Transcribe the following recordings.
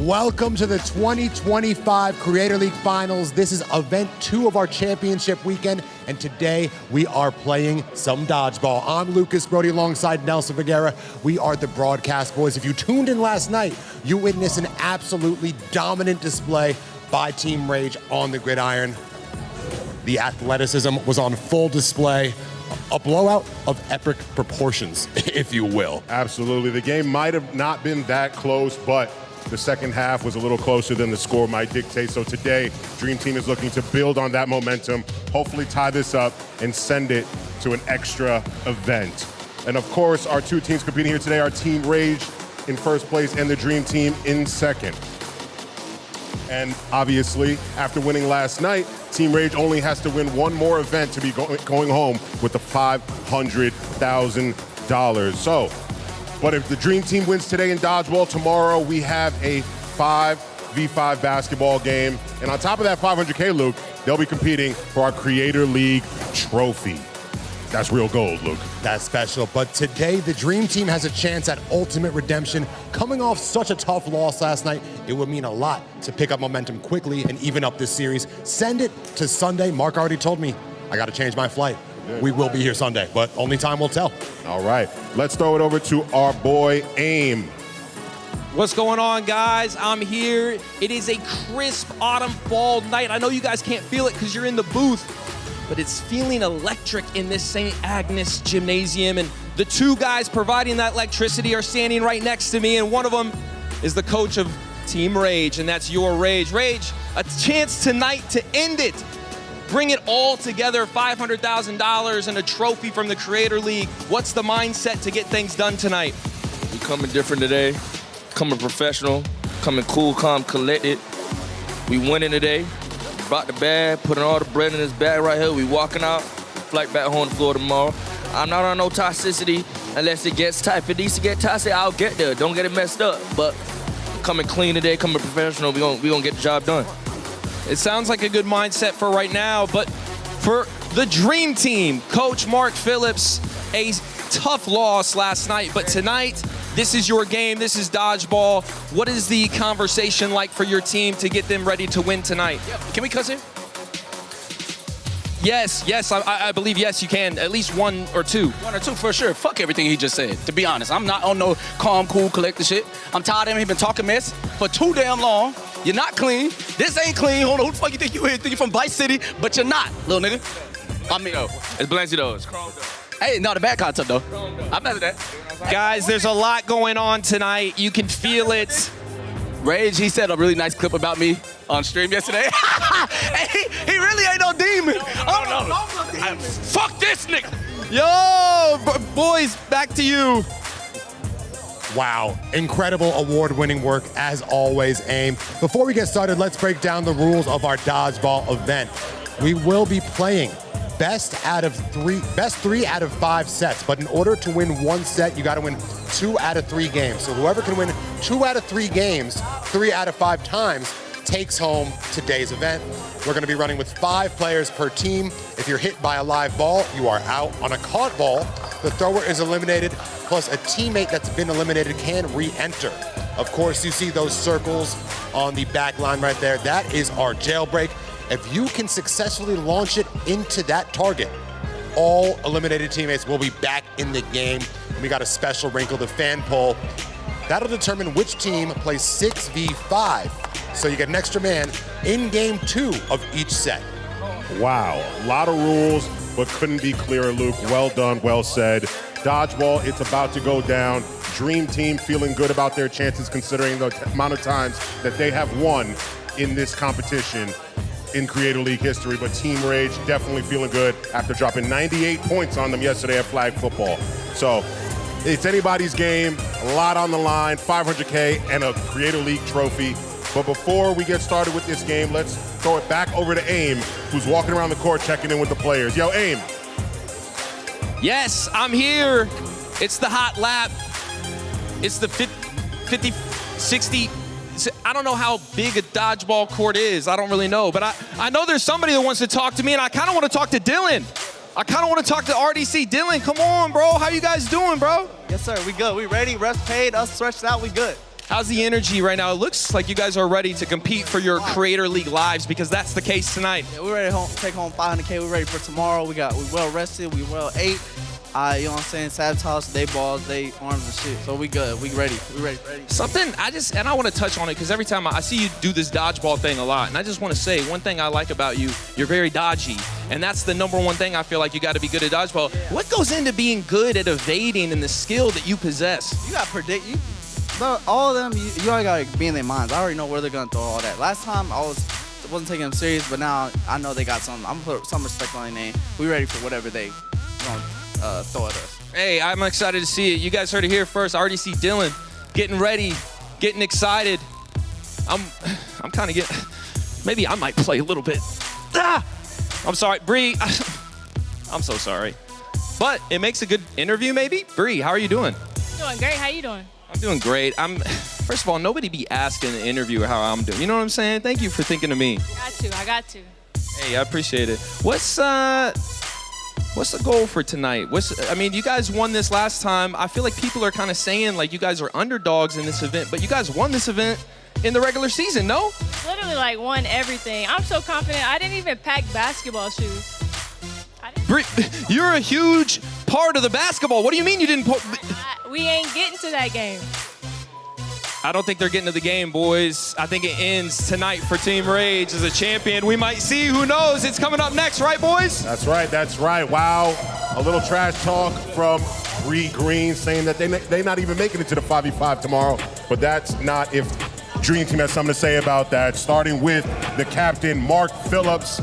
Welcome to the 2025 Creator League Finals. This is event 2 of our championship weekend, and today we are playing some dodgeball. I'm Lucas Brody alongside Nelson Vergara. We are the broadcast boys. If you tuned in last night, you witnessed an absolutely dominant display by Team Rage on the gridiron. The athleticism was on full display. A blowout of epic proportions, if you will. Absolutely. The game might have not been that close, but the second half was a little closer than the score might dictate. So today, Dream Team is looking to build on that momentum, hopefully tie this up and send it to an extra event. And of course, our two teams competing here today are Team Rage in first place and the Dream Team in second. And obviously, after winning last night, Team Rage only has to win one more event to be going home with the $500,000. So, but if the Dream Team wins today in Dodgeball, tomorrow we have a 5v5 basketball game. And on top of that $500K, Luke, they'll be competing for our Creator League trophy. That's real gold, Luke. That's special, but today the Dream Team has a chance at ultimate redemption. Coming off such a tough loss last night, it would mean a lot to pick up momentum quickly and even up this series. Send it to Sunday. Mark already told me I got to change my flight. We will be here Sunday, but only time will tell. All right, let's throw it over to our boy, AIM. What's going on, guys? I'm here. It is a crisp autumn fall night. I know you guys can't feel it because you're in the booth, but it's feeling electric in this St. Agnes gymnasium. And the two guys providing that electricity are standing right next to me, and one of them is the coach of Team Rage, and that's YourRAGE. Rage, a chance tonight to end it. Bring it all together, $500,000 and a trophy from the Creator League. What's the mindset to get things done tonight? We coming different today, coming professional, coming cool, calm, collected. We winning today. Brought the bag, putting all the bread in this bag right here. We walking out, flight back home to Florida tomorrow. I'm not on no toxicity unless it gets tight. If it needs to get toxic, I'll get there. Don't get it messed up. But coming clean today, coming professional, we gonna get the job done. It sounds like a good mindset for right now, but for the Dream Team, Coach Mark Phillips, a tough loss last night, but tonight, this is your game, this is Dodgeball. What is the conversation like for your team to get them ready to win tonight? Can we cuss here? Yes, I believe yes, you can. At least one or two. One or two for sure. Fuck everything he just said, to be honest. I'm not on no calm, cool, collected shit. I'm tired of him. He been talking mess for too damn long. You're not clean. This ain't clean. Hold on, who the fuck you think you is? Think you from Vice City, but you're not, little nigga. I mean, It's Blancy though. It's chrome though. hey, no, the bad concept though. I'm better than that. Guys, there's a lot going on tonight. You can feel it. Rage, he said a really nice clip about me on stream yesterday. Hey, he really ain't no demon. Fuck this nigga. Yo, boys, back to you. Wow, incredible award-winning work as always, AIM. Before we get started, let's break down the rules of our dodgeball event. We will be playing best 3 out of 5 sets, but in order to win one set, you gotta win 2 out of 3 games. So whoever can win 2 out of 3 games, 3 out of 5 times, takes home today's event. We're gonna be running with 5 players per team. If you're hit by a live ball, you are out. On a caught ball, the thrower is eliminated, plus a teammate that's been eliminated can re-enter. Of course, you see those circles on the back line right there. That is our jailbreak. If you can successfully launch it into that target, all eliminated teammates will be back in the game. And we got a special wrinkle, the fan poll. That'll determine which team plays 6v5. So you get an extra man in game 2 of each set. Wow, a lot of rules, but couldn't be clearer, Luke. Well done, well said. Dodgeball, it's about to go down. Dream Team feeling good about their chances considering the amount of times that they have won in this competition in Creator League history, but Team Rage definitely feeling good after dropping 98 points on them yesterday at flag football. So it's anybody's game, a lot on the line, $500K and a Creator League trophy. But before we get started with this game, let's throw it back over to AIM, who's walking around the court checking in with the players. Yo, AIM. Yes, I'm here. It's the hot lap. It's the 50, 60, I don't know how big a dodgeball court is. I don't really know, but I know there's somebody that wants to talk to me, and I kind of want to talk to Dylan. I kind of want to talk to RDC. Dylan, come on, bro. How you guys doing, bro? Yes, sir. We good. We ready. Rest paid. Us stretched out. We good. How's the energy right now? It looks like you guys are ready to compete for your Creator League lives because that's the case tonight. Yeah, we're ready to take home 500K. We're ready for tomorrow. We well rested. We well ate. You know what I'm saying? Sabotage, they balls, they arms and shit. So we good. We ready. We ready. Something and I want to touch on it because every time I see you do this dodgeball thing a lot, and I just want to say one thing I like about you, you're very dodgy, and that's the #1 thing I feel like you got to be good at dodgeball. Yeah. What goes into being good at evading and the skill that you possess? You got to predict. But all of them, you already got to be in their minds. I already know where they're going to throw all that. Last time I wasn't taking them serious, but now I know they got something. I'm going to put some respect on their name. We ready for whatever they going to throw at us. Hey, I'm excited to see it. You guys heard it here first. RDC Dylan getting ready, getting excited. I'm kind of getting, maybe I might play a little bit. I'm sorry, Bree. I'm so sorry. But it makes a good interview maybe. Bree, how are you doing? Doing great. How you doing? I'm doing great. First of all, nobody be asking the interviewer how I'm doing. You know what I'm saying? Thank you for thinking of me. I got to. Hey, I appreciate it. What's the goal for tonight? I mean, you guys won this last time. I feel like people are kind of saying like you guys are underdogs in this event, but you guys won this event in the regular season, no? Literally like won everything. I'm so confident. I didn't even pack basketball shoes. You're a huge part of the basketball. What do you mean you didn't put? We ain't getting to that game. I don't think they're getting to the game, boys. I think it ends tonight for Team Rage as a champion. We might see, who knows? It's coming up next, right, boys? That's right. Wow, a little trash talk from Bree Green saying that they're not even making it to the 5v5 tomorrow, but that's not if Dream Team has something to say about that. Starting with the captain, Mark Phillips,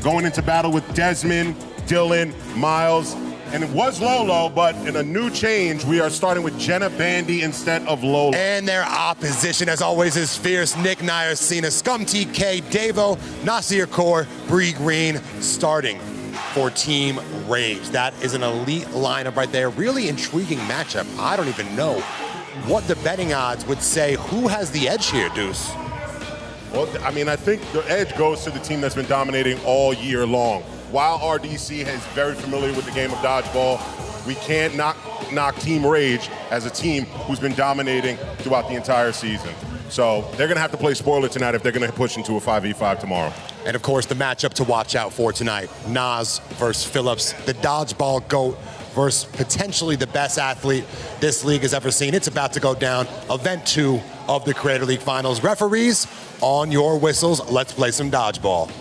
going into battle with Desmond, Dylan, Miles, and it was Lolo, but in a new change, we are starting with Jenna Bandy instead of Lolo. And their opposition, as always, is fierce. Nick Nyercina, Scum TK, Davo, Nasir Kaur, Bree Green, starting for Team Rage. That is an elite lineup right there. Really intriguing matchup. I don't even know what the betting odds would say. Who has the edge here, Deuce? Well, I mean, I think the edge goes to the team that's been dominating all year long. While RDC is very familiar with the game of dodgeball, we can't knock Team Rage as a team who's been dominating throughout the entire season. So they're going to have to play spoiler tonight if they're going to push into a 5v5 tomorrow. And of course, the matchup to watch out for tonight, Nas versus Phillips, the dodgeball GOAT versus potentially the best athlete this league has ever seen. It's about to go down. Event 2 of the Creator League Finals. Referees, on your whistles, let's play some dodgeball.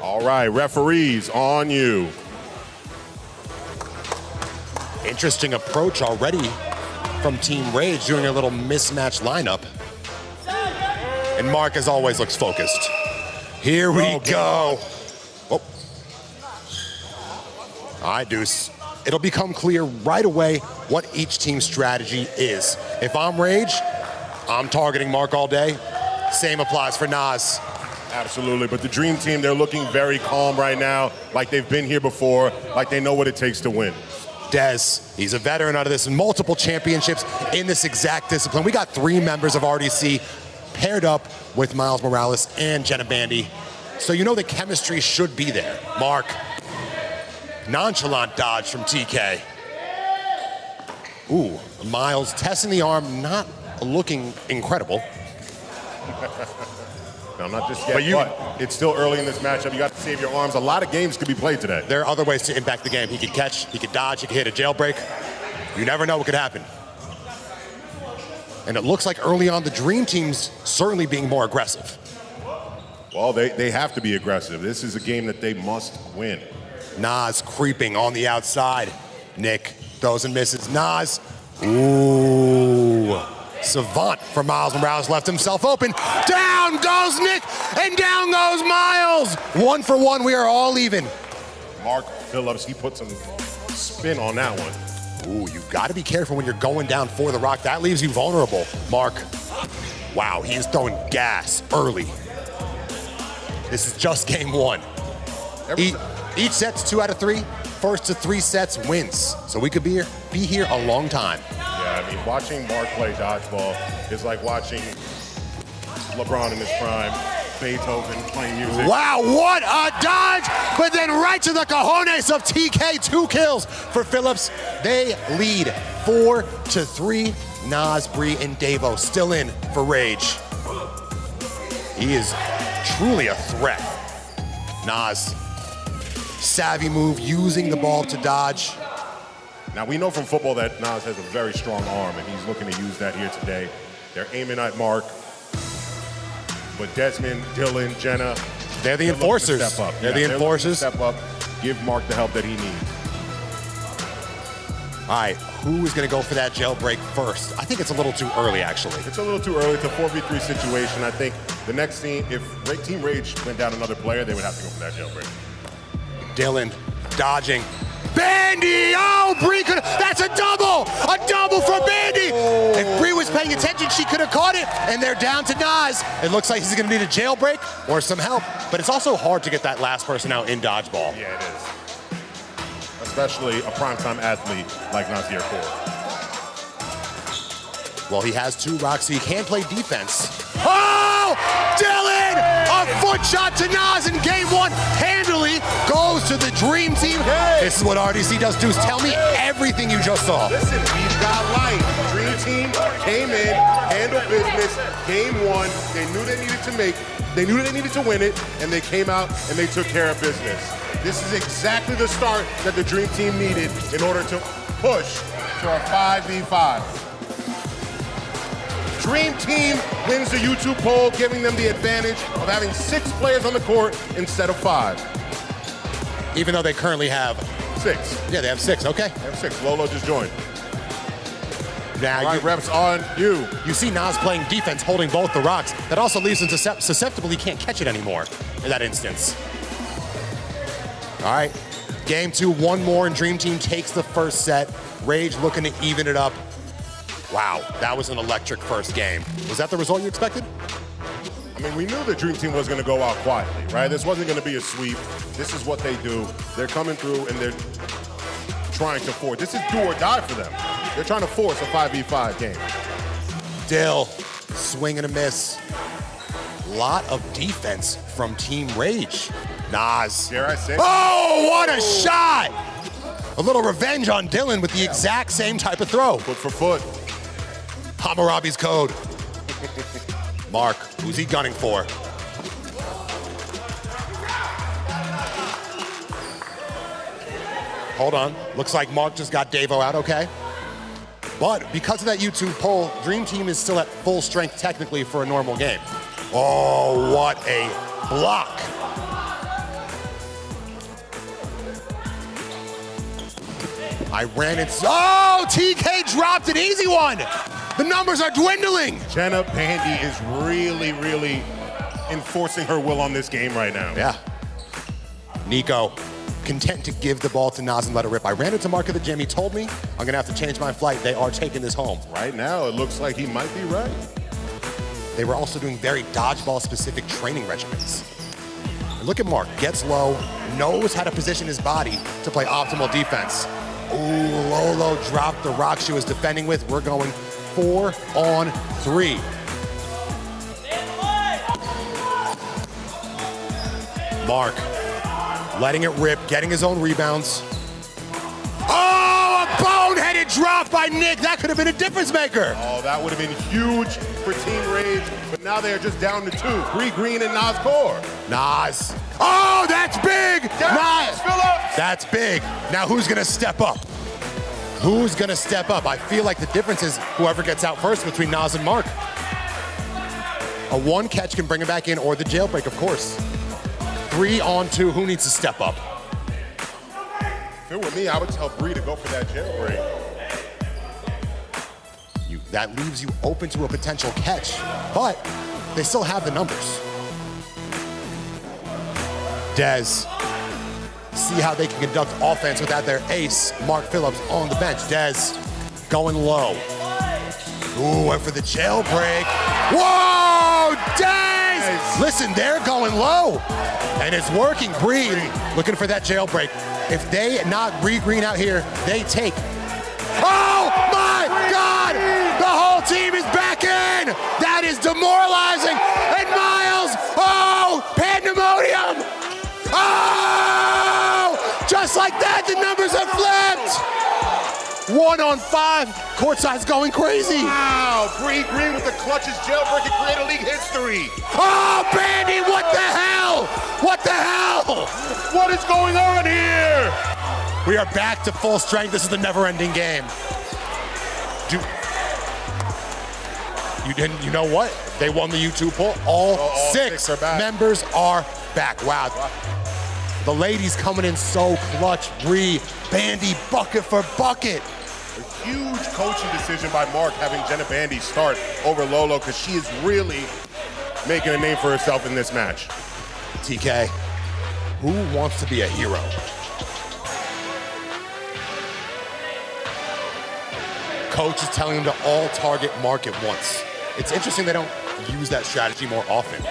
All right, referees, on you. Interesting approach already from Team Rage, doing a little mismatched lineup. And Mark, as always, looks focused. Here we go. Oh. All right, Deuce. It'll become clear right away what each team's strategy is. If I'm Rage, I'm targeting Mark all day. Same applies for Nas. Absolutely, but the Dream Team, they're looking very calm right now, like they've been here before, like they know what it takes to win. Dez, he's a veteran out of this, multiple championships in this exact discipline. We got 3 members of RDC paired up with Miles Morales and Jenna Bandy. So you know the chemistry should be there. Mark, nonchalant dodge from TK. Ooh, Miles testing the arm, not looking incredible. No, not just yet, but it's still early in this matchup. You got to save your arms. A lot of games could be played today. There are other ways to impact the game. He could catch, he could dodge, he could hit a jailbreak. You never know what could happen. And it looks like early on the Dream Team's certainly being more aggressive. Well, they have to be aggressive. This is a game that they must win. Nas creeping on the outside. Nick throws and misses. Nas, ooh. Savant for Miles Morales left himself open. Down goes Nick, and down goes Miles. 1 for 1, we are all even. Mark Phillips, he put some spin on that one. Ooh, you gotta be careful when you're going down for the rock. That leaves you vulnerable, Mark. Wow, he is throwing gas early. This is just game 1. Each set's 2 out of 3. First to 3 sets wins. So we could be here a long time. Yeah, I mean, watching Mark play dodgeball is like watching LeBron in his prime. Beethoven playing music. Wow, what a dodge! But then right to the cojones of TK, 2 kills for Phillips. They lead 4-3. Nas, Bree, and Davo still in for Rage. He is truly a threat. Nas, savvy move, using the ball to dodge. Now, we know from football that Nas has a very strong arm, and he's looking to use that here today. They're aiming at Mark. But Desmond, Dylan, Jenna, they're the enforcers. Step up. They're the enforcers. Step up, give Mark the help that he needs. All right, who is going to go for that jailbreak first? I think it's a little too early, actually. It's a little too early. It's a 4v3 situation. I think the next team, if Team Rage went down another player, they would have to go for that jailbreak. Dylan dodging. Bandy! Oh, Bree could. That's a double! A double for Bandy! If Bree was paying attention, she could have caught it, and they're down to Nas. It looks like he's going to need a jailbreak or some help, but it's also hard to get that last person out in dodgeball. Yeah, it is. Especially a primetime athlete like Nasir Kaur. Well, he has 2 rocks, so he can play defense. Oh! Dylan! A foot shot to Nas in game 1. Handily goes to the dream team. Hey. This is what RDC does. Deuce, tell me everything you just saw. Listen, we've got light. Dream team came in, handled business. Game 1, they knew they needed to win it, and they came out and they took care of business. This is exactly the start that the dream team needed in order to push to a 5v5. Dream Team wins the YouTube poll, giving them the advantage of having 6 players on the court instead of 5. Even though they currently have 6. Yeah, they have 6, okay. They have 6. Lolo just joined. Now, All right, reps on you. You see Nas playing defense, holding both the rocks. That also leaves him susceptible. He can't catch it anymore in that instance. All right, game 2, 1 more, and Dream Team takes the first set. Rage looking to even it up. Wow, that was an electric first game. Was that the result you expected? I mean, we knew the Dream Team was going to go out quietly, right? This wasn't going to be a sweep. This is what they do. They're coming through, and they're trying to force. This is do or die for them. They're trying to force a 5v5 game. Dill, swing and a miss. Lot of defense from Team Rage. Nas. Dare I say? Oh, what a shot! A little revenge on Dylan with the exact same type of throw. Foot for foot. Hammurabi's code. Mark, who's he gunning for? Hold on. Looks like Mark just got Davo out, okay. But because of that YouTube poll, Dream Team is still at full strength technically for a normal game. Oh, what a block. I ran it. Oh, TK dropped an easy one. The numbers are dwindling. Jenna Bandy is really, really enforcing her will on this game right now. Yeah. Nico, content to give the ball to Nas and let it rip. I ran into Mark at the gym. He told me I'm gonna have to change my flight. They are taking this home. Right now, it looks like he might be right. They were also doing very dodgeball specific training regimens. And look at Mark, gets low, knows how to position his body to play optimal defense. Ooh, Lolo dropped the rock she was defending with. We're going 4-on-3. Mark, letting it rip, getting his own rebounds. Oh, a boneheaded drop by Nick. That could have been a difference maker. Oh, that would have been huge for Team Rage, but now they are just down to 2. Bree Green and Nas Kaur. Nas. Oh, that's big. Nas. Phillips. That's big. Now who's gonna step up? Who's gonna step up? I feel like the difference is whoever gets out first between Nas and Mark. A 1 catch can bring him back in, or the jailbreak, of course. 3-on-2, who needs to step up? If it were me, I would tell Bree to go for that jailbreak. That leaves you open to a potential catch, but they still have the numbers. Dez, see how they can conduct offense without their ace, Mark Phillips, on the bench. Dez going low. Ooh, went for the jailbreak. Whoa, Dez! Listen, they're going low, and it's working. Bree looking for that jailbreak. If they knock Bree Green out here, they take. Oh my God! The whole team is back in! That is demoralizing! And Miles, oh! the numbers have flipped. 1 on 5. Courtside's going crazy. Wow, Bree Green with the clutchest jailbreak in Creator League history. Oh, Bandy, what the hell? What the hell? What is going on here? We are back to full strength. This is the never-ending game. You know what? They won the YouTube poll. All six are back. members are back. Wow. The ladies coming in so clutch. Bree, Bandy, bucket for bucket. A huge coaching decision by Mark having Jenna Bandy start over Lolo because she is really making a name for herself in this match. TK, who wants to be a hero? Coach is telling them to all target Mark at once. It's interesting they don't use that strategy more often.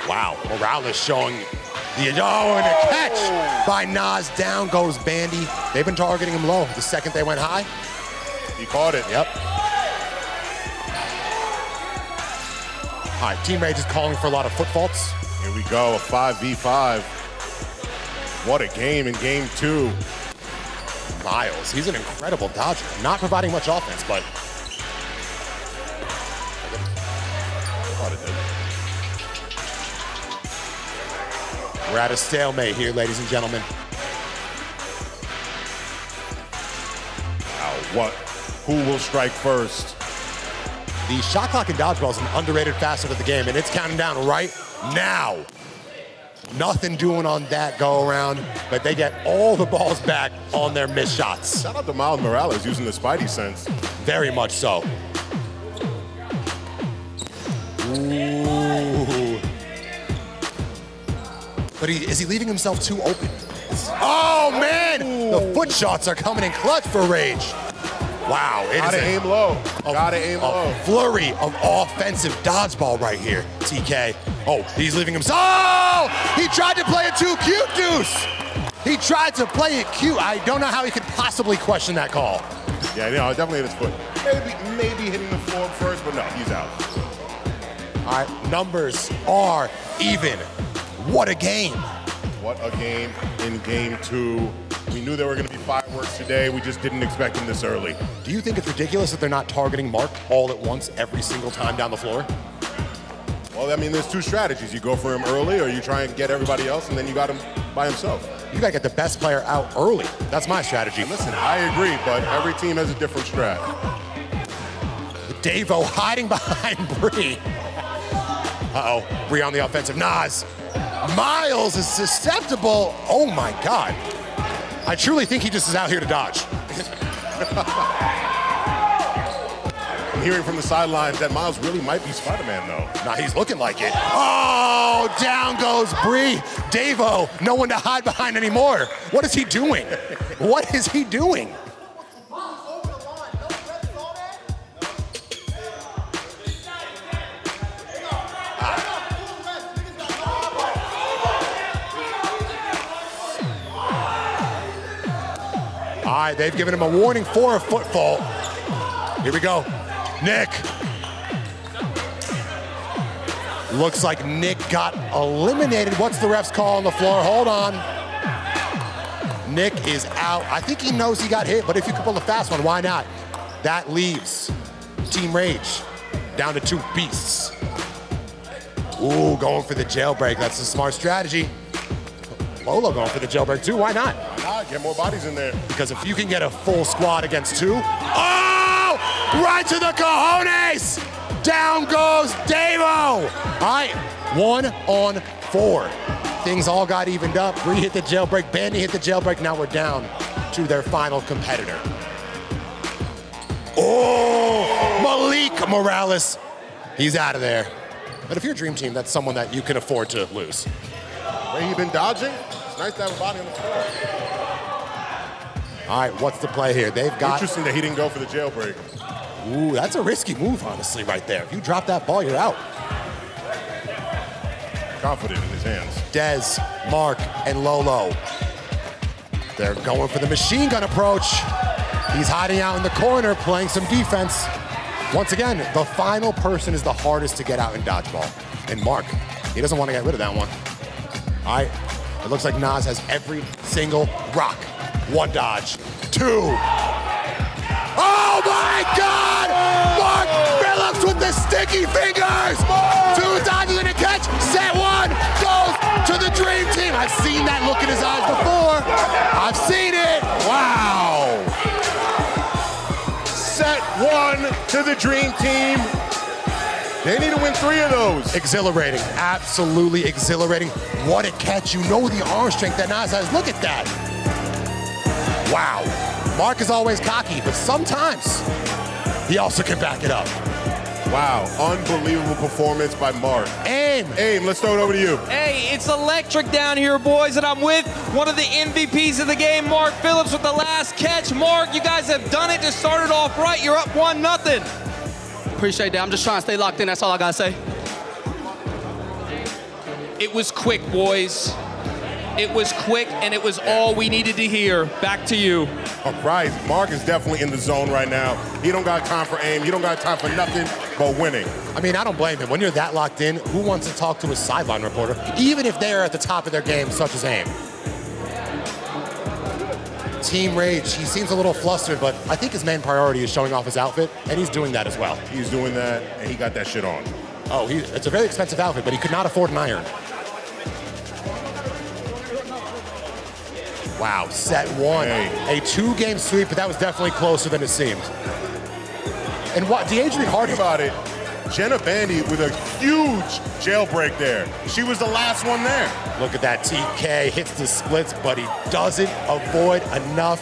Wow, Morales showing the, and a catch by Nas. Down goes Bandy. They've been targeting him low. The second they went high, He caught it. yep. All right, Team Rage is calling for a lot of foot faults. Here we go, a 5v5. What a game in game 2. Miles, he's an incredible dodger. Not providing much offense, but we're at a stalemate here, ladies and gentlemen. Who will strike first? The shot clock in Dodgeball is an underrated facet of the game, and it's counting down right now. Nothing doing on that go around, but they get all the balls back on their missed shots. Shout out to Miles Morales using the Spidey sense. Very much so. Ooh. But is he leaving himself too open? Oh, man! The foot shots are coming in clutch for Rage. Wow, it Gotta is aim low. Gotta aim low. a flurry of offensive dodgeball right here, TK. Oh, he's leaving himself. Oh! He tried to play it too cute, Deuce. He tried to play it cute. I don't know how he could possibly question that call. Yeah, no, definitely hit his foot. Maybe hitting the floor first, but no, he's out. All right, numbers are even. What a game. What a game in game 2. We knew there were going to be fireworks today. We just didn't expect them this early. Do you think it's ridiculous that they're not targeting Mark all at once every single time down the floor? Well, I mean, there's 2 strategies. You go for him early, or you try and get everybody else, and then you got him by himself. You gotta get the best player out early. That's my strategy. And listen, I agree, but every team has a different strat. Davo hiding behind Bree. Uh-oh, Bree on the offensive. Nas. Miles is susceptible. Oh my God. I truly think he just is out here to dodge. I'm hearing from the sidelines that Miles really might be Spider-Man, though. Nah, he's looking like it. Oh, down goes Bree. Davo, no one to hide behind anymore. What is he doing? What is he doing? All right, they've given him a warning for a foot fault. Here we go. Nick. Looks like Nick got eliminated. What's the ref's call on the floor? Hold on. Nick is out. I think he knows he got hit, but if you can pull a fast one, why not? That leaves Team Rage down to 2 beasts. Ooh, going for the jailbreak. That's a smart strategy. Lolo going for the jailbreak too. Why not? Why not? Get more bodies in there. Because if you can get a full squad against 2, oh! Right to the cojones! Down goes Davo! All right, 1 on 4. Things all got evened up. Bree hit the jailbreak, Bandy hit the jailbreak. Now we're down to their final competitor. Oh, Malik Morales. He's out of there. But if you're a dream team, that's someone that you can afford to lose. Where he been dodging? It's nice to have a body on the floor. All right, what's the play here? They've got... Interesting that he didn't go for the jailbreak. Ooh, that's a risky move, honestly, right there. If you drop that ball, you're out. Confident in his hands. Dez, Mark, and Lolo. They're going for the machine gun approach. He's hiding out in the corner, playing some defense. Once again, the final person is the hardest to get out in dodgeball. And Mark, he doesn't want to get rid of that one. All right, It looks like Nas has every single rock. 1 dodge, 2. Oh my God! Mark Phillips with the sticky fingers! 2 dodges and a catch. Set 1 goes to the Dream Team. I've seen that look in his eyes before. I've seen it. Wow. Set 1 to the Dream Team. They need to win 3 of those. Exhilarating, absolutely exhilarating. What a catch. You know the arm strength that Nas has. Look at that. Wow. Mark is always cocky, but sometimes he also can back it up. Wow, unbelievable performance by Mark. Aim, let's throw it over to you. Hey, it's electric down here, boys, and I'm with one of the MVPs of the game, Mark Phillips, with the last catch. Mark, you guys have done it. Just started off right. You're up 1-0. Appreciate that. I'm just trying to stay locked in. That's all I gotta say. It was quick, boys. It was quick, and it was all we needed to hear. Back to you. All right, Mark is definitely in the zone right now. He don't got time for aim. He don't got time for nothing but winning. I mean, I don't blame him. When you're that locked in, who wants to talk to a sideline reporter, even if they're at the top of their game, such as aim? Team Rage, he seems a little flustered, but I think his main priority is showing off his outfit, and he's doing that as well. He's doing that, and he got that shit on. Oh, it's a very expensive outfit, but he could not afford an iron. Wow, set 1. Hey. A 2-game sweep, but that was definitely closer than it seemed. And what, D'Adrian Hardy. Think about it. Jenna Bandy with a huge jailbreak there. She was the last one there. Look at that, TK hits the splits, but he doesn't avoid enough.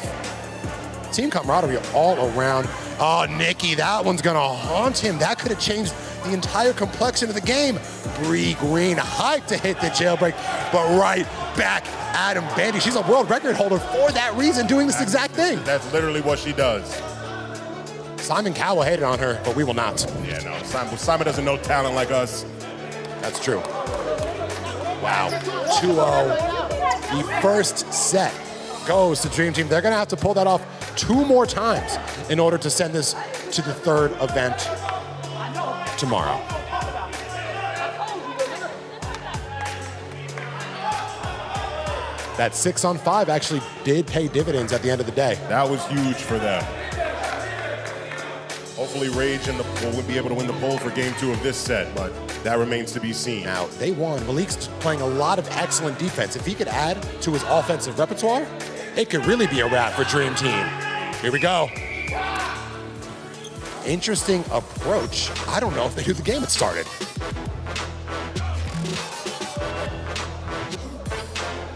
Team camaraderie all around. Oh, Nikki, that one's gonna haunt him. That could have changed the entire complexion of the game. Bree Green, hyped to hit the jailbreak, but right back at him. Bandy, she's a world record holder for that reason, doing this exact thing. That's literally what she does. Simon Cowell hated on her, but we will not. Yeah, no, Simon doesn't know talent like us. That's true. Wow, 2-0. The first set goes to Dream Team. They're gonna have to pull that off 2 more times in order to send this to the 3rd event tomorrow. That 6-on-5 actually did pay dividends at the end of the day. That was huge for them. Hopefully Rage and the pool would be able to win the poll for game 2 of this set, but that remains to be seen. Now, they won. Malik's playing a lot of excellent defense. If he could add to his offensive repertoire, it could really be a wrap for Dream Team. Here we go. Interesting approach. I don't know if they knew the game had started.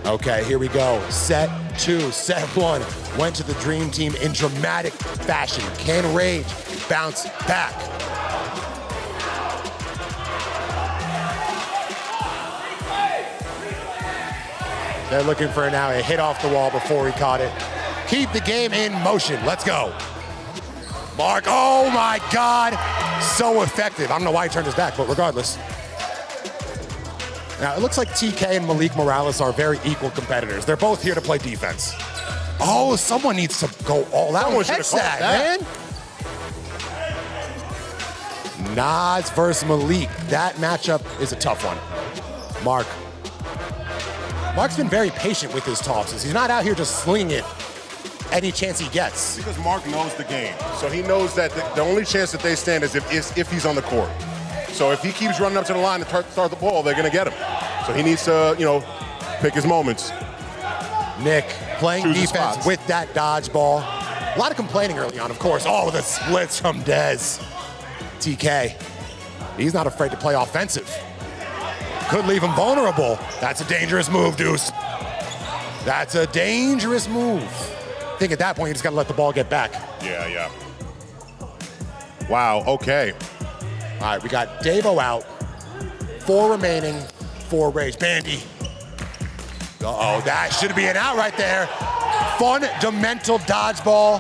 Okay, here we go. Set 2, set 1. Went to the Dream Team in dramatic fashion. Can Rage bounce back? They're looking for now a hit off the wall before he caught it. Keep the game in motion. Let's go. Mark, oh my God. So effective. I don't know why he turned his back, but regardless. Now, it looks like TK and Malik Morales are very equal competitors. They're both here to play defense. Oh, someone needs to go all out and catch that, man. Nas versus Malik. That matchup is a tough one. Mark's been very patient with his tosses. He's not out here just slinging it any chance he gets. Because Mark knows the game. So he knows that the only chance that they stand is if he's on the court. So if he keeps running up to the line and start the ball, they're going to get him. So he needs to, pick his moments. Nick playing Choose defense with that dodgeball. A lot of complaining early on, of course. Oh, the splits from Dez. TK, he's not afraid to play offensive. Could leave him vulnerable. That's a dangerous move, Deuce. That's a dangerous move. I think at that point, you just got to let the ball get back. Yeah. Wow, okay. All right, we got Davo out. 4 remaining for Rage. Bandy. Uh-oh, that should be an out right there. Fundamental dodgeball.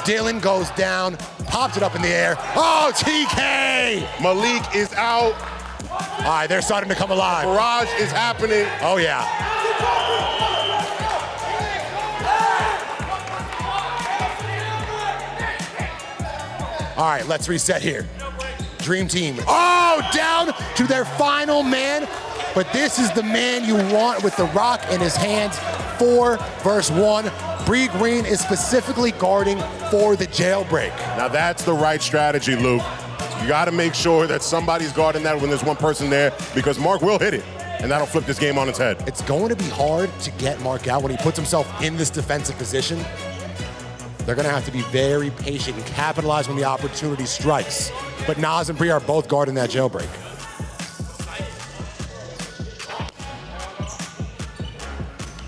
Dylan goes down, pops it up in the air. Oh, TK! Malik is out. All right, they're starting to come alive. Barrage is happening. Oh, yeah. All right, let's reset here. Dream Team. Oh, down to their final man. but this is the man you want with the rock in his hands. 4 versus 1. Bree Green is specifically guarding for the jailbreak. Now that's the right strategy, Luke. You got to make sure that somebody's guarding that when there's one person there, because Mark will hit it, and that'll flip this game on its head. It's going to be hard to get Mark out when he puts himself in this defensive position. They're going to have to be very patient and capitalize when the opportunity strikes. But Nas and Bree are both guarding that jailbreak.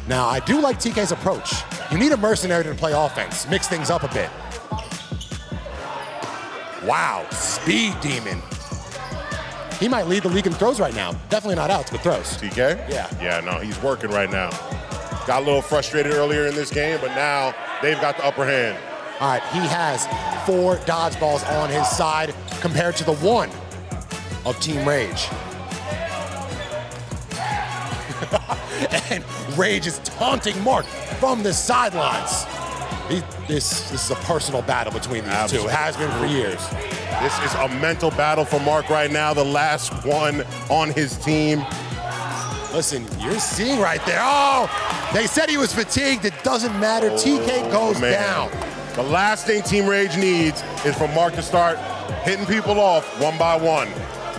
Now, I do like TK's approach. You need a mercenary to play offense, mix things up a bit. Wow, speed demon. He might lead the league in throws right now. Definitely not outs, but throws. TK? Yeah. Yeah, no, he's working right now. Got a little frustrated earlier in this game, but now they've got the upper hand. All right, he has 4 dodgeballs on his side compared to the 1 of Team Rage. And Rage is taunting Mark from the sidelines. This is a personal battle between these two. It has been for years. This is a mental battle for Mark right now, the last one on his team. Listen, you're seeing right there. Oh, they said he was fatigued. It doesn't matter. TK goes down. The last thing Team Rage needs is for Mark to start hitting people off one by one.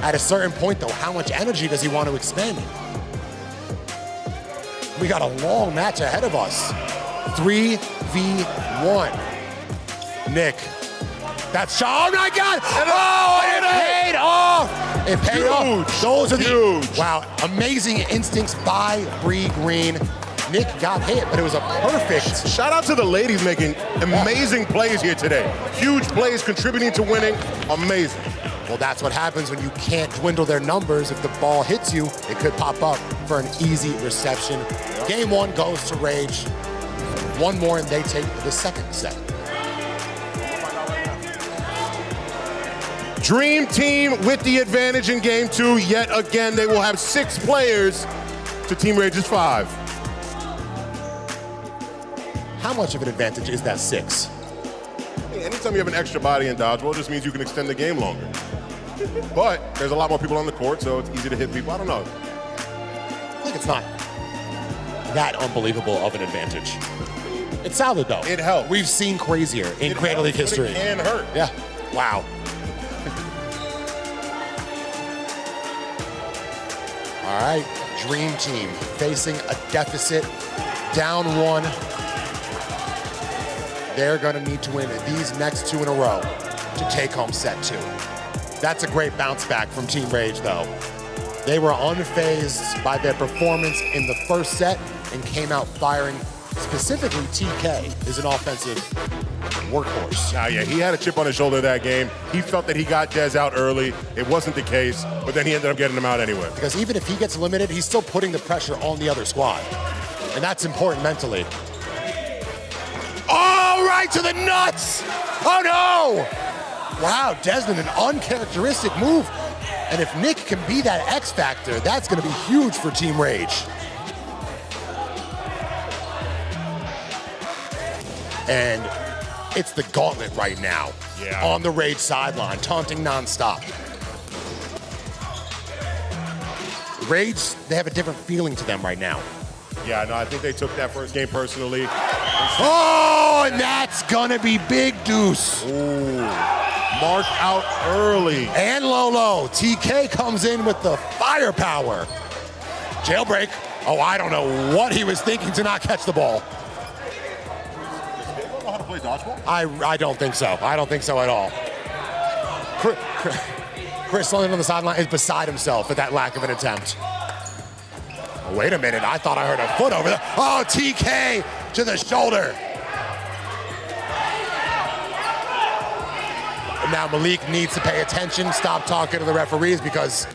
At a certain point, though, how much energy does he want to expend? We got a long match ahead of us. 3v1. Nick. That's shot. Oh my God! Oh, it paid off! It paid off. Those are the wow, amazing instincts by Bree Green. Nick got hit, but it was a perfect. Shout out to the ladies making amazing plays here today. Huge plays contributing to winning. Amazing. Well, that's what happens when you can't dwindle their numbers. If the ball hits you, it could pop up for an easy reception. Game 1 goes to Rage. One more and they take the second set. Dream Team with the advantage in Game 2. Yet again, they will have 6 players to Team Rage's 5. How much of an advantage is that 6? Anytime you have an extra body in dodgeball, it just means you can extend the game longer. But there's a lot more people on the court, so it's easy to hit people. I don't know. I think it's not that unbelievable of an advantage. It's solid, though. It helps. We've seen crazier in Cradle League history. It can hurt. Yeah. Wow. All right, Dream Team facing a deficit, down 1. They're gonna need to win these next 2 in a row to take home set 2. That's a great bounce back from Team Rage, though. They were unfazed by their performance in the first set and came out firing. Specifically, TK is an offensive workhorse. Yeah, he had a chip on his shoulder that game. He felt that he got Dez out early. It wasn't the case, but then he ended up getting him out anyway. Because even if he gets eliminated, he's still putting the pressure on the other squad. And that's important mentally. Oh, right to the nuts! Oh no! Wow, Desmond, an uncharacteristic move. And if Nick can be that X factor, that's gonna be huge for Team Rage. And it's the gauntlet right now. Yeah. On the Rage sideline, taunting nonstop. Rage, they have a different feeling to them right now. Yeah, no, I think they took that first game personally. Oh, and that's gonna be big deuce. Ooh, Mark out early. And Lolo, TK comes in with the firepower. Jailbreak. Oh, I don't know what he was thinking to not catch the ball. Know how to play dodgeball? I don't think so. I don't think so at all. Chris London on the sideline is beside himself at that lack of an attempt. Oh, wait a minute, I thought I heard a foot over there. Oh, TK to the shoulder. And now Malik needs to pay attention, stop talking to the referees because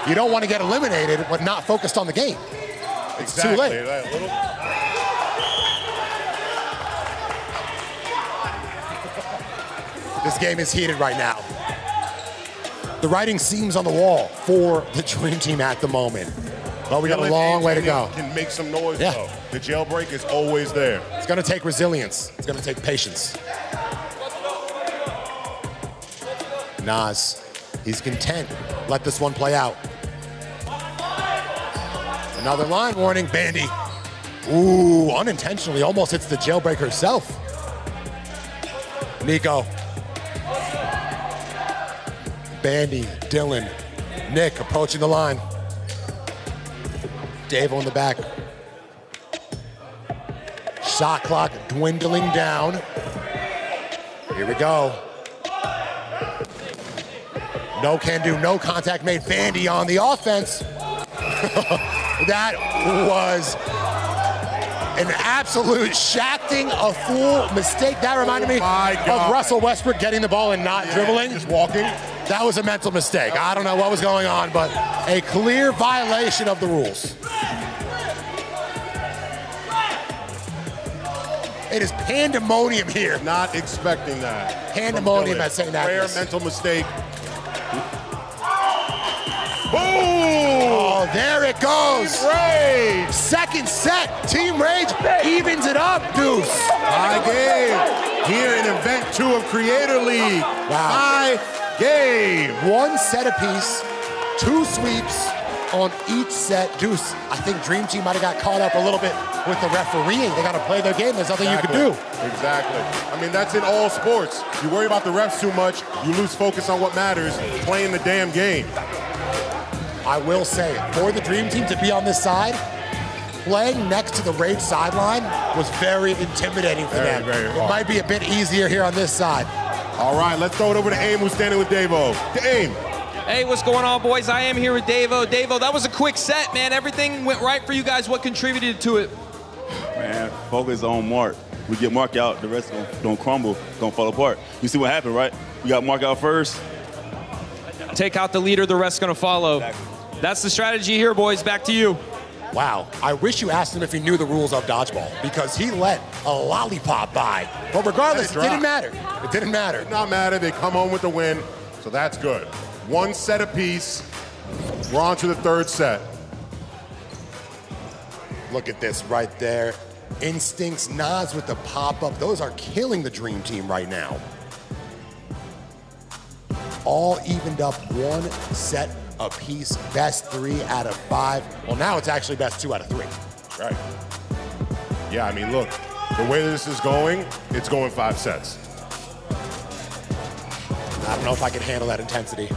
you don't want to get eliminated but not focused on the game. It's too late. This game is heated right now. The writing seems on the wall for the Dream Team at the moment. But we got a long way to go. Can make some noise though. The jailbreak is always there. It's gonna take resilience. It's gonna take patience. Nas, he's content. Let this one play out. Another line warning, Bandy. Ooh, unintentionally, almost hits the jailbreak herself. Nico. Bandy, Dylan, Nick approaching the line. Dave on the back. Shot clock dwindling down. Here we go. No can do, no contact made. Bandy on the offense. That was an absolute shafting, a fool mistake. That reminded me of Russell Westbrook getting the ball and not dribbling. Just walking. That was a mental mistake. I don't know what was going on, but a clear violation of the rules. It is pandemonium here. Not expecting that. Pandemonium at St. Rare Agnes. mental mistake. Boom! Oh, there it goes. Rage! Second set. Team Rage evens it up, Deuce. High game. Here in event 2 of Creator League. Wow. High game. One set apiece, 2 sweeps on each set. Deuce, I think Dream Team might have got caught up a little bit with the refereeing. They got to play their game. There's nothing you can do. Exactly. I mean, that's in all sports. You worry about the refs too much, you lose focus on what matters, playing the damn game. I will say, for the Dream Team to be on this side, playing next to the Rage sideline was very intimidating for them. Very it hard. might be a bit easier here on this side. All right, let's throw it over to AIM, who's standing with Davo. AIM. Hey, what's going on, boys? I am here with Davo. Davo, that was a quick set, man. Everything went right for you guys. What contributed to it? Man, focus on Mark. We get Mark out, the rest don't crumble, don't fall apart. You see what happened, right? We got Mark out first. Take out the leader, the rest gonna follow. Exactly. That's the strategy here, boys. Back to you. Wow, I wish you asked him if he knew the rules of dodgeball, because he let a lollipop by. But regardless, it didn't matter. It didn't matter. Did not matter. They come home with the win, so that's good. 1 set apiece. We're on to the 3rd set. Look at this right there. Instincts, Nas with the pop-up. Those are killing the Dream Team right now. All evened up 1 set apiece. Best 3 out of 5. Well, now it's actually best 2 out of 3. Right. Yeah, I mean, look, the way this is going, it's going 5 sets. I don't know if I can handle that intensity.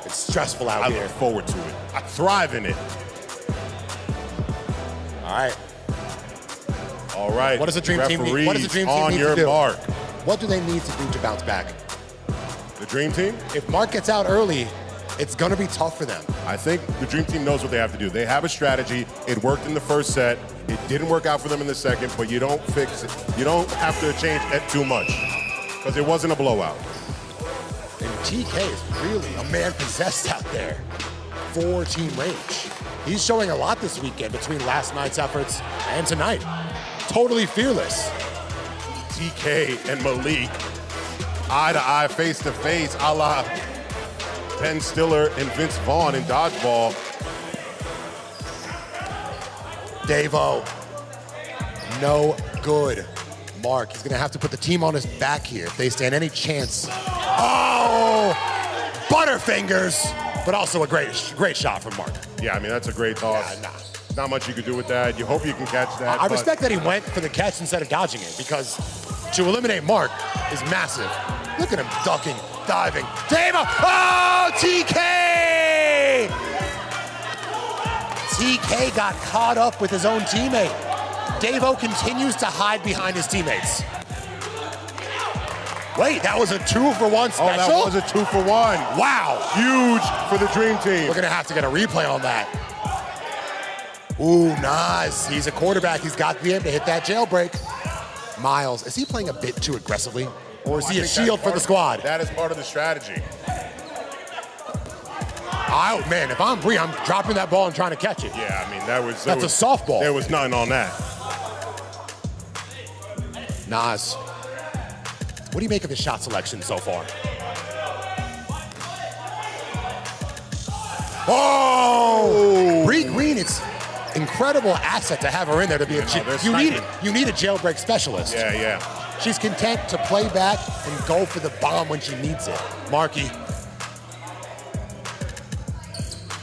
It's stressful out I here. look forward to it. I thrive in it. All right. All right. What does the Dream Team need? What does the Dream Team on need your to do? mark. What do they need to do to bounce back? The Dream Team? If Mark gets out early, it's going to be tough for them. I think the Dream Team knows what they have to do. They have a strategy. It worked in the first set. It didn't work out for them in the second, but you don't fix it. You don't have to change it too much because it wasn't a blowout. And TK is really a man possessed out there for Team Rage. He's showing a lot this weekend between last night's efforts and tonight. Totally fearless. TK and Malik, eye to eye, face to face, a la Ben Stiller and Vince Vaughn in Dodgeball. Davo, no good. Mark, he's gonna have to put the team on his back here if they stand any chance. Oh, Butterfingers, but also a great shot from Mark. Yeah, I mean, that's a great toss. Nah. Not much you could do with that. You hope you can catch that. I respect that he went for the catch instead of dodging it, because to eliminate Mark is massive. Look at him ducking, diving. Davo, oh, TK! TK got caught up with his own teammate. Davo continues to hide behind his teammates. Wait, that was a 2-for-1 special? Oh, that was a 2-for-1. Wow. Huge for the Dream Team. We're gonna have to get a replay on that. Ooh, Nas, he's a quarterback. He's got to be able to hit that jailbreak. Miles, is he playing a bit too aggressively? Or is he a shield for the squad? That is part of the strategy. Oh, man, if I'm Bree, I'm dropping that ball and trying to catch it. Yeah, I mean, that's a softball. There was nothing on that. Nas, what do you make of his shot selection so far? Oh! Bree Green, it's incredible asset to have her in there to be you need a jailbreak specialist. Yeah. She's content to play back and go for the bomb when she needs it. Marky.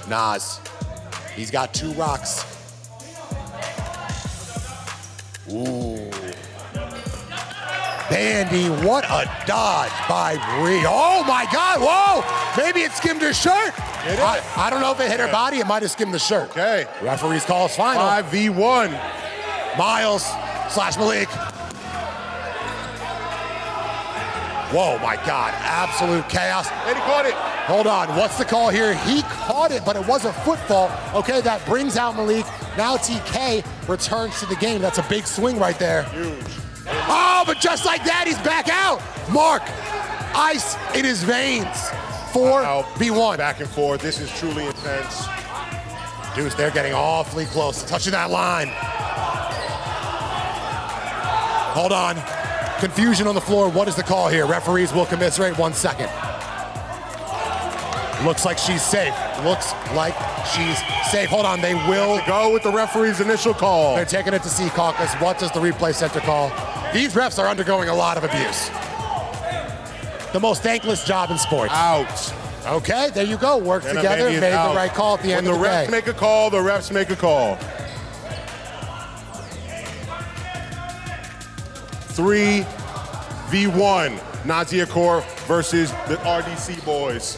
Nas, he's got 2 rocks. Ooh. Bandy, what a dodge by Bree. Oh my God, whoa! Maybe it skimmed her shirt. I don't know if it hit her body, it might have skimmed the shirt. Okay. Referee's calls final. 5v1. Miles / Malik. Whoa, my God, absolute chaos. And he caught it. Hold on, what's the call here? He caught it, but it was a footfall. Okay, that brings out Malik. Now TK returns to the game. That's a big swing right there. Huge. Oh, but just like that, he's back out. Mark, ice in his veins. 4v1. Back and forth. This is truly intense. Dudes, they're getting awfully close to touching that line. Hold on. Confusion on the floor. What is the call here? Referees will commiserate. 1 second. Looks like she's safe. Looks like she's safe. Hold on, they will go with the referee's initial call. They're taking it to C caucus. What does the replay center call? These refs are undergoing a lot of abuse. The most thankless job in sports. Out. Okay, there you go. Worked together, made the right call at the end of the day. When the refs make a call, the refs make a call. 3v1. Nazia Kaur versus the RDC boys.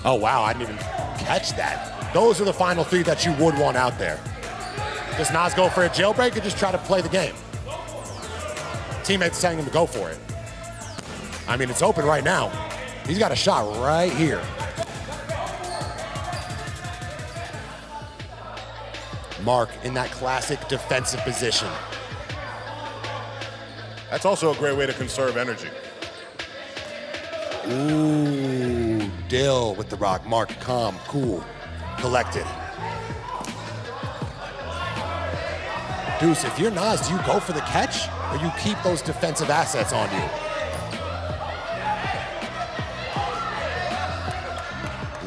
Oh, wow, I didn't even catch that. Those are the final three that you would want out there. Does Nas go for a jailbreak or just try to play the game? Teammates telling him to go for it. I mean, it's open right now. He's got a shot right here. Mark in that classic defensive position. That's also a great way to conserve energy. Ooh, Dill with the rock. Mark, calm, cool, collected. Deuce, if you're Nas, do you go for the catch or you keep those defensive assets on you?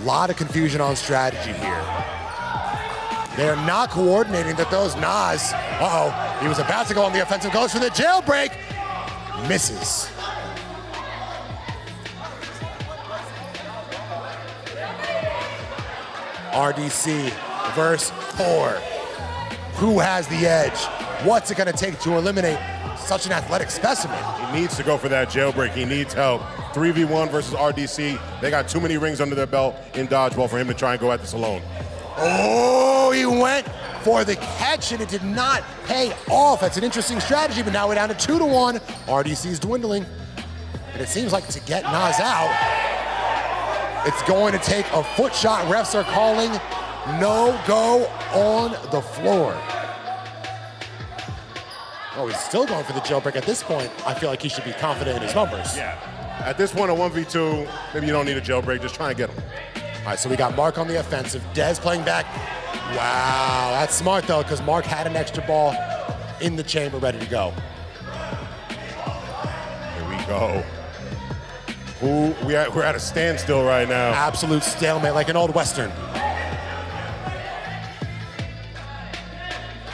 A lot of confusion on strategy here. They're not coordinating that those Nas, uh-oh, he was about to go on the offensive, goes for the jailbreak, misses. RDC versus Kaur. Who has the edge? What's it gonna take to eliminate such an athletic specimen? He needs to go for that jailbreak. He needs help. 3v1 versus RDC. They got too many rings under their belt in dodgeball for him to try and go at this alone. Oh, he went for the catch and it did not pay off. That's an interesting strategy, but now we're down to 2-1. RDC's dwindling. And it seems like to get Nas out, it's going to take a foot shot. Refs are calling no go on the floor. Oh, he's still going for the jailbreak. At this point, I feel like he should be confident in his numbers. Yeah. At this point, a 1v2, maybe you don't need a jailbreak. Just try and get him. All right, so we got Mark on the offensive. Dez playing back. Wow, that's smart, though, because Mark had an extra ball in the chamber ready to go. Here we go. We're at a standstill right now. Absolute stalemate, like an old Western.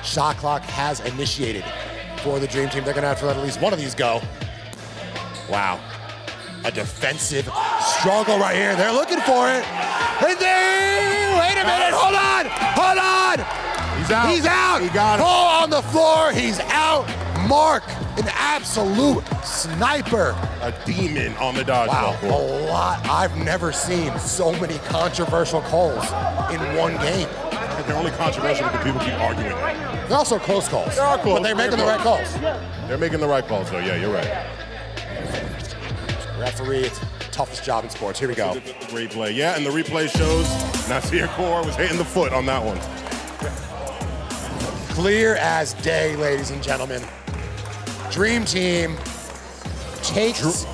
Shot clock has initiated for the Dream Team. They're going to have to let at least one of these go. Wow. A defensive struggle right here. They're looking for it. And there, wait a minute, hold on. He's out. He's out. He got it. Ball on the floor, he's out. Mark, an absolute sniper. A demon on the dodgeball Wow, court. a lot. I've never seen so many controversial calls in one game. They're only controversial because people keep arguing. They're also close calls. They are close. But they're making the right calls. They're making the right calls, though. Yeah, you're right. Referee, it's the toughest job in sports. Here we go. Replay, yeah, and the replay shows Nazia Kaur was hitting the foot on that one. Clear as day, ladies and gentlemen. Dream Team takes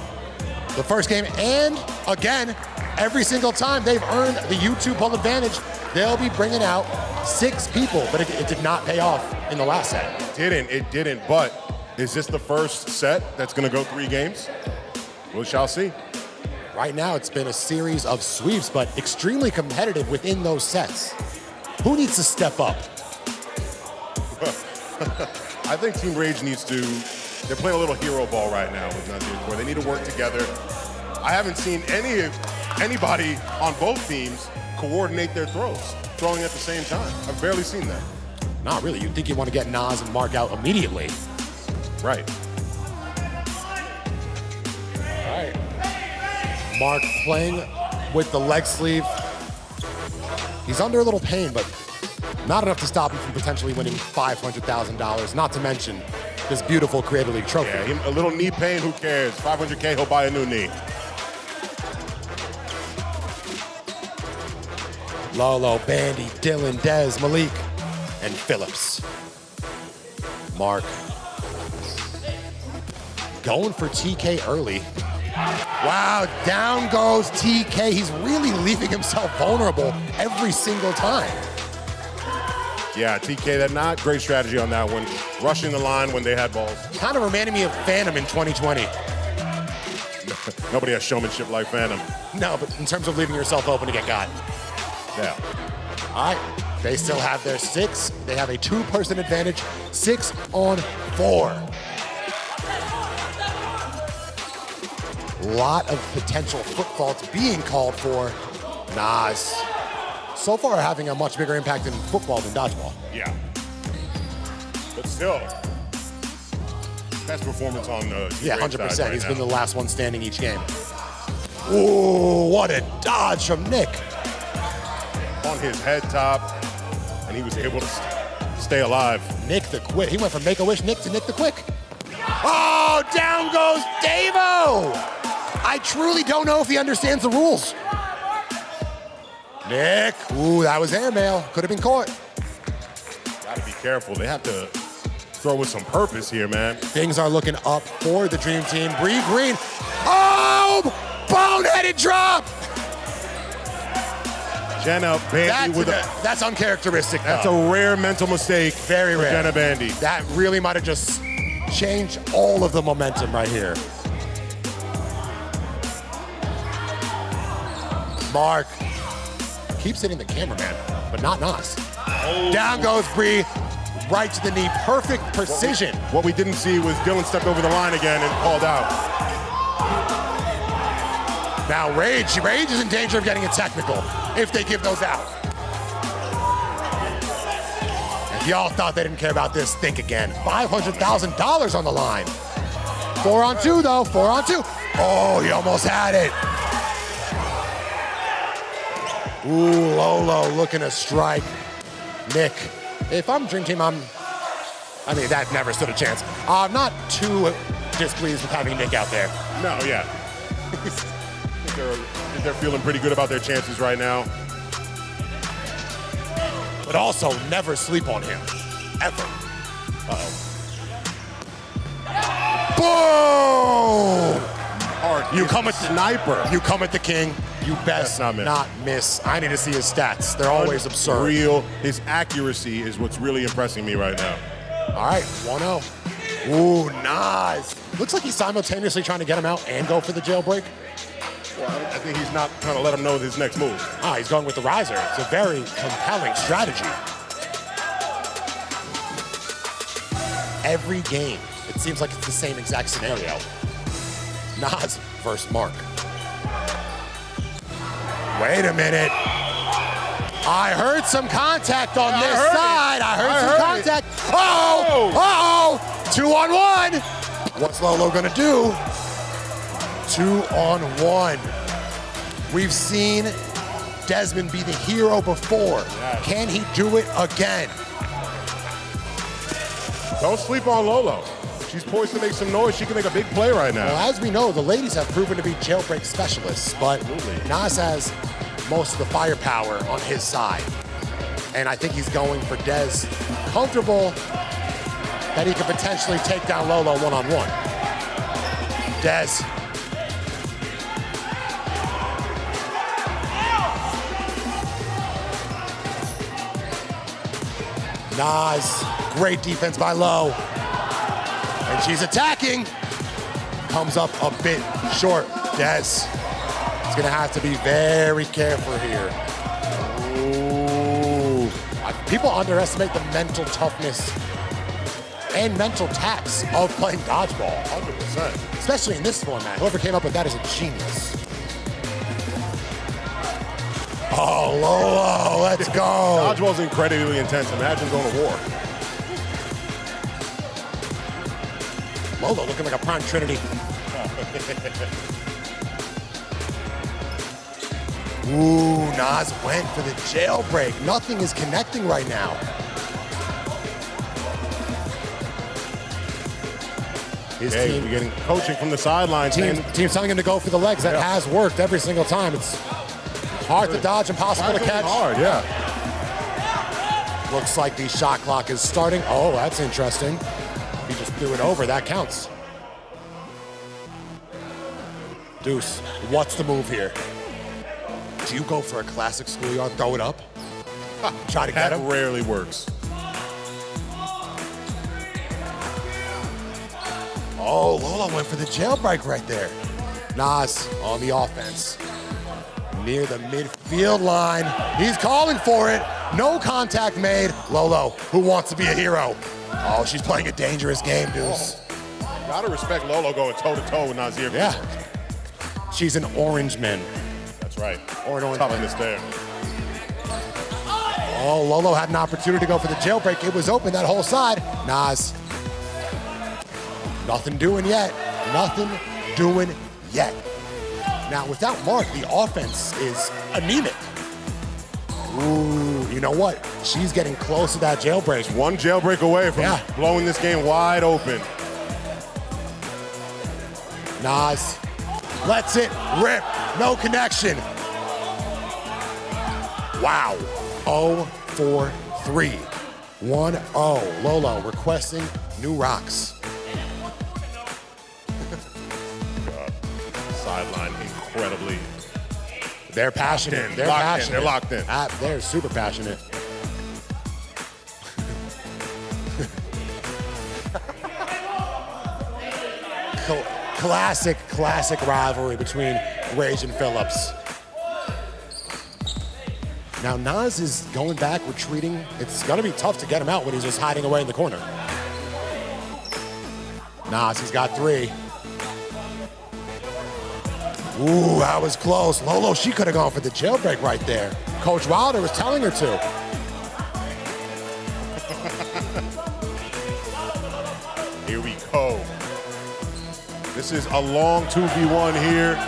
the first game, and again, every single time they've earned the YouTube pull advantage, they'll be bringing out 6 people, but it did not pay off in the last set. It didn't, but is this the first set that's gonna go 3 games? We shall see. Right now, it's been a series of sweeps, but extremely competitive within those sets. Who needs to step up? I think Team Rage needs to, they're playing a little hero ball right now with Nazia Kaur. They need to work together. I haven't seen anybody on both teams coordinate their throws, throwing at the same time. I've barely seen that. Not really. You'd think you want to get Nas and Mark out immediately. Right. All right. Mark playing with the leg sleeve. He's under a little pain, but not enough to stop him from potentially winning $500,000, not to mention this beautiful Creator League trophy. Yeah, a little knee pain, who cares? $500K, he'll buy a new knee. Lolo, Bandy, Dylan, Dez, Malik, and Phillips. Mark going for TK early. Wow, down goes TK. He's really leaving himself vulnerable every single time. Yeah, TK, that not great strategy on that one. Rushing the line when they had balls. Kind of reminded me of Phantom in 2020. Nobody has showmanship like Phantom. No, but in terms of leaving yourself open to get got. Yeah. All right, they still have their 6. They have a 2-person advantage, 6 on 4. Lot of potential foot faults being called for. Nas, so far having a much bigger impact in football than dodgeball. Yeah. But still, best performance on the Yeah, great 100%. side right He's now. been the last one standing each game. Ooh, what a dodge from Nick. On his head top, and he was able to stay alive. Nick the Quick. He went from Make-A-Wish Nick to Nick the Quick. Oh, down goes Davo. I truly don't know if he understands the rules. Nick, ooh, that was airmail. Could have been caught. Gotta be careful. They have to throw with some purpose here, man. Things are looking up for the Dream Team. Bree Green. Oh, boneheaded drop. Jenna Bandy with That's uncharacteristic. That's though. a rare mental mistake. Very for rare. Jenna Bandy. That really might have just changed all of the momentum right here. Mark keeps hitting the cameraman, but not Nas. Oh. Down goes Bree, right to the knee. Perfect precision. What we didn't see was Dylan stepped over the line again and called out. Now Rage is in danger of getting a technical if they give those out. If y'all thought they didn't care about this, think again. $500,000 on the line. 4 on 2 though, 4 on 2. Oh, he almost had it. Ooh, Lolo looking to strike. Nick, if I'm Dream Team, that never stood a chance. I'm not too displeased with having Nick out there. No, yeah. They're feeling pretty good about their chances right now. But also, never sleep on him. Ever. Uh-oh. Boom! You come at the sniper. You come at the king. You best not miss. I need to see his stats. They're always absurd. His accuracy is what's really impressing me right now. All right, 1-0. Ooh, nice. Looks like he's simultaneously trying to get him out and go for the jailbreak. Well, I think he's not trying to let him know his next move. He's going with the riser. It's a very compelling strategy. Every game, it seems like it's the same exact scenario. Nas versus Mark. Wait a minute. I heard some contact on this side. I heard some contact. Uh-oh! 2 on 1. What's Lolo gonna do? 2 on 1. We've seen Desmond be the hero before. Yes. Can he do it again? Don't sleep on Lolo. She's poised to make some noise. She can make a big play right now. Well, as we know, the ladies have proven to be jailbreak specialists, but Nas has most of the firepower on his side. And I think he's going for Dez, comfortable that he could potentially take down Lolo one-on-one. Dez. Nas, great defense by Lo. And she's attacking. Comes up a bit short. Dez is gonna have to be very careful here. Ooh. People underestimate the mental toughness and mental tax of playing dodgeball. 100%. Especially in this format. Whoever came up with that is a genius. Oh, Lolo, let's go. Dodgeball's incredibly intense. Imagine going to war. Lolo looking like a prime trinity. Ooh, Nas went for the jailbreak. Nothing is connecting right now. His Hey, team, we're getting coaching from the sidelines. team's telling him to go for the legs. That has worked every single time. It's hard to dodge, impossible to catch. Hard, yeah. Looks like the shot clock is starting. Oh, that's interesting. He just threw it over. That counts. Deuce, what's the move here? Do you go for a classic schoolyard, throw it up? Try to get him? That rarely works. Oh, Lola went for the jailbreak right there. Nas on the offense. Near the midfield line. He's calling for it. No contact made. Lolo, who wants to be a hero? Oh, she's playing a dangerous game, Deuce. Gotta respect Lolo going toe-to-toe with Nazir. Yeah. She's an orange man. That's right. Or an orange Toughness there. Oh, Lolo had an opportunity to go for the jailbreak. It was open, that whole side. Nas. Nothing doing yet. Nothing doing yet. Now, without Mark, the offense is anemic. Ooh, you know what? She's getting close to that jailbreak. One jailbreak away from blowing this game wide open. Nas lets it rip. No connection. Wow. 0 for 3. 1-0. Lolo requesting new rocks. Sideline incredibly. They're passionate. They're Locked in. passionate. They're locked in. They're super passionate. Classic rivalry between Rage and Phillips. Now Nas is going back, retreating. It's gonna be tough to get him out when he's just hiding away in the corner. Nas, he's got 3. Ooh, that was close. Lolo, she could have gone for the jailbreak right there. Coach Wilder was telling her to. Here we go. This is a long 2v1 here.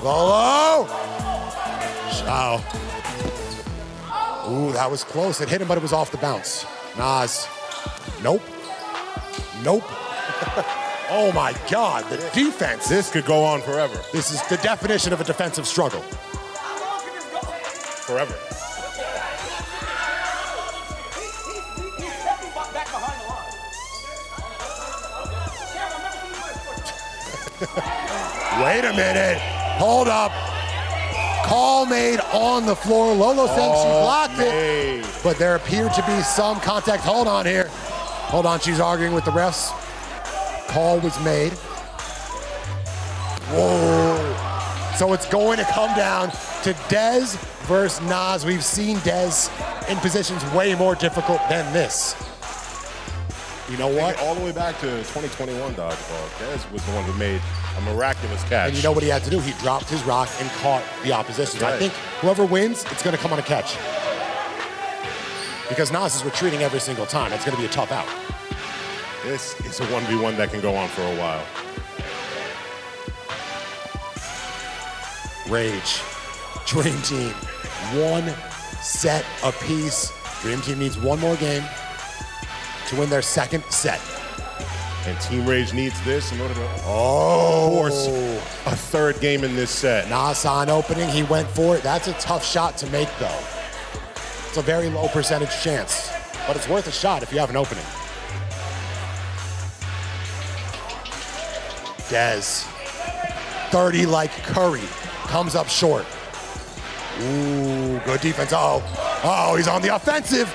Lolo! Oh. Ooh, that was close. It hit him, but it was off the bounce. Nas. Nope. Nope. Oh my God, the defense. This could go on forever. This is the definition of a defensive struggle. Forever. Wait a minute. Hold up. Call made on the floor. Lolo saying she blocked it, but there appeared to be some contact. Hold on here. Hold on, she's arguing with the refs. Call was made. Whoa. So it's going to come down to Dez versus Nas. We've seen Dez in positions way more difficult than this. You know what? All the way back to 2021 Dodgeball. Dez was the one who made a miraculous catch. And you know what he had to do? He dropped his rock and caught the opposition. Right. I think whoever wins, it's going to come on a catch. Because Nas is retreating every single time. It's going to be a tough out. This is a 1v1 that can go on for a while. Rage. Dream Team. 1 set apiece. Dream Team needs 1 more game to win their 2nd set. And Team Rage needs this in order to force a 3rd game in this set. Nas on opening, he went for it. That's a tough shot to make, though. It's a very low percentage chance, but it's worth a shot if you have an opening. Dez, 30 like Curry, comes up short. Ooh, good defense. Oh, he's on the offensive.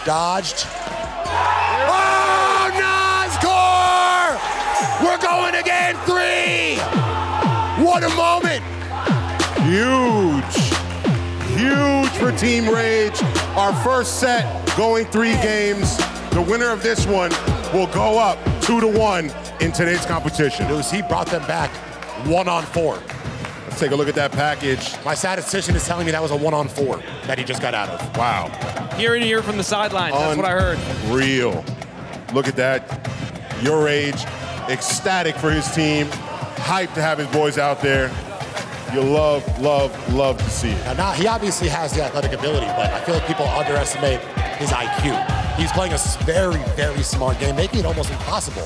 Dodged. Oh, Nas score! We're going to game 3. What a moment. Huge for Team Rage. Our first set going 3 games. The winner of this one will go up 2-1 in today's competition. He brought them back 1-on-4. Let's take a look at that package. My statistician is telling me that was a 1-on-4 that he just got out of. Wow. Hearing here from the sidelines, that's what I heard. Real. Look at that. YourRAGE ecstatic for his team, hyped to have his boys out there. You love, love, love to see it. Now, he obviously has the athletic ability, but I feel like people underestimate his IQ. He's playing a very, very smart game, making it almost impossible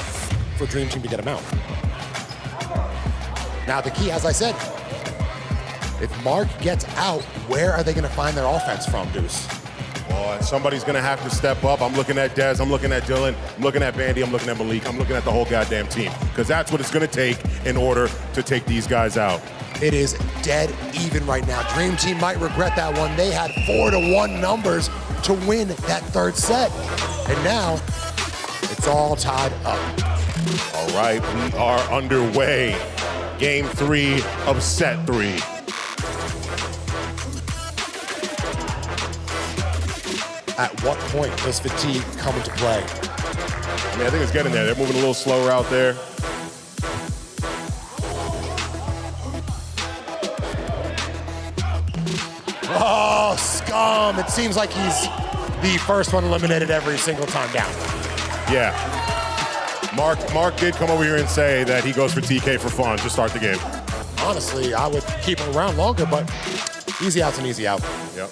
for Dream Team to get him out. Now, the key, as I said, if Mark gets out, where are they going to find their offense from, Deuce? Oh, somebody's going to have to step up. I'm looking at Dez, I'm looking at Dylan, I'm looking at Bandy, I'm looking at Malik, I'm looking at the whole goddamn team, because that's what it's going to take in order to take these guys out. It is dead even right now. Dream Team might regret that one. They had 4-1 numbers to win that third set. And now, it's all tied up. All right, we are underway. Game 3 of set 3. At what point does fatigue come into play? I mean, I think it's getting there. They're moving a little slower out there. Oh, Scum. It seems like he's the first one eliminated every single time down. Yeah. Mark did come over here and say that he goes for TK for fun to start the game. Honestly, I would keep him around longer, but easy out's an easy out. Yep.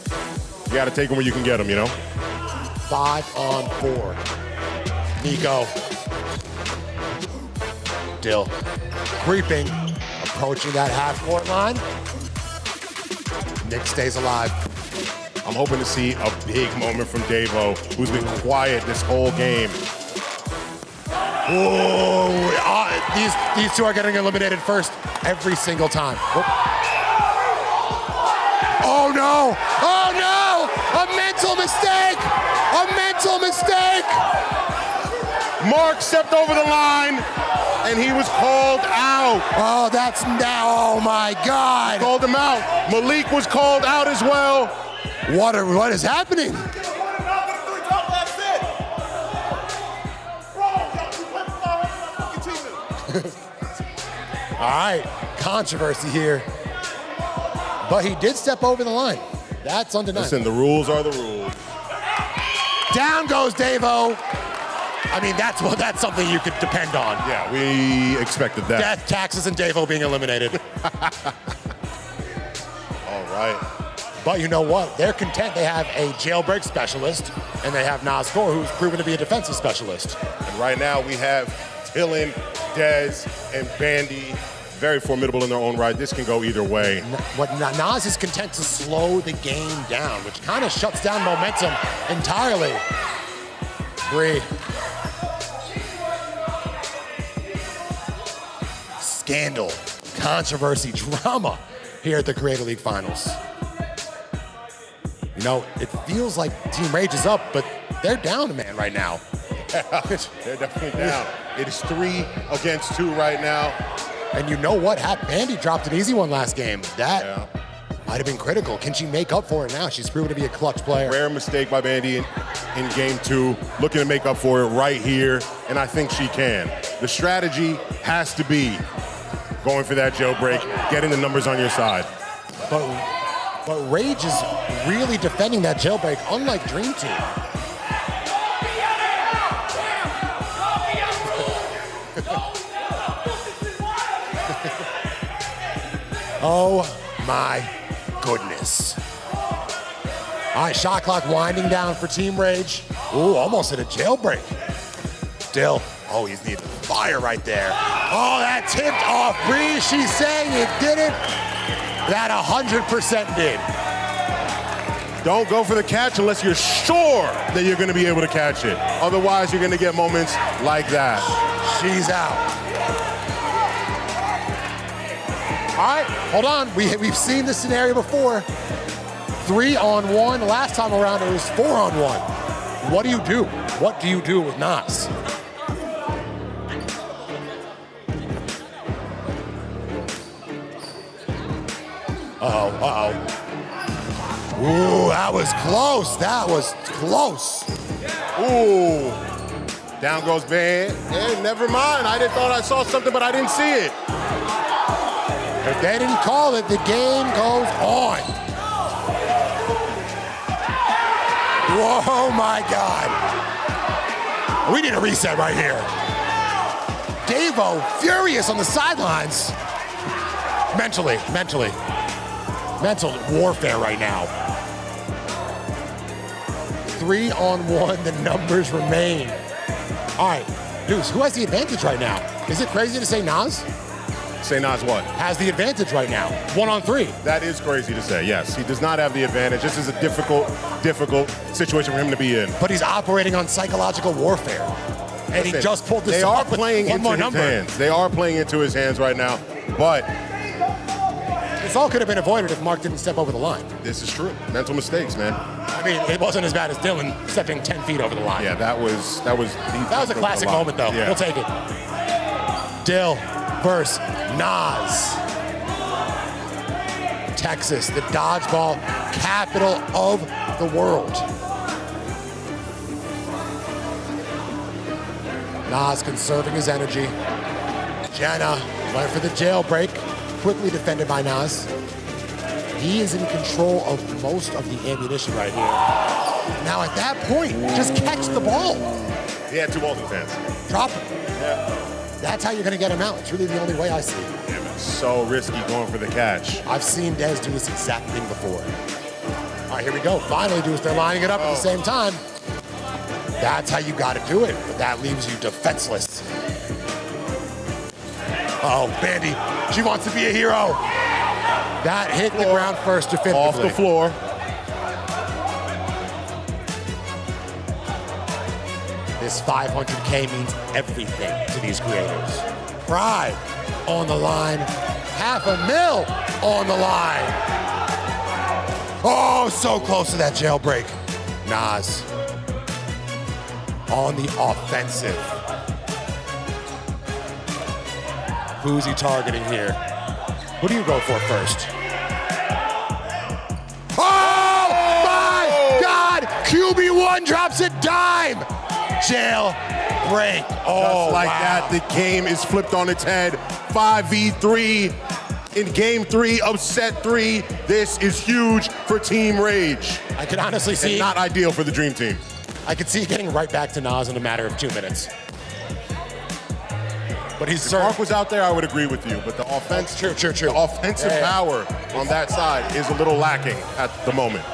You got to take him where you can get him, you know? 5-on-4. Nico. Dill. Creeping. Approaching that half-court line. Nick stays alive. I'm hoping to see a big moment from Davo, who's been quiet this whole game. These two are getting eliminated first every single time. Oh no! Oh no! A mental mistake! A mental mistake! Mark stepped over the line, and he was called out. Oh, that's now, oh my God. Called him out. Malik was called out as well. What is happening? All right, controversy here. But he did step over the line. That's undeniable. Listen, the rules are the rules. Down goes Davo. I mean, that's something you could depend on. Yeah, we expected that. Death, taxes, and Davo being eliminated. All right. But you know what? They're content. They have a jailbreak specialist, and they have Nascore, who's proven to be a defensive specialist. And right now we have Dylan, Dez, and Bandy. Very formidable in their own right. This can go either way. Nas is content to slow the game down, which kind of shuts down momentum entirely. Bree. Scandal, controversy, drama here at the Creator League Finals. You know, it feels like Team Rage is up, but they're down a man right now. They're definitely down. It is 3 against 2 right now. And you know what? Bandy dropped an easy one last game. That might have been critical. Can she make up for it now? She's proven to be a clutch player. Rare mistake by Bandy in game 2. Looking to make up for it right here, and I think she can. The strategy has to be going for that jailbreak, getting the numbers on your side. But Rage is really defending that jailbreak, unlike Dream Team. Oh my goodness. All right, shot clock winding down for Team Rage. Ooh, almost hit a jailbreak. Dill. Oh, he's needing fire right there. Oh, that tipped off Bree. She's saying it didn't. That 100% did. Don't go for the catch unless you're sure that you're going to be able to catch it. Otherwise, you're going to get moments like that. She's out. All right, hold on. We've seen this scenario before. 3-on-1. Last time around, it was 4-on-1. What do you do? What do you do with Nas? Uh-oh. Ooh, that was close. That was close. Ooh. Down goes Van. Hey, never mind. I thought I saw something, but I didn't see it. If they didn't call it, the game goes on. Whoa, my God. We need a reset right here. Davo furious on the sidelines. Mental warfare right now. 3-on-1, the numbers remain. All right, Deuce, who has the advantage right now? Is it crazy to say Nas? Say Nas what? Has the advantage right now, 1-on-3. That is crazy to say, yes. He does not have the advantage. This is a difficult situation for him to be in. But he's operating on psychological warfare. And he just pulled this off with one more number. Hands. They are playing into his hands right now, but this all could have been avoided if Mark didn't step over the line. this is true. Mental mistakes, man. I mean, it wasn't as bad as Dylan stepping 10 feet over the line. Yeah, that was That was a classic moment, though. Yeah. We'll take it. Dill versus Nas. Texas, the dodgeball capital of the world. Nas conserving his energy. Jenna went for the jailbreak, quickly defended by Nas. He is in control of most of the ammunition right here. Now at that point, just catch the ball. He had 2 balls in his hands. Drop it. Yeah. That's how you're gonna get him out. It's really the only way I see it. Yeah, but so risky going for the catch. I've seen Dez do this exact thing before. All right, here we go. Finally, Deuce, they're lining it up at the same time. That's how you gotta do it, but that leaves you defenseless. Oh, Bandy, she wants to be a hero. That hit the ground first defensively. Off the floor. This 500K means everything to these creators. Pride on the line, $500,000 on the line. Oh, so close to that jailbreak. Nas on the offensive. Who's he targeting here? Who do you go for first? Oh my God! QB1 drops a dime! Jail break. Oh, Just like wow. that, the game is flipped on its head. 5v3 in game 3 of set 3. This is huge for Team Rage. I can honestly see. And not ideal for the Dream Team. I could see it getting right back to Nas in a matter of 2 minutes. But he's If Mark was out there, I would agree with you. But the offense, True. the offensive power on that side is a little lacking at the moment.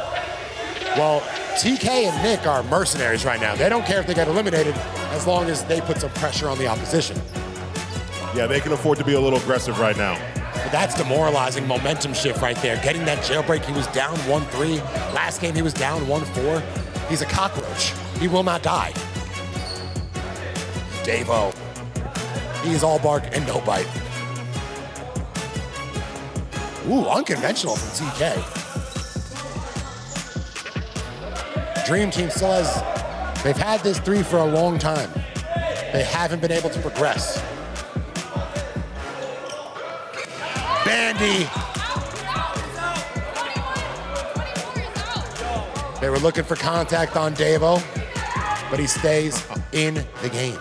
Well, TK and Nick are mercenaries right now. They don't care if they get eliminated as long as they put some pressure on the opposition. Yeah, they can afford to be a little aggressive right now. But that's demoralizing momentum shift right there. Getting that jailbreak, he was down 1-3. Last game, he was down 1-4. He's a cockroach. He will not die. Davo. He's all bark and no bite. Ooh, unconventional from TK. Dream Team still has, they've had this 3 for a long time. They haven't been able to progress. Bandy. They were looking for contact on Davo, but he stays in the game.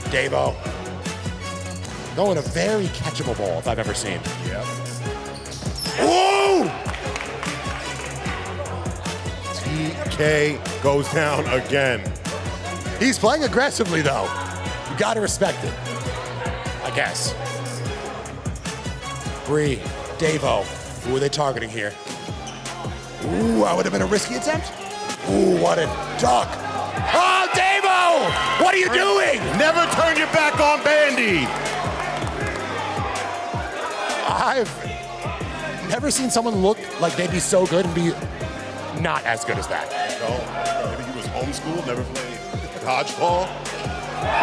Davo. Going a very catchable ball if I've ever seen. Yep. Whoa! TK goes down again. He's playing aggressively though. You gotta respect it. I guess. Bree, Davo. Who are they targeting here? Ooh, that would have been a risky attempt. Ooh, what a duck. Oh, Davo! What are you doing? Never turn your back on Bandy. I've never seen someone look like they'd be so good and be not as good as that. No, maybe he was homeschooled, never played dodgeball.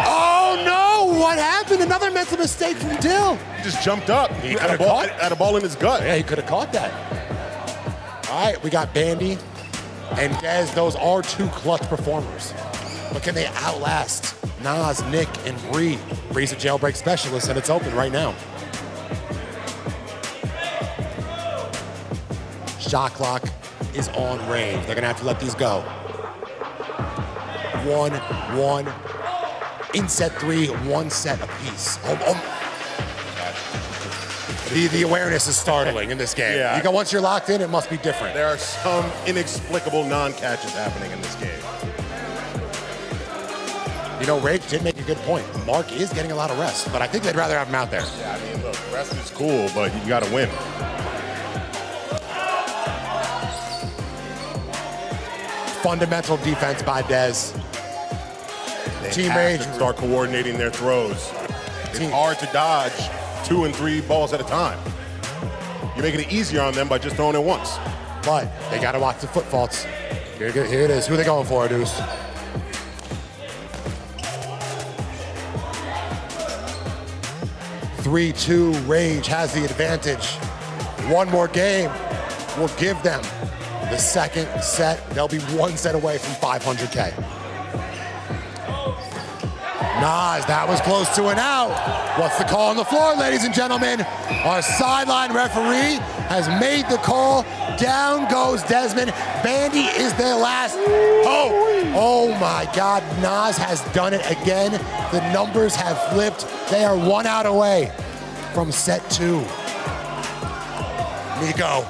Oh no! What happened? Another mental mistake from Dill. He just jumped up. He had could a have ball, caught. had a ball in his gut. Yeah, he could have caught that. All right, we got Bandy and Dez. Those are 2 clutch performers. But can they outlast Nas, Nick, and Bree? Bree's a jailbreak specialist, and it's open right now. Shot clock is on range. They're gonna have to let these go. 1-1. In set 3, 1 set apiece. The awareness is startling in this game. Yeah. Once you're locked in, it must be different. There are some inexplicable non-catches happening in this game. Rage did make a good point. Mark is getting a lot of rest, but I think they'd rather have him out there. Yeah, I mean, look, rest is cool, but you got to win. Fundamental defense by Dez. They Team have Rage to start coordinating their throws. It's hard to dodge 2 and 3 balls at a time. You're making it easier on them by just throwing it once. But they got to watch the foot faults. Here it is. Who are they going for, Deuce? Three-two, Rage has the advantage. One more game will give them the second set. They'll be one set away from 500K. Nas, that was close to an out. What's the call on the floor, ladies and gentlemen? Our sideline referee has made the call. Down goes Desmond. Bandy is their last. Oh my God, Nas has done it again. The numbers have flipped. They are 1 out away from set 2. Nico.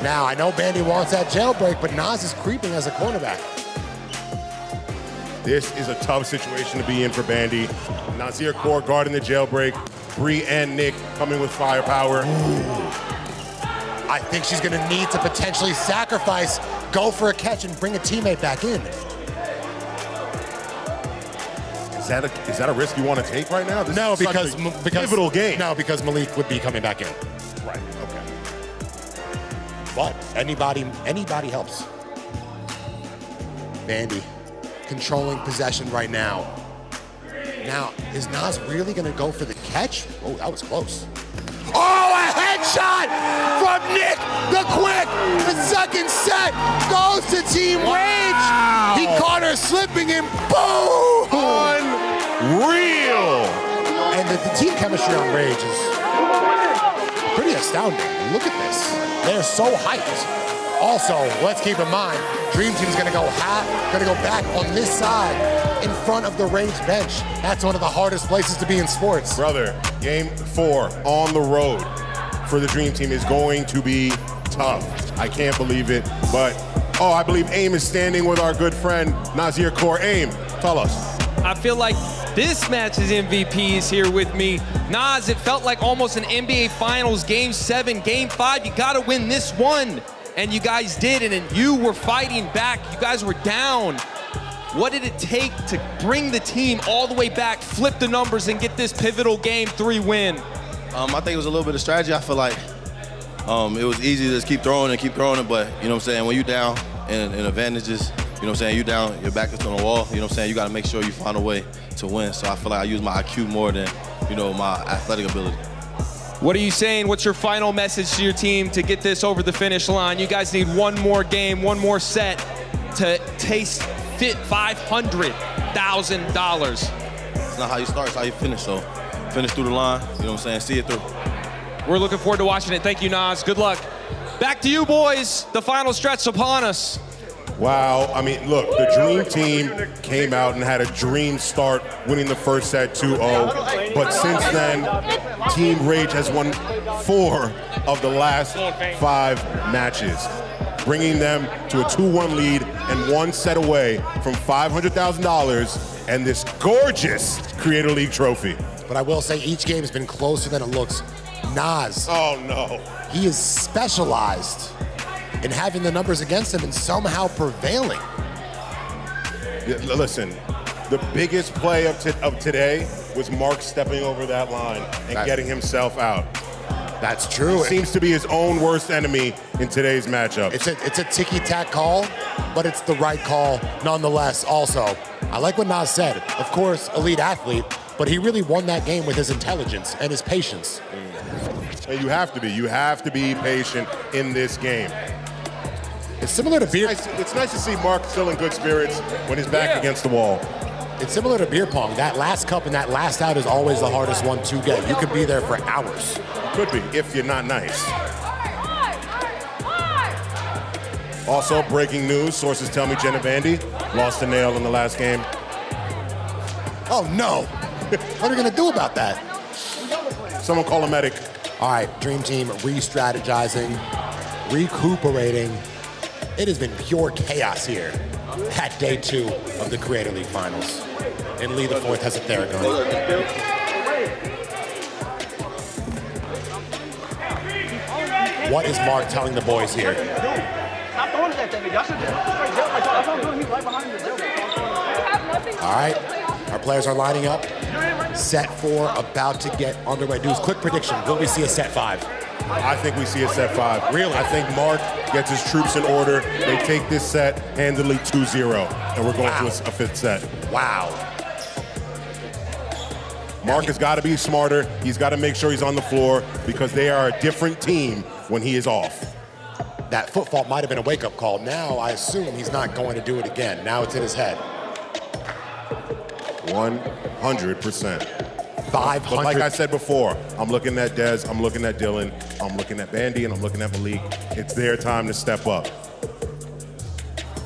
Now, I know Bandy wants that jailbreak, but Nas is creeping as a cornerback. This is a tough situation to be in for Bandy. Nazir Kaur guarding the jailbreak. Bree and Nick coming with firepower. I think she's gonna need to potentially sacrifice, go for a catch, and bring a teammate back in. Is that a risk you want to take right now? This No, is such because a pivotal game. No, because Malik would be coming back in. Right. Okay. But anybody helps. Bandy controlling possession right now. Now, is Nas really gonna go for the catch? Oh, that was close. Oh, a headshot from Nick the Quick. The second set goes to Team Rage. He caught her slipping and boom! Unreal. And the team chemistry on Rage is pretty astounding. Look at this. They're so hyped. Also, let's keep in mind, Dream Team's gonna go back on this side in front of the Rage bench. That's one of the hardest places to be in sports. Brother, game 4 on the road for the Dream Team is going to be tough. I can't believe it, but I believe AIM is standing with our good friend Nazir Kaur. AIM, tell us. I feel like this match's MVP is here with me. Nas, it felt like almost an NBA Finals Game 7, Game 5. You gotta win this one. And you guys did, and then you were fighting back. You guys were down. What did it take to bring the team all the way back, flip the numbers, and get this pivotal Game 3 win? I think it was a little bit of strategy. I feel like it was easy to just keep throwing it, but you know what I'm saying, when you down in advantages, you know what I'm saying, you down, your back is on the wall, you know what I'm saying, you gotta make sure you find a way to win. So I feel like I use my IQ more than, my athletic ability. What are you saying? What's your final message to your team to get this over the finish line? You guys need one more game, one more set to taste fit $500,000. It's not how you start, it's how you finish. So finish through the line, you know what I'm saying, see it through. We're looking forward to watching it. Thank you, Nas. Good luck. Back to you, boys. The final stretch upon us. Wow, I mean, look, the Dream Team came out and had a dream start, winning the first set 2-0. But since then, Team Rage has won 4 of the last 5 matches, bringing them to a 2-1 lead and 1 set away from $500,000 and this gorgeous Creator League trophy. But I will say each game has been closer than it looks. Nas. Oh, no. He is specialized in having the numbers against him and somehow prevailing. Listen, the biggest play of today was Mark stepping over that line and getting himself out. That's true. He seems to be his own worst enemy in today's matchup. It's a ticky-tack call, but it's the right call nonetheless. Also, I like what Nas said. Of course, elite athlete, but he really won that game with his intelligence and his patience. And you have to be. You have to be patient in this game. It's similar to beer. It's nice to see Mark still in good spirits when he's back against the wall. It's similar to beer pong. That last cup and that last out is always the hardest one to get. You could be there for hours. Could be, if you're not nice. Also, breaking news, sources tell me Jenna Bandy lost a nail in the last game. Oh no, what are we gonna do about that? Someone call a medic. All right, Dream Team re-strategizing, recuperating. It has been pure chaos here at day 2 of the Creator League Finals. And Lee the Fourth has a Theragun. What is Mark telling the boys here? Stop throwing that thing. Y'all should just straight jail. That's what I'm doing. He's right behind the jail. All right, our players are lining up. Set 4 about to get underway. Dudes, quick prediction. Will we see a set 5? I think we see a set 5. Really? I think Mark gets his troops in order. They take this set handily 2-0, and we're going to a 5th set. Wow. Mark has got to be smarter. He's got to make sure he's on the floor because they are a different team when he is off. That foot fault might have been a wake-up call. Now I assume he's not going to do it again. Now it's in his head. 100%. 500. But like I said before, I'm looking at Dez, I'm looking at Dylan, I'm looking at Bandy, and I'm looking at Malik. It's their time to step up.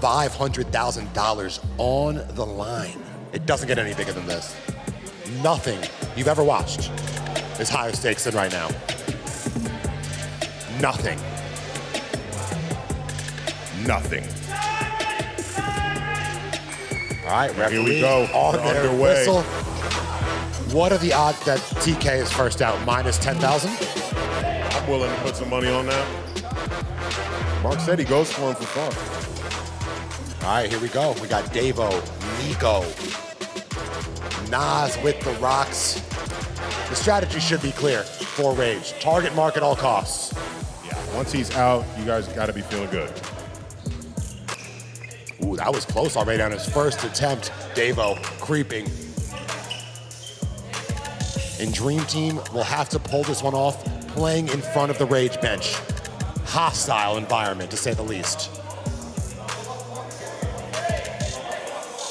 $500,000 on the line. It doesn't get any bigger than this. Nothing you've ever watched is higher stakes than right now. Nothing. Nothing. All right, referee, here we go. On We're their underway. whistle. What are the odds that TK is first out? Minus 10,000? I'm willing to put some money on that. Mark said he goes for him for fun. All right, here we go. We got Davo, Nico, Nas with the rocks. The strategy should be clear for Rage. Target Mark at all costs. Yeah, once he's out, you guys got to be feeling good. Ooh, that was close already on his first attempt. Davo creeping. And Dream Team will have to pull this one off, playing in front of the Rage bench. Hostile environment, to say the least.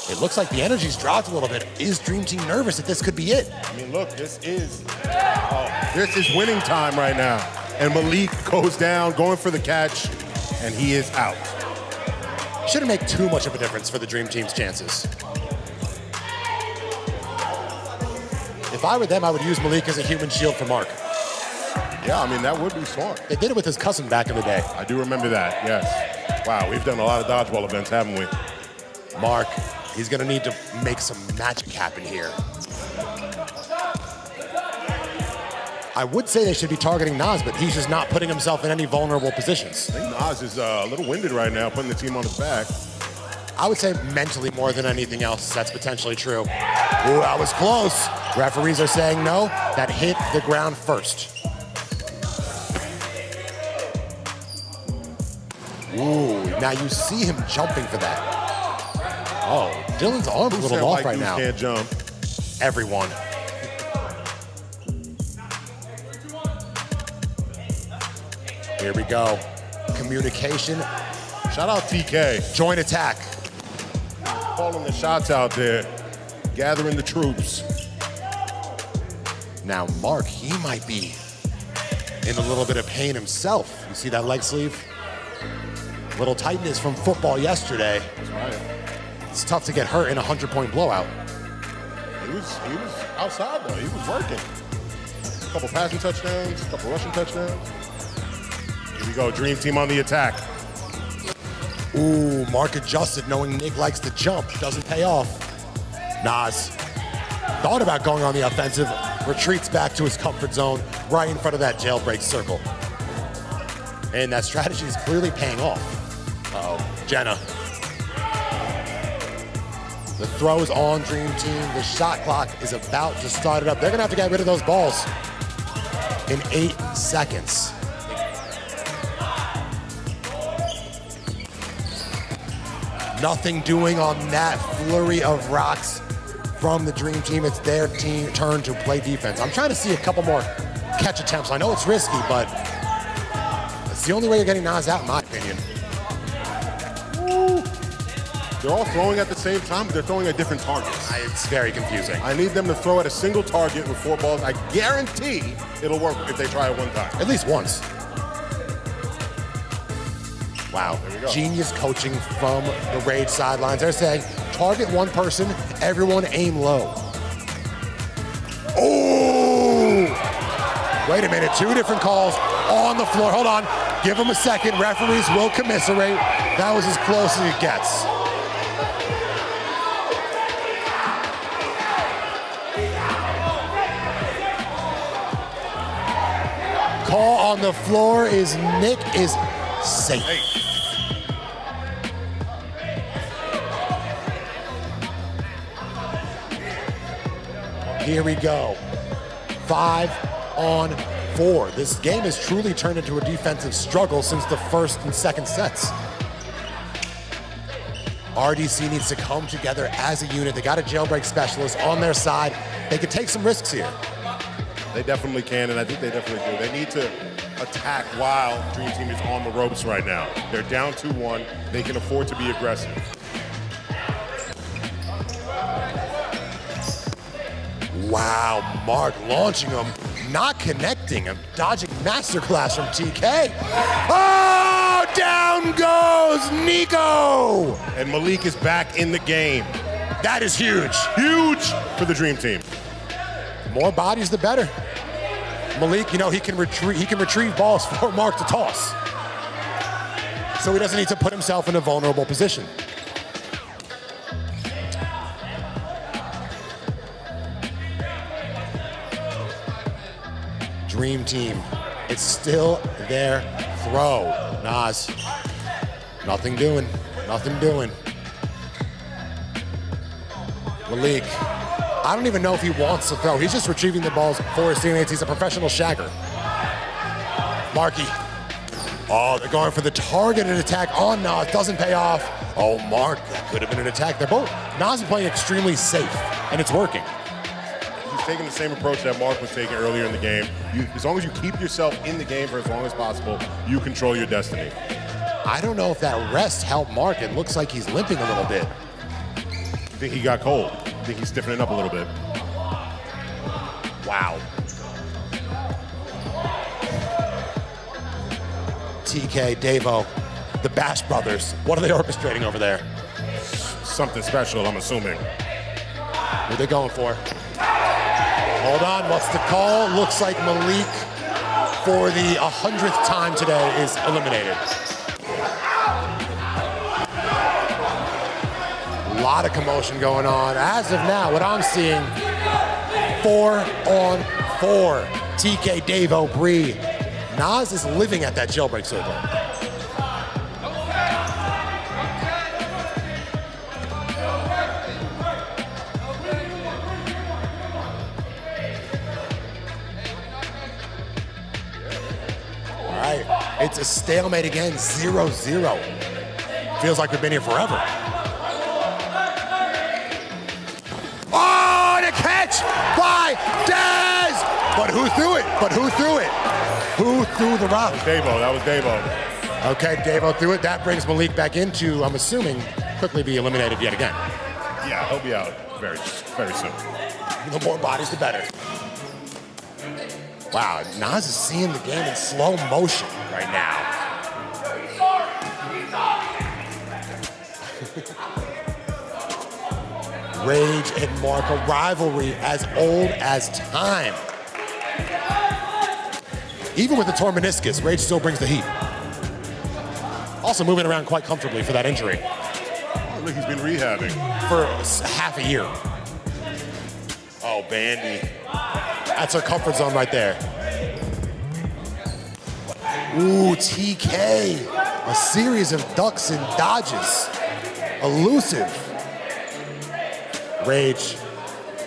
It looks like the energy's dropped a little bit. Is Dream Team nervous that this could be it? I mean, look, this is winning time right now. And Malik goes down, going for the catch, and he is out. Shouldn't make too much of a difference for the Dream Team's chances. If I were them, I would use Malik as a human shield for Mark. Yeah, I mean, that would be smart. They did it with his cousin back in the day. I do remember that, yes. Wow, we've done a lot of dodgeball events, haven't we? Mark, he's gonna need to make some magic happen here. I would say they should be targeting Nas, but he's just not putting himself in any vulnerable positions. I think Nas is a little winded right now, putting the team on his back. I would say mentally more than anything else, that's potentially true. Ooh, that was close. Referees are saying no. That hit the ground first. Ooh, now you see him jumping for that. Oh, Dylan's arm's a little off right now. Can't jump. Everyone. Here we go. Communication. Shout out TK. Joint attack. Calling the shots out there. Gathering the troops. Now Mark, he might be in a little bit of pain himself. You see that leg sleeve? Little tightness from football yesterday. That's right. It's tough to get hurt in a 100-point blowout. He was outside though. He was working. A couple passing touchdowns, a couple rushing touchdowns. Here we go, Dream Team on the attack. Ooh, Mark adjusted knowing Nick likes to jump. Doesn't pay off. Nas thought about going on the offensive, retreats back to his comfort zone right in front of that jailbreak circle. And that strategy is clearly paying off. Uh-oh, Jenna. The throw's on Dream Team. The shot clock is about to start it up. They're gonna have to get rid of those balls in 8 seconds. Nothing doing on that flurry of rocks from the Dream Team. It's their turn to play defense. I'm trying to see a couple more catch attempts. I know it's risky, but it's the only way you're getting Nas out, in my opinion. Woo. They're all throwing at the same time, but they're throwing at different targets. It's very confusing. I need them to throw at a single target with 4 balls. I guarantee it'll work if they try it one time. At least once. Wow, There we go. genius coaching from the Rage sidelines. They're saying, target one person, everyone aim low. Oh! Wait a minute, 2 different calls on the floor. Hold on, give him a second. Referees will commiserate. That was as close as it gets. Call on the floor is Nick is safe. Here we go. 5 on 4. This game has truly turned into a defensive struggle since the first and second sets. RDC needs to come together as a unit. They got a jailbreak specialist on their side. They could take some risks here. They definitely can, and I think they definitely do. They need to attack while Dream Team is on the ropes right now. They're down 2-1. They can afford to be aggressive. Wow, Mark launching him, not connecting him, dodging masterclass from TK. Oh, down goes Nico! And Malik is back in the game. That is huge. Huge for the Dream Team. More bodies, the better. Malik, you know, he can retrieve balls for Mark to toss. So he doesn't need to put himself in a vulnerable position. Dream Team, it's still their throw. Nas, nothing doing, nothing doing. Malik, I don't even know if he wants to throw. He's just retrieving the balls for his teammates. He's a professional shagger. Markey. Oh, they're going for the targeted attack on Nas. Doesn't pay off. Oh, Mark, that could have been an attack. They're both, Nas is playing extremely safe, and it's working. He's taking the same approach that Mark was taking earlier in the game. As long as you keep yourself in the game for as long as possible, you control your destiny. I don't know if that rest helped Mark. It looks like he's limping a little bit. I think he got cold. I think he's stiffening up a little bit. Wow. TK, Davo, the Bash Brothers. What are they orchestrating over there? Something special, I'm assuming. What are they going for? Hold on, what's the call? Looks like Malik, for the 100th time today, is eliminated. A lot of commotion going on. As of now, what I'm seeing, 4 on 4. TK, Davo, Bree. Nas is living at that jailbreak circle. All right, it's a stalemate again, 0-0. Feels like we've been here forever. Oh, and a catch by Daz! But who threw it? Who threw the rock? That was Davo. Okay, Davo threw it. That brings Malik back into, I'm assuming, quickly be eliminated yet again. Yeah, he'll be out very, very soon. The more bodies, the better. Wow, Nas is seeing the game in slow motion right now. Rage and Mark, a rivalry as old as time. Even with the torn meniscus, Rage still brings the heat. Also moving around quite comfortably for that injury. Oh, look, he's been rehabbing. For half a year. Oh, Bandy. That's our comfort zone right there. Ooh, TK. A series of ducks and dodges. Elusive. Rage.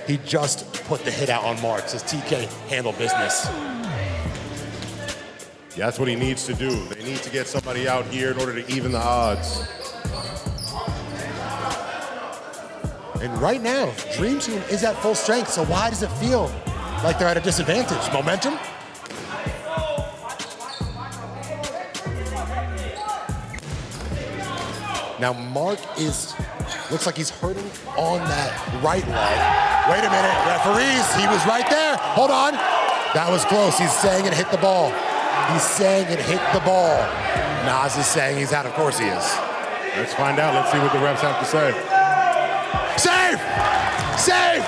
He just put the hit out on Mark. Says TK handled business. Yeah, that's what he needs to do. They need to get somebody out here in order to even the odds. And right now, Dream Team is at full strength, so why does it feel like they're at a disadvantage? Momentum? Now Mark looks like he's hurting on that right leg. Wait a minute, referees, he was right there. Hold on. That was close. He's saying it hit the ball. He's saying it hit the ball. Nas is saying he's out. Of course he is. Let's find out. Let's see what the refs have to say. Save! Save!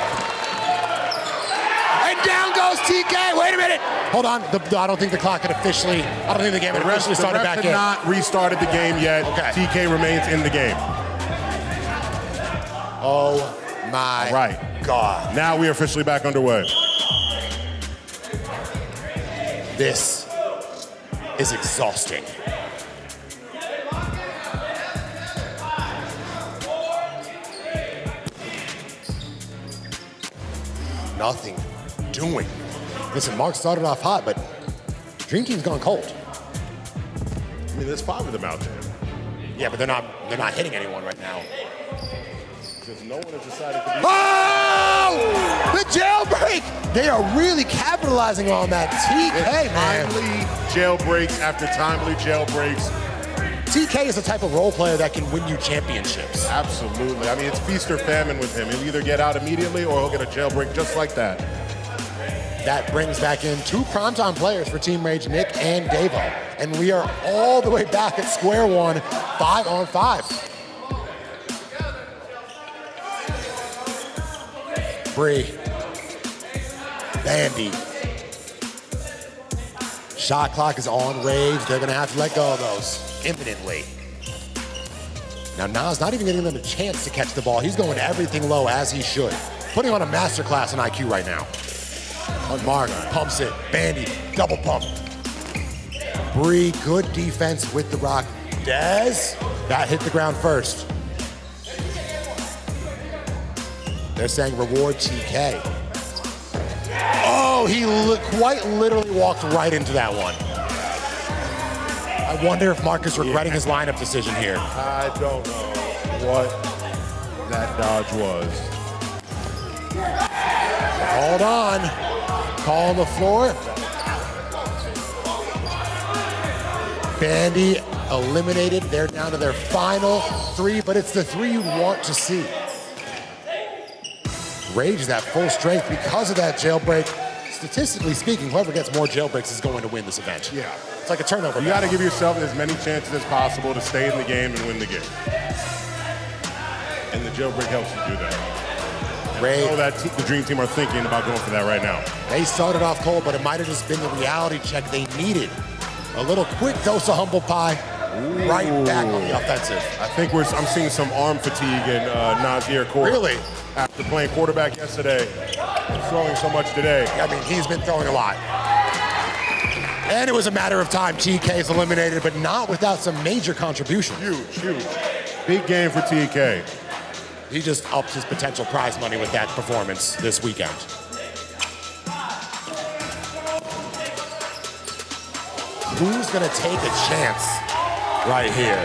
And down goes TK. Wait a minute. Hold on. I don't think the clock had officially, I don't think the game had officially started back in. The refs have not restarted the game yet. Okay. TK remains in the game. Oh my God. Now we are officially back underway. This is exhausting. Nothing doing. Listen, Mark started off hot, but Dream Team's gone cold. I mean, there's 5 of them out there. Yeah, but they're not hitting anyone right now. Because no one has decided to be. Oh! The jailbreak! They are really capitalizing on that. TK, man. Timely jailbreaks after timely jailbreaks. TK is the type of role player that can win you championships. Absolutely. I mean, it's feast or famine with him. He'll either get out immediately or he'll get a jailbreak just like that. That brings back in 2 primetime players for Team Rage, Nick and Davo. And we are all the way back at square one, 5-on-5. Bree, Bandy. Shot clock is on Rage. They're gonna have to let go of those imminently. Now Nas not even getting them a chance to catch the ball. He's going everything low as he should. Putting on a masterclass in IQ right now. Mark pumps it. Bandy, double pump. Bree, good defense with the rock. Dez, that hit the ground first. They're saying reward TK. Oh, he quite literally walked right into that one. I wonder if Mark is regretting his lineup decision here. I don't know what that dodge was. Hold on. Call on the floor. Bandy eliminated. They're down to their final 3, but it's the 3 you'd want to see. Rage is at full strength because of that jailbreak. Statistically speaking, whoever gets more jailbreaks is going to win this event. Yeah. It's like a turnover. You got to give yourself as many chances as possible to stay in the game and win the game. And the jailbreak helps you do that. Rage. I know that the Dream Team are thinking about going for that right now. They started off cold, but it might have just been the reality check they needed. A little quick dose of humble pie, right back on the offensive. I think I'm seeing some arm fatigue in Nazir Court. Really? After playing quarterback yesterday and throwing so much today. I mean, he's been throwing a lot. And it was a matter of time. TK is eliminated, but not without some major contributions. Huge. Big game for TK. He just upped his potential prize money with that performance this weekend. Who's gonna take a chance right here?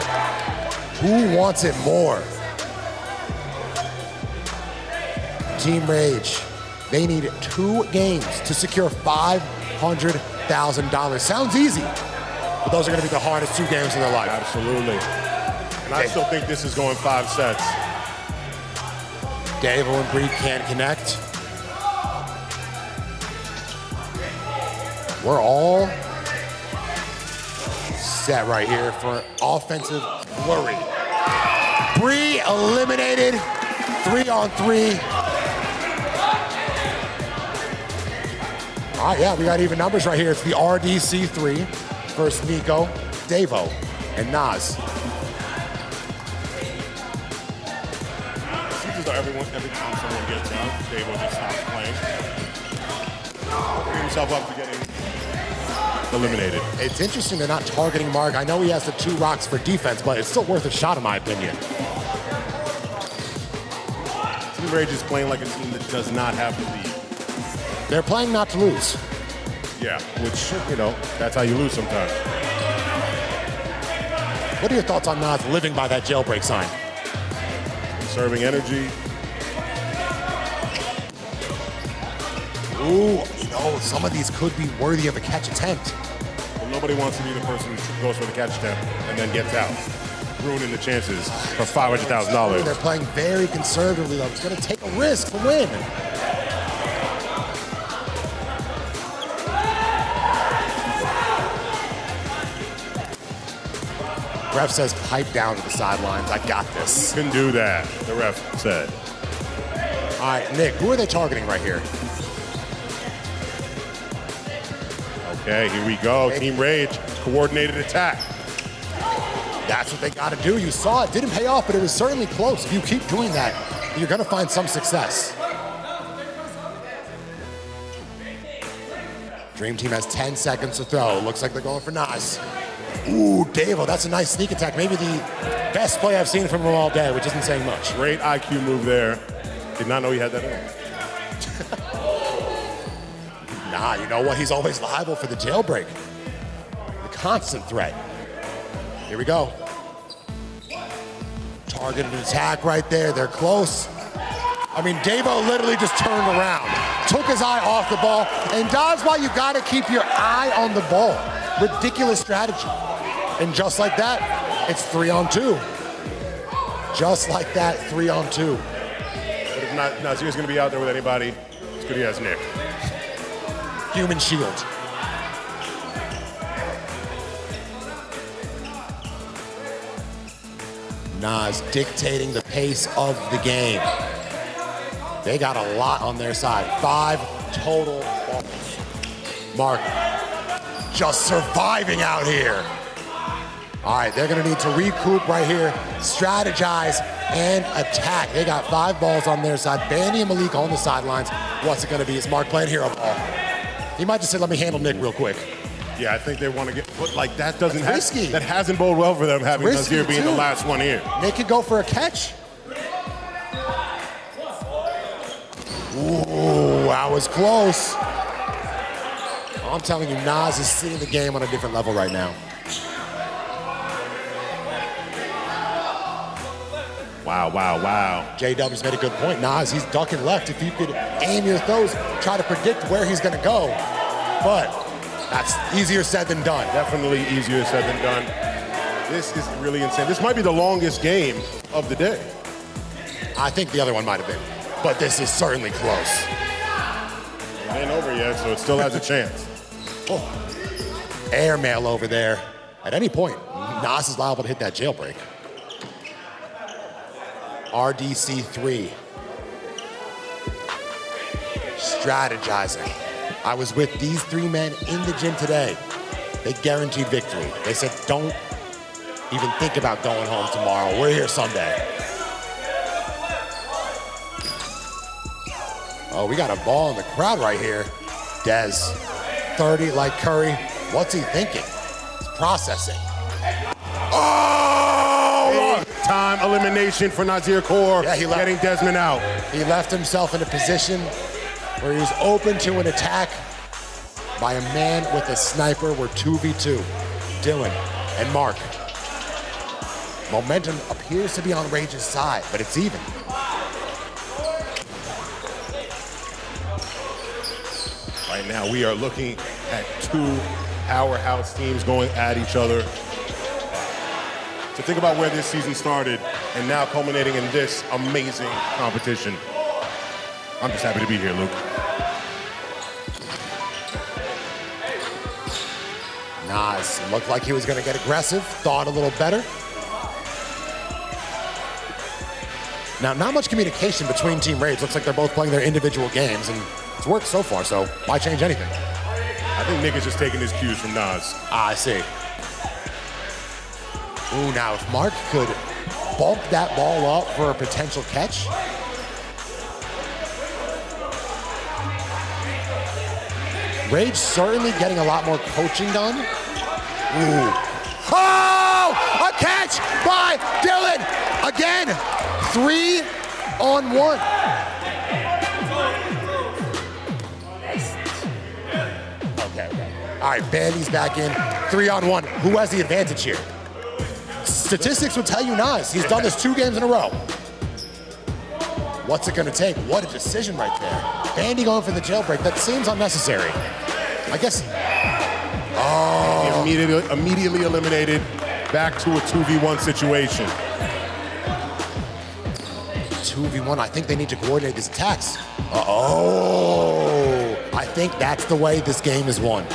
Who wants it more? Team Rage, they need 2 games to secure $500,000. Sounds easy, but those are gonna be the hardest 2 games of their life. Absolutely. And I still think this is going 5 sets. Davo and Bree can't connect. We're all set right here for offensive flurry. Bree eliminated, 3-on-3. All right, yeah, we got even numbers right here. It's the RDC 3 versus Nico, Davo, and Nas. Every time someone gets out, Davo just stops playing. Bring himself up to getting eliminated. It's interesting they're not targeting Mark. I know he has the 2 rocks for defense, but it's still worth a shot in my opinion. Team Rage is playing like a team that does not have the lead. They're playing not to lose. Yeah, which, that's how you lose sometimes. What are your thoughts on Nas living by that jailbreak sign? Conserving energy. Ooh, some of these could be worthy of a catch attempt. Well, nobody wants to be the person who goes for the catch attempt and then gets out, ruining the chances for $500,000. They're playing very conservatively, though. It's going to take a risk to win. Ref says pipe down to the sidelines. I got this. You can do that, the ref said. All right, Nick, who are they targeting right here? Okay, here we go. Team Rage, coordinated attack. That's what they got to do. You saw it. Didn't pay off, but it was certainly close. If you keep doing that, you're going to find some success. Dream Team has 10 seconds to throw. Looks like they're going for Nas. Ooh, Davo, that's a nice sneak attack. Maybe the best play I've seen from him all day, which isn't saying much. Great IQ move there. Did not know he had that in. Nah, you know what? He's always liable for the jailbreak. The constant threat. Here we go. Targeted attack right there. They're close. I mean, Davo literally just turned around, took his eye off the ball, and Dodgeball, you got to keep your eye on the ball. Ridiculous strategy. And just like that, it's 3-on-2. Just like that, 3-on-2. But if Nazir's going to be out there with anybody, it's good he has Nick. Human shield. Nas dictating the pace of the game. They got a lot on their side. 5 total balls. Mark just surviving out here. All right, they're gonna need to recoup right here, strategize, and attack. They got 5 balls on their side. Bandy and Malik on the sidelines. What's it gonna be? Is Mark playing hero ball? He might just say, let me handle Nick real quick. Yeah, I think they want to get, but like that doesn't have, risky. that hasn't bode well for them having Risky Nazir being too. the last one here. Nick could go for a catch. Ooh, that was close. I'm telling you, Nas is seeing the game on a different level right now. Wow, wow, wow. J-Dub's made a good point. Nas, he's ducking left. If you could aim your throws, try to predict where he's gonna go. But that's easier said than done. Definitely easier said than done. This is really insane. This might be the longest game of the day. I think the other one might have been, but this is certainly close. It ain't over yet, so it still has a chance. Oh, airmail over there. At any point, Nas is liable to hit that jailbreak. RDC 3. Strategizing. I was with these 3 men in the gym today. They guaranteed victory. They said, don't even think about going home tomorrow. We're here Sunday. Oh, we got a ball in the crowd right here. Dez, 30 like Curry. What's he thinking? He's processing. Oh! Time elimination for Nazir Kaur, Yeah, he left. getting Desmond out. He left himself in a position where he was open to an attack by a man with a sniper. We're 2v2. Dylan and Mark. Momentum appears to be on Rage's side, but it's even. Right now, we are looking at 2 powerhouse teams going at each other. So think about where this season started and now culminating in this amazing competition. I'm just happy to be here, Luke. Nas looked like he was going to get aggressive, thought a little better. Now, not much communication between Team Rage. Looks like they're both playing their individual games, and it's worked so far, so why change anything? I think Nick is just taking his cues from Nas. I see. Ooh, now if Mark could bump that ball up for a potential catch. Rage certainly getting a lot more coaching done. Ooh. Oh! A catch by Dylan! Again, 3-on-1. Okay. All right, Bandy's back in. 3-on-1. Who has the advantage here? Statistics would tell you Nas. He's done this 2 games in a row. What's it gonna take? What a decision right there. Bandy going for the jailbreak. That seems unnecessary. I guess. Oh. Immediately eliminated. Back to a 2v1 situation. 2v1, I think they need to coordinate these attacks. Oh, I think that's the way this game is won.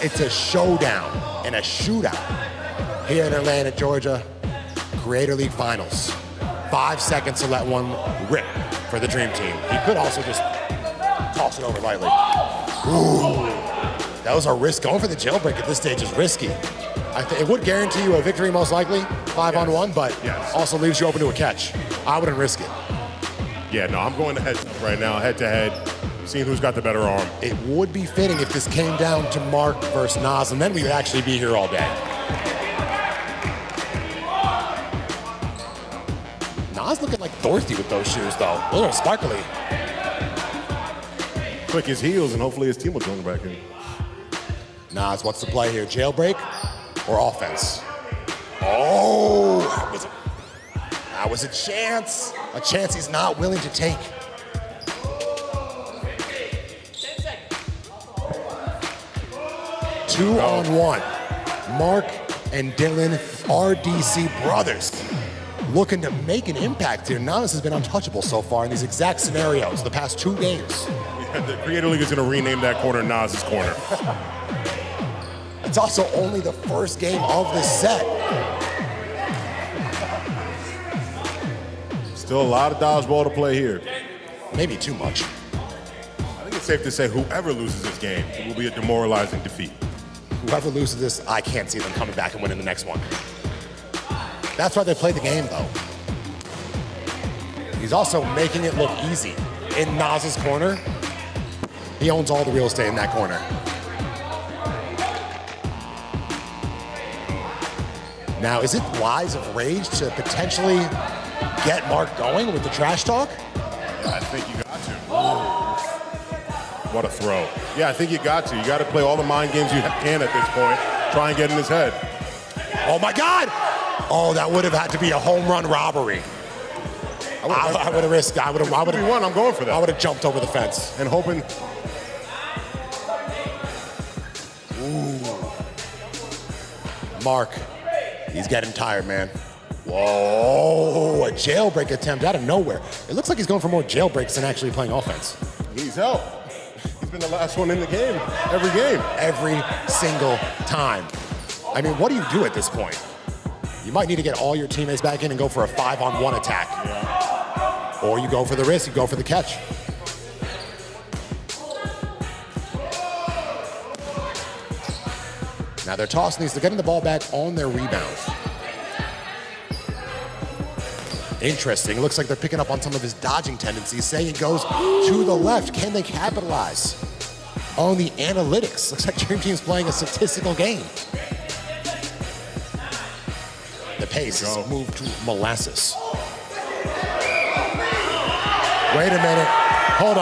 It's a showdown and a shootout here in Atlanta, Georgia. Creator League Finals. 5 seconds to let one rip for the Dream Team. He could also just toss it over lightly. Ooh, that was a risk. Going for the jailbreak at this stage is risky. It would guarantee you a victory, most likely, 5-on-1, but also leaves you open to a catch. I wouldn't risk it. Yeah, no, I'm going to heads up right now, head to head, seeing who's got the better arm. It would be fitting if this came down to Mark versus Nas, and then we would actually be here all day. Nas looking like Dorothy with those shoes, though. A little sparkly. Click his heels, and hopefully his team will join back in. Nas, what's the play here? Jailbreak or offense? Oh, that was a chance he's not willing to take. 2-on-1. Mark and Dylan, RDC brothers, looking to make an impact here. Nas has been untouchable so far in these exact scenarios the past 2 games. Yeah, the Creator League is going to rename that corner Nas's corner. It's also only the first game of the set. Still a lot of dodgeball to play here. Maybe too much. I think it's safe to say whoever loses this game, it will be a demoralizing defeat. Whoever loses this, I can't see them coming back and winning the next one. That's why they play the game, though. He's also making it look easy. In Nas's corner, he owns all the real estate in that corner. Now, is it wise of Rage to potentially get Mark going with the trash talk? I think you got to. What a throw. Yeah, I think you got to. You got to play all the mind games you can at this point. Try and get in his head. Oh, my God! Oh, that would have had to be a home run robbery. I would have risked it. I would have. I'm going for that. I would have jumped over the fence. And hoping. Ooh. Mark. He's getting tired, man. Whoa, a jailbreak attempt out of nowhere. It looks like he's going for more jailbreaks than actually playing offense. He needs help. He's been the last one in the game, every game. Every single time. I mean, what do you do at this point? You might need to get all your teammates back in and go for a 5-on-1 attack. Yeah. Or you go for the risk, you go for the catch. Now they're tossing these, they're getting the ball back on their rebounds. Interesting, it looks like they're picking up on some of his dodging tendencies, saying it goes to the left. Can they capitalize on the analytics? Looks like Dream Team's playing a statistical game. The pace has moved to molasses. Wait a minute, hold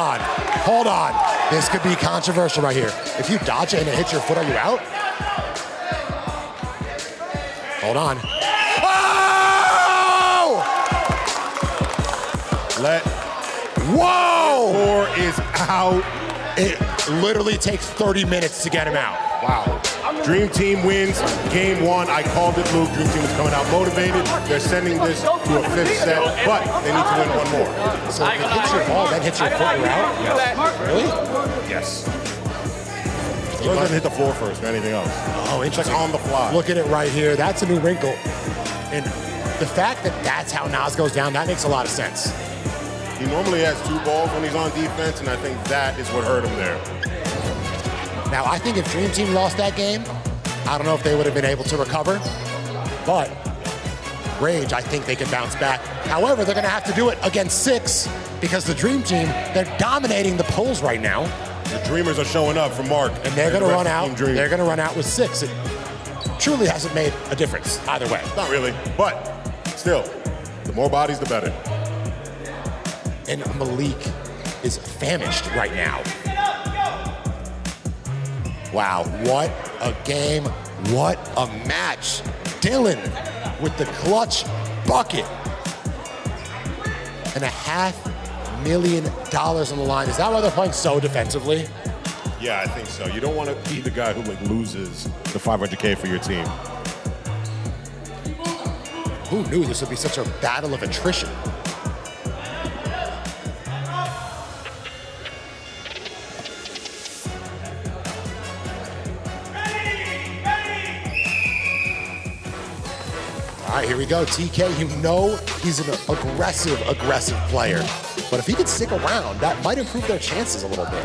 on. This could be controversial right here. If you dodge it and it hits your foot, are you out? Hold on. Oh! Whoa! Four is out. It literally takes 30 minutes to get him out. Wow. Dream Team wins game 1. I called it, Blue. Dream Team is coming out motivated. They're sending this to a 5th set, but they need to win one more. So if it hits your ball, then hits your foot, you're out? Yes. Really? Yes. It doesn't hit the floor first or anything else. Oh, interesting. It's like on the fly. Look at it right here. That's a new wrinkle. And the fact that that's how Nas goes down, that makes a lot of sense. He normally has 2 balls when he's on defense, and I think that is what hurt him there. Now, I think if Dream Team lost that game, I don't know if they would have been able to recover, but Rage, I think they can bounce back. However, they're going to have to do it against 6 because the Dream Team, they're dominating the polls right now. The Dreamers are showing up for Mark. And they're going to run out. They're going to run out with 6. It truly hasn't made a difference either way. Not really, but still, the more bodies, the better. And Malik is famished right now. Wow, what a game, what a match. Dylan with the clutch bucket. And $500,000 on the line. Is that why they're playing so defensively? Yeah, I think so. You don't want to be the guy who loses the $500K for your team. Who knew this would be such a battle of attrition? All right, here we go. TK, you know he's an aggressive player. But if he could stick around, that might improve their chances a little bit.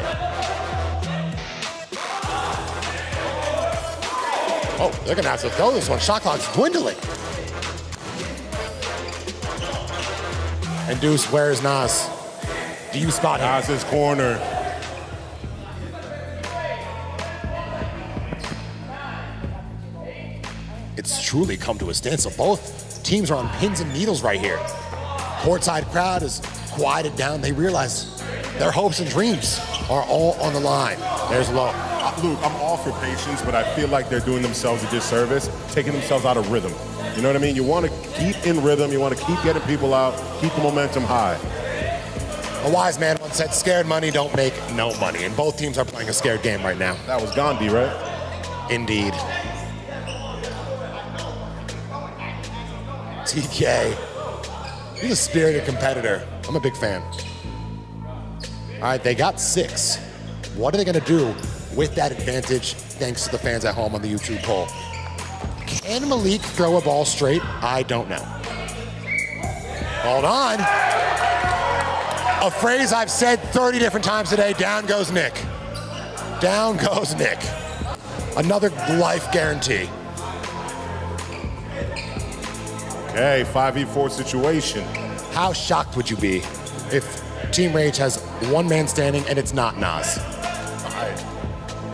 Oh, they're gonna have to throw this one. Shot clock's dwindling. And Deuce, where is Nas? Do you spot him? Nas's corner. It's truly come to a standstill. Both teams are on pins and needles right here. Courtside crowd is quieted down. They realize their hopes and dreams are all on the line. There's Low. Luke, I'm all for patience, but I feel like they're doing themselves a disservice, taking themselves out of rhythm. You know what I mean? You want to keep in rhythm. You want to keep getting people out, keep the momentum high. A wise man once said, scared money don't make no money. And both teams are playing a scared game right now. That was Gandhi, right? Indeed. TK. He's a spirited competitor. I'm a big fan. All right, they got 6. What are they going to do with that advantage, thanks to the fans at home on the YouTube poll? Can Malik throw a ball straight? I don't know. Hold on. A phrase I've said 30 different times today, down goes Nick. Down goes Nick. Another life guarantee. Okay, 5v4 situation. How shocked would you be if Team Rage has one man standing and it's not Nas?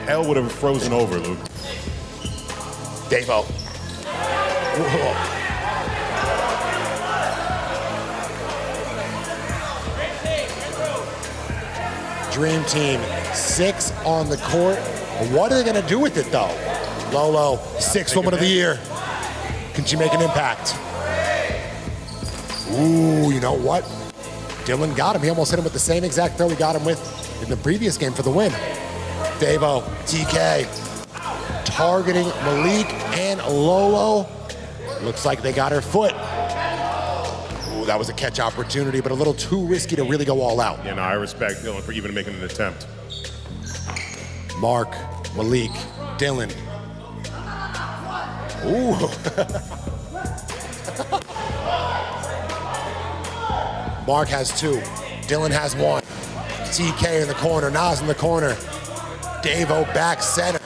Hell would have frozen over, Luke. Davo. Dream Team, 6 on the court. What are they gonna do with it though? Lolo, 6th Woman of the Year. Can she make an impact? Ooh, you know what? Dylan got him. He almost hit him with the same exact throw he got him with in the previous game for the win. Davo, TK, targeting Malik and Lolo. Looks like they got her foot. Ooh, that was a catch opportunity, but a little too risky to really go all out. Yeah, no, I respect Dylan for even making an attempt. Mark, Malik, Dylan. Ooh. Mark has 2. Dylan has 1. TK in the corner, Nas in the corner. Davo back center.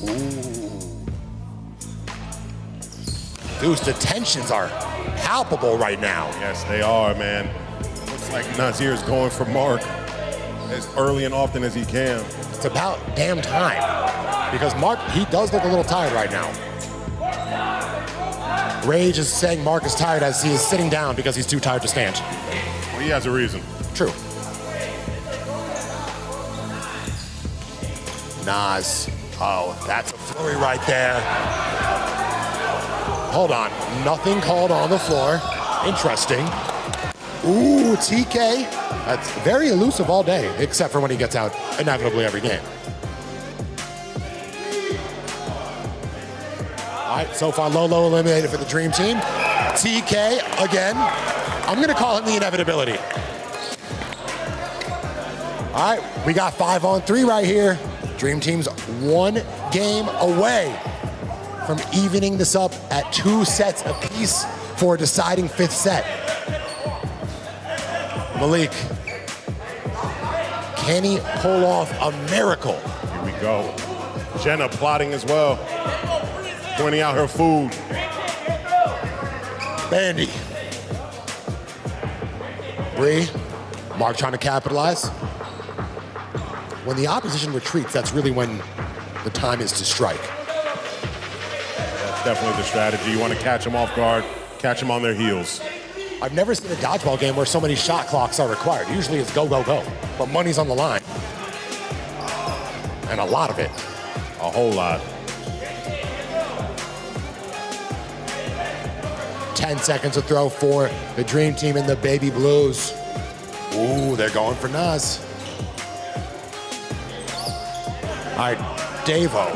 Ooh. Deuce, the tensions are palpable right now. Yes, they are, man. Looks like Nazir's going for Mark as early and often as he can. It's about damn time. Because Mark, he does look a little tired right now. Rage is saying Mark is tired as he is sitting down because he's too tired to stand. Well, he has a reason. True. Nas. Oh, that's a flurry right there. Hold on. Nothing called on the floor. Interesting. Ooh, TK. That's very elusive all day, except for when he gets out inevitably every game. All right, so far Lolo eliminated for the Dream Team. TK, again, I'm going to call him the inevitability. All right, we got 5-on-3 right here. Dream Team's 1 game away from evening this up at 2 sets apiece for a deciding 5th set. Malik, can he pull off a miracle? Here we go. Jenna plotting as well, pointing out her food. Bandy. Bree, Mark trying to capitalize. When the opposition retreats, that's really when the time is to strike. That's definitely the strategy. You want to catch them off guard, catch them on their heels. I've never seen a dodgeball game where so many shot clocks are required. Usually it's go, go, go, but money's on the line. And a lot of it. A whole lot. 10 seconds to throw for the Dream Team and the Baby Blues. Ooh, they're going for Nas. All right, Davo.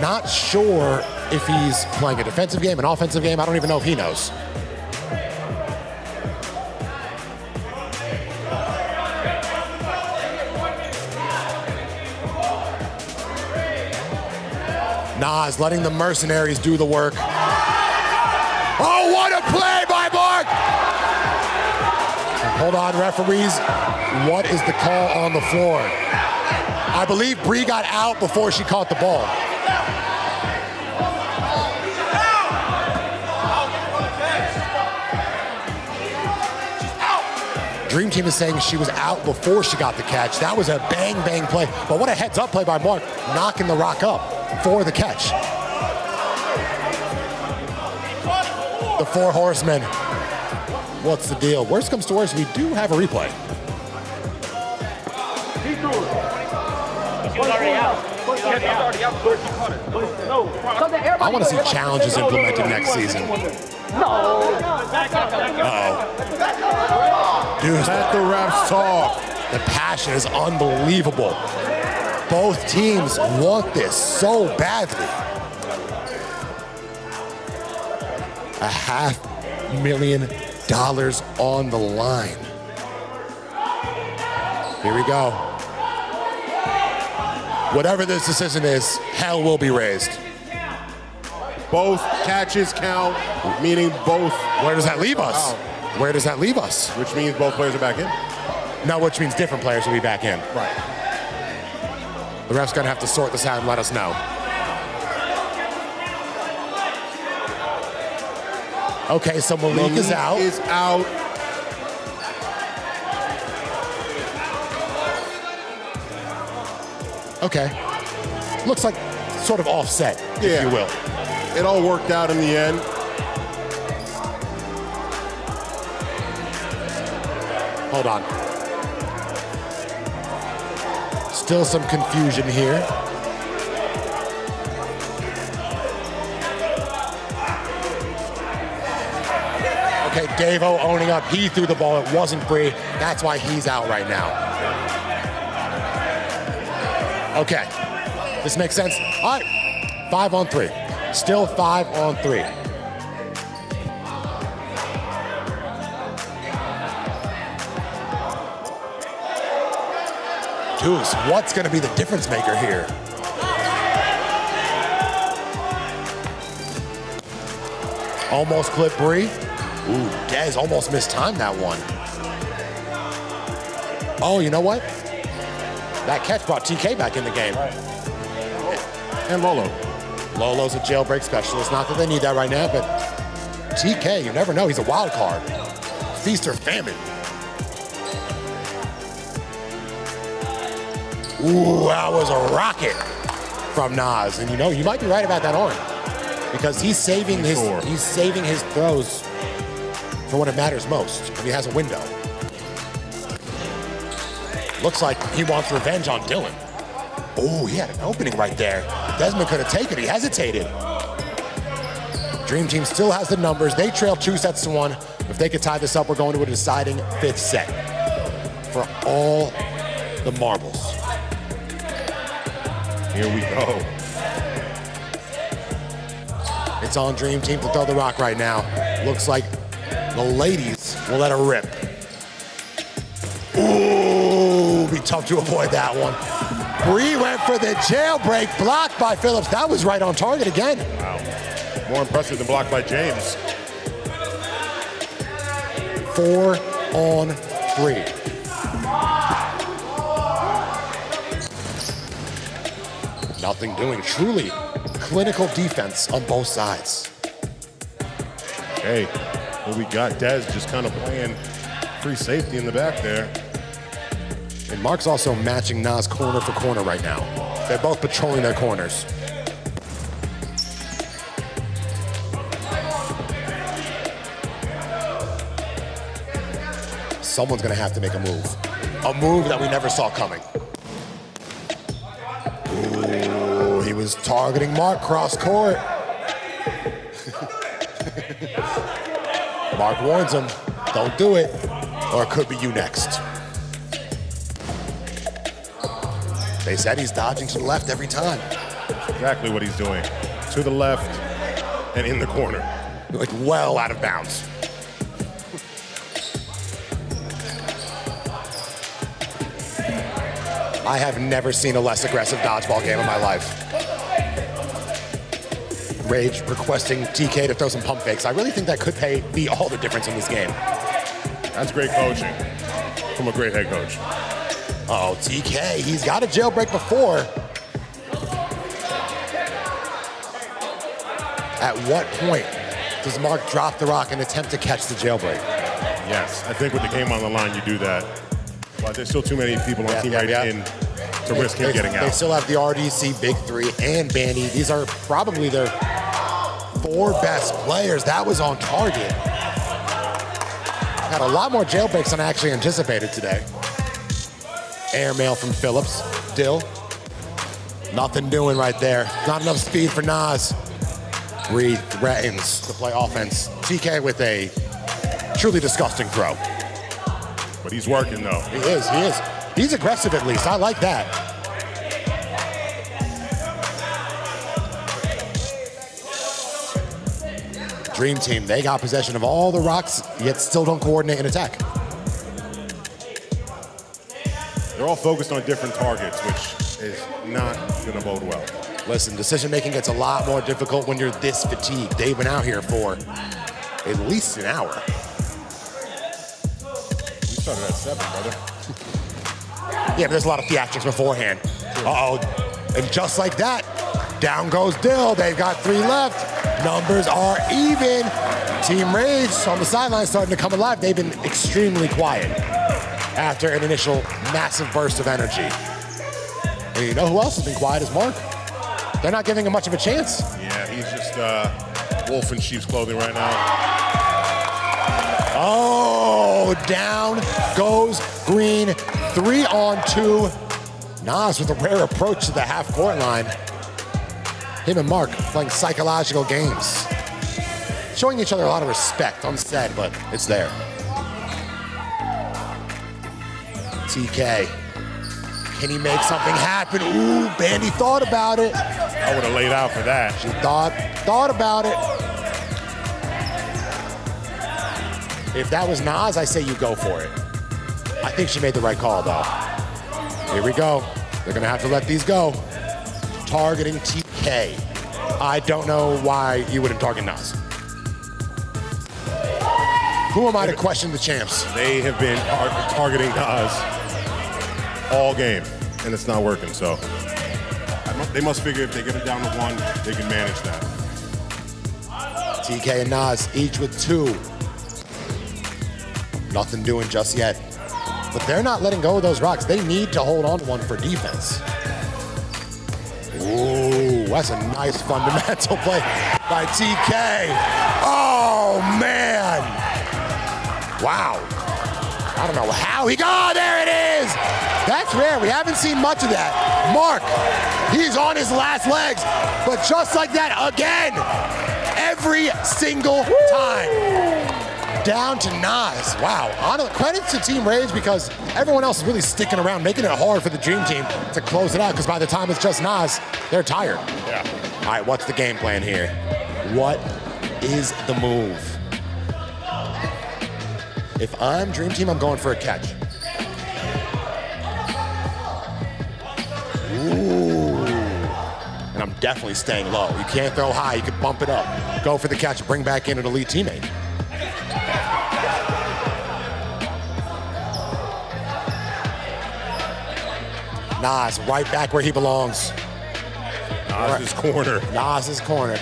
Not sure if he's playing a defensive game, an offensive game. I don't even know if he knows. Nas letting the mercenaries do the work. Oh, what a play by Mark! Hold on, referees. What is the call on the floor? I believe Bree got out before she caught the ball. Dream Team is saying she was out before she got the catch. That was a bang, bang play. But what a heads-up play by Mark, knocking the rock up for the catch. The Four Horsemen. What's the deal? Worst comes to worst, we do have a replay. I want to see challenges implemented next season. Uh-oh. Dude, Let the refs talk. the passion is unbelievable. Both teams want this so badly. $500,000 on the line. Here we go. Whatever this decision is, hell will be raised. Both catches count, meaning both. Where does that leave us? Where does that leave us? Which means both players are back in. No, which means different players will be back in. Right. The ref's gonna have to sort this out and let us know. Okay, so Malik is out. Is out. Okay. Looks like sort of offset, if Yeah. you will. It all worked out in the end. Hold on. Still some confusion here. Okay, Davo owning up. He threw the ball. It wasn't Bree. That's why he's out right now. Okay. This makes sense. All right. 5-on-3. Still 5-on-3. Deuce, what's going to be the difference maker here? Almost clipped Bree. Ooh, Dez almost mistimed that one. Oh, you know what? That catch brought TK back in the game. And Lolo. Lolo's a jailbreak specialist. Not that they need that right now, but TK, you never know. He's a wild card. Feast or famine. Ooh, that was a rocket from Nas. And you know, you might be right about that arm. Because he's saving his throws for when it matters most. When he has a window. Looks like he wants revenge on Dylan. Oh, he had an opening right there. Desmond could have taken it. He hesitated. Dream Team still has the numbers. They trail 2-1. If they could tie this up, we're going to a deciding 5th set for all the marbles. Here we go. It's on Dream Team to throw the rock right now. Looks like the ladies will let her rip. Ooh, be tough to avoid that one. Bree went for the jailbreak, blocked by Phillips. That was right on target again. Wow. More impressive than blocked by James. 4-on-3. Nothing doing. Truly clinical defense on both sides. Hey, what we got, Dez just kind of playing free safety in the back there. And Mark's also matching Nas corner for corner right now. They're both patrolling their corners. Someone's gonna have to make a move. A move that we never saw coming. Ooh, he was targeting Mark cross court. Mark warns him, don't do it, or it could be you next. They said he's dodging to the left every time. Exactly what he's doing. To the left and in the corner. Like well out of bounds. I have never seen a less aggressive dodgeball game in my life. Rage requesting TK to throw some pump fakes. I really think that could be all the difference in this game. That's great coaching from a great head coach. Oh, TK, he's got a jailbreak before. At what point does Mark drop the rock and attempt to catch the jailbreak? Yes, I think with the game on the line, you do that. But there's still too many people on Team Rage in to risk him getting out. They still have the RDC Big Three and Bandy. These are probably their 4 best players. That was on target. Got a lot more jailbreaks than I actually anticipated today. Airmail from Phillips. Dill. Nothing doing right there. Not enough speed for Nas. Reed threatens to play offense. TK with a truly disgusting throw. But he's working, though. He is. He's aggressive at least. I like that. Dream Team, they got possession of all the rocks, yet still don't coordinate an attack. They're all focused on different targets, which is not going to bode well. Listen, decision-making gets a lot more difficult when you're this fatigued. They've been out here for at least an hour. We started at 7, brother. Yeah, but there's a lot of theatrics beforehand. Uh-oh. And just like that, down goes Dill. They've got 3 left. Numbers are even. Team Rage on the sideline starting to come alive. They've been extremely quiet after an initial massive burst of energy. And you know who else has been quiet is Mark. They're not giving him much of a chance. Yeah, he's just wolf in sheep's clothing right now. Oh, down goes Green. 3-on-2. Nas with a rare approach to the half-court line. Him and Mark playing psychological games. Showing each other a lot of respect, unsaid, but it's there. TK. Can he make something happen? Ooh, Bandy thought about it. I would have laid out for that. She thought about it. If that was Nas, I say you go for it. I think she made the right call, though. Here we go. They're gonna have to let these go. Targeting TK. I don't know why you wouldn't target Nas. Who am I to question the champs? They have been targeting Nas all game, and it's not working, so they must figure if they get it down to 1, they can manage that. TK and Nas each with 2. Nothing doing just yet. But they're not letting go of those rocks. They need to hold on to one for defense. Ooh, that's a nice fundamental play by TK. Oh, man. Wow. I don't know how he got. Oh, there it is. That's rare. We haven't seen much of that. Mark, he's on his last legs. But just like that, again, every single time. Down to Nas. Wow. Credit to Team Rage because everyone else is really sticking around, making it hard for the Dream Team to close it out because by the time it's just Nas, they're tired. Yeah. All right, what's the game plan here? What is the move? If I'm Dream Team, I'm going for a catch. Ooh. And I'm definitely staying low. You can't throw high, you can bump it up. Go for the catch, bring back in an elite teammate. Nas right back where he belongs. Nas's corner. Nas's corner.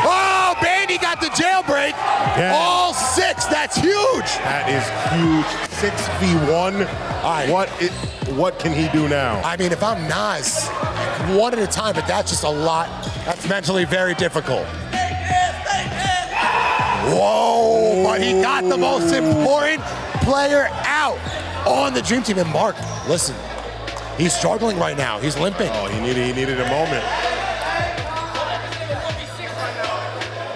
Oh, Bandy got the jailbreak. Yeah. All 6. That's huge. That is huge. 6v1. All right. What can he do now? I mean, if I'm Nas, 1 at a time, but that's just a lot. That's mentally very difficult. Whoa, but he got the most important player out on the Dream Team. And Mark, listen, he's struggling right now. He's limping. Oh, he needed a moment.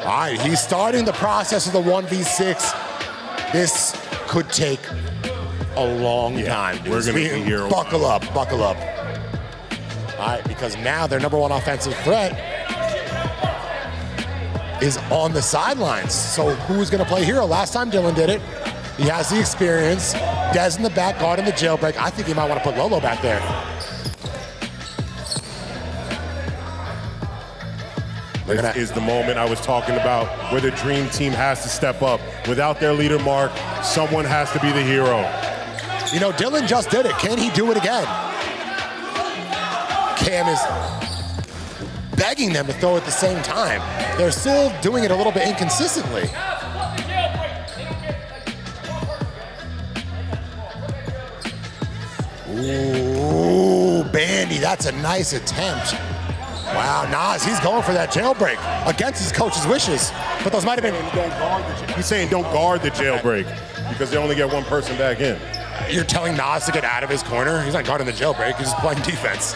All right, he's starting the process of the 1v6. This could take a long time. We're going to be here. Buckle up. All right, because now their number 1 offensive threat is on the sidelines. So who's gonna play hero? Last time Dylan did it. He has the experience. Dez in the back, guarding the jailbreak. I think he might wanna put Lolo back there. This is the moment I was talking about where the dream team has to step up. Without their leader, Mark, someone has to be the hero. You know, Dylan just did it. Can he do it again? Cam is begging them to throw at the same time. They're still doing it a little bit inconsistently. Ooh, Bandy, that's a nice attempt. Wow, Nas, he's going for that jailbreak against his coach's wishes. But those might have been... He's saying don't guard the jailbreak because they only get one person back in. You're telling Nas to get out of his corner? He's not guarding the jailbreak, he's just playing defense.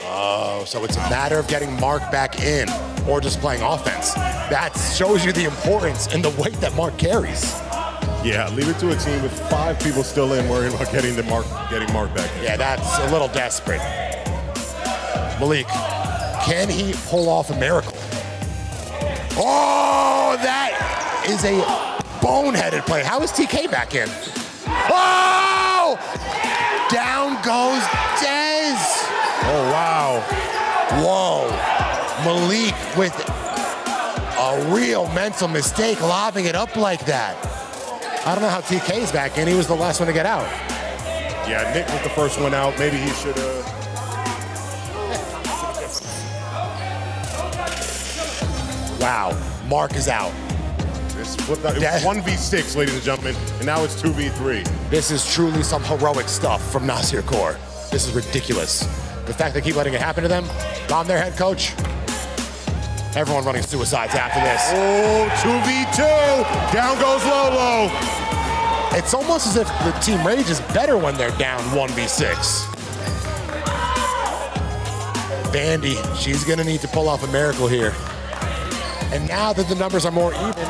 Oh, so it's a matter of getting Mark back in or just playing offense. That shows you the importance and the weight that Mark carries. Yeah, leave it to a team with 5 people still in worrying about getting Mark back in. Yeah, that's a little desperate. Malik, can he pull off a miracle? Oh, that is a boneheaded play. How is TK back in? Oh! Down goes Dez. Oh, wow. Whoa. Malik with a real mental mistake, lobbing it up like that. I don't know how TK's back in. He was the last one to get out. Yeah, Nick was the first one out. Maybe he should have. Wow, Mark is out. It was 1v6, ladies and gentlemen, and now it's 2v3. This is truly some heroic stuff from Nasir Kaur. This is ridiculous. The fact they keep letting it happen to them, I'm their head coach. Everyone running suicides after this. Oh, 2v2. Down goes Lolo. It's almost as if the Team Rage is better when they're down 1v6. Bandy, she's gonna need to pull off a miracle here. And now that the numbers are more even.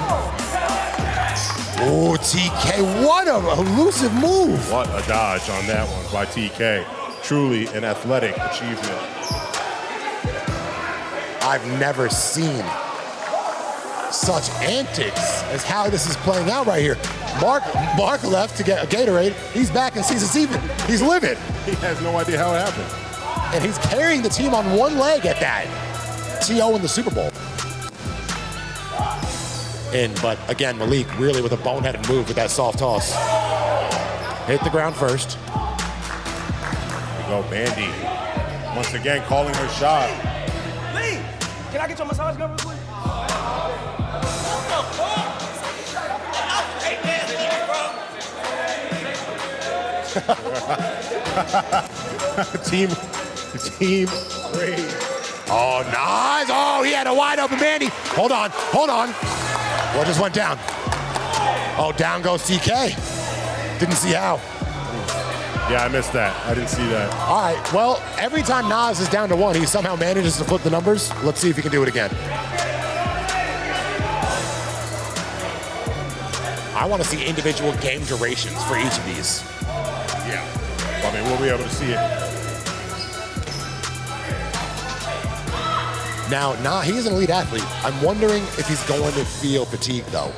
Oh, TK, what a elusive move. What a dodge on that one by TK. Truly an athletic achievement. I've never seen such antics as how this is playing out right here. Mark left to get a Gatorade. He's back and sees it's even. He's livid. He has no idea how it happened. And he's carrying the team on one leg at that. T.O. in the Super Bowl. But again, Malik really with a boneheaded move with that soft toss. Hit the ground first. There we go, Bandy. Once again, calling her shot. Lee, can I get your massage gun real quick? Team Rage. Oh, nice. Oh, he had a wide open Bandy. Hold on. What just went down? Oh, down goes TK. Didn't see how. Yeah, I missed that. I didn't see that. All right, well, every time Nas is down to 1, he somehow manages to flip the numbers. Let's see if he can do it again. I want to see individual game durations for each of these. Yeah. I mean, we'll be able to see it. Now, he is an elite athlete. I'm wondering if he's going to feel fatigue, though,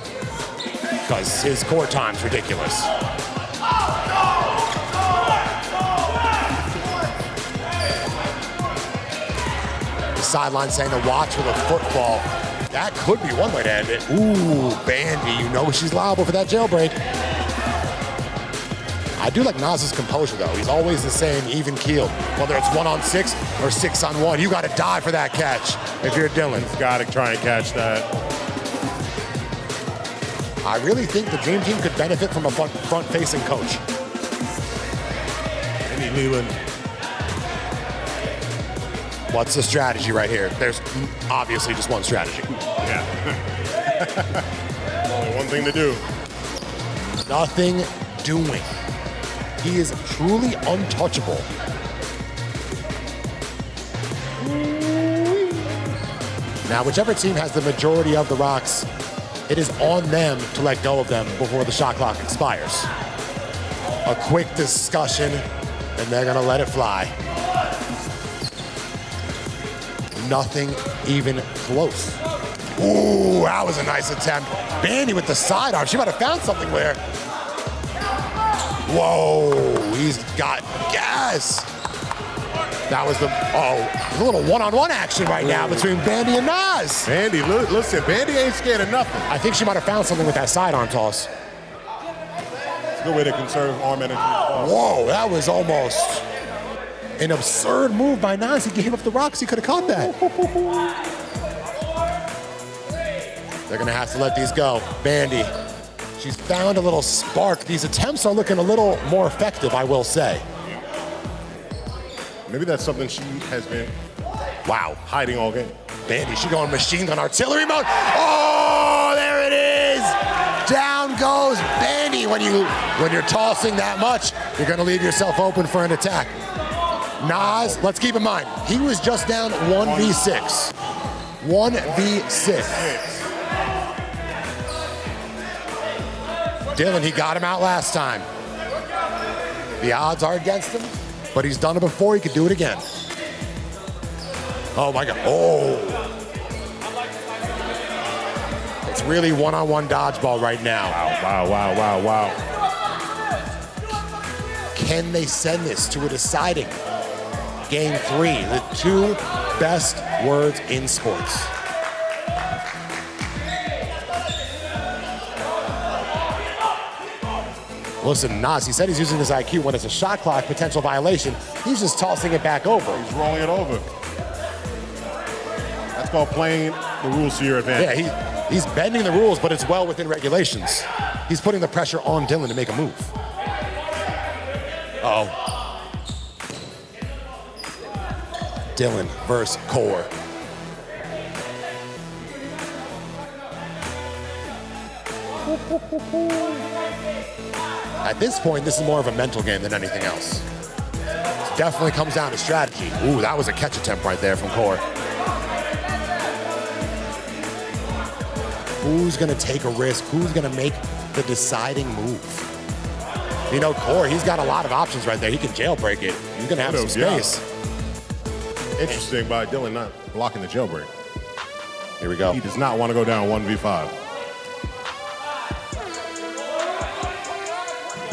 because his court time's ridiculous. The sideline saying to watch with a football. That could be one way to end it. Ooh, Bandy, you know she's liable for that jailbreak. I do like Nas's composure, though. He's always the same, even keeled. Whether it's 1-on-6 or 6-on-1, you got to die for that catch if you're Dylan. He's got to try and catch that. I really think the Dream Team could benefit from a front-facing coach. Andy Leland. What's the strategy right here? There's obviously just one strategy. Yeah. Only one thing to do. Nothing doing. He is truly untouchable. Now, whichever team has the majority of the rocks, it is on them to let go of them before the shot clock expires. A quick discussion, and they're gonna let it fly. Nothing even close. Ooh, that was a nice attempt. Bandy with the sidearm. She might have found something there. Whoa, he's got gas. That was a little one-on-one action right now between Bandy and Nas. Bandy, listen, Bandy ain't scared of nothing. I think she might have found something with that sidearm toss. It's a good way to conserve arm energy. Whoa, that was almost an absurd move by Nas. He gave up the rocks. He could have caught that. They're going to have to let these go. Bandy, she's found a little spark. These attempts are looking a little more effective, I will say. Maybe that's something she has been hiding all game. Bandy, she going machine gun artillery mode. Oh, there it is. Down goes Bandy. When you're tossing that much, you're going to leave yourself open for an attack. Nas, let's keep in mind, he was just down 1v6. 1v6. Dylan, he got him out last time. The odds are against him, but he's done it before. He could do it again. Oh my God. Oh. It's really one-on-one dodgeball right now. Wow. Can they send this to a deciding game 3? The 2 best words in sports. Listen, Nas, he said he's using his IQ when it's a shot clock potential violation. He's just tossing it back over. He's rolling it over. That's called playing the rules to your advantage. Yeah, he's bending the rules, but it's well within regulations. He's putting the pressure on Dylan to make a move. Uh-oh. Dylan versus Core. At this point, this is more of a mental game than anything else. It definitely comes down to strategy. Ooh, that was a catch attempt right there from Core. Who's gonna take a risk? Who's gonna make the deciding move? You know, Core, he's got a lot of options right there. He can jailbreak it. He's gonna have some space. Interesting by Dylan not blocking the jailbreak. Here we go. He does not want to go down 1v5.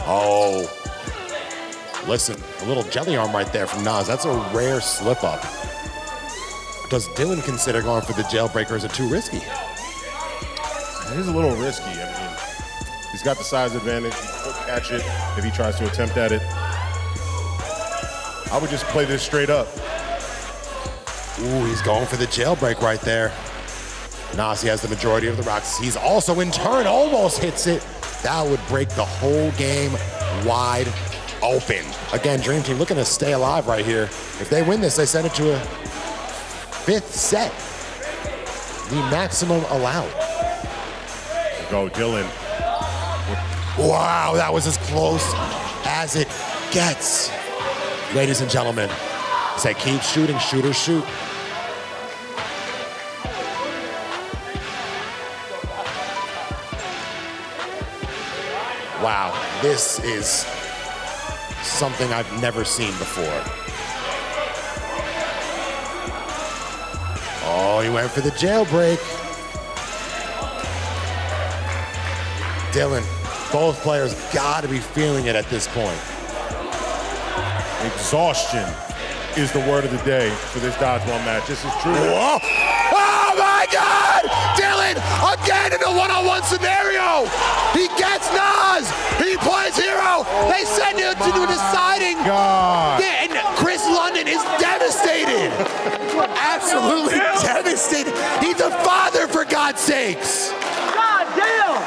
Oh, listen, a little jelly arm right there from Nas. That's a rare slip up. Does Dylan consider going for the jailbreaker? Is it too risky? It is a little risky. I mean, he's got the size advantage. He could catch it if he tries to attempt at it. I would just play this straight up. Ooh, he's going for the jailbreak right there. Nas, he has the majority of the rocks. He's also in turn almost hits it. That would break the whole game wide open. Again, Dream Team looking to stay alive right here. If they win this, they send it to a 5th set. The maximum allowed. Go, Dylan. Wow, that was as close as it gets. Ladies and gentlemen, say keep shooting, shooters shoot. Wow, this is something I've never seen before. Oh, he went for the jailbreak. Dylan, both players gotta be feeling it at this point. Exhaustion is the word of the day for this dodgeball match. This is true. Whoa. Oh my God! Dylan, again in a one-on-one scenario. He gets Nas. He plays hero. They send him to the deciding. God. Yeah, and Chris London is devastated. Absolutely devastated. He's a father, for God's sakes. God damn!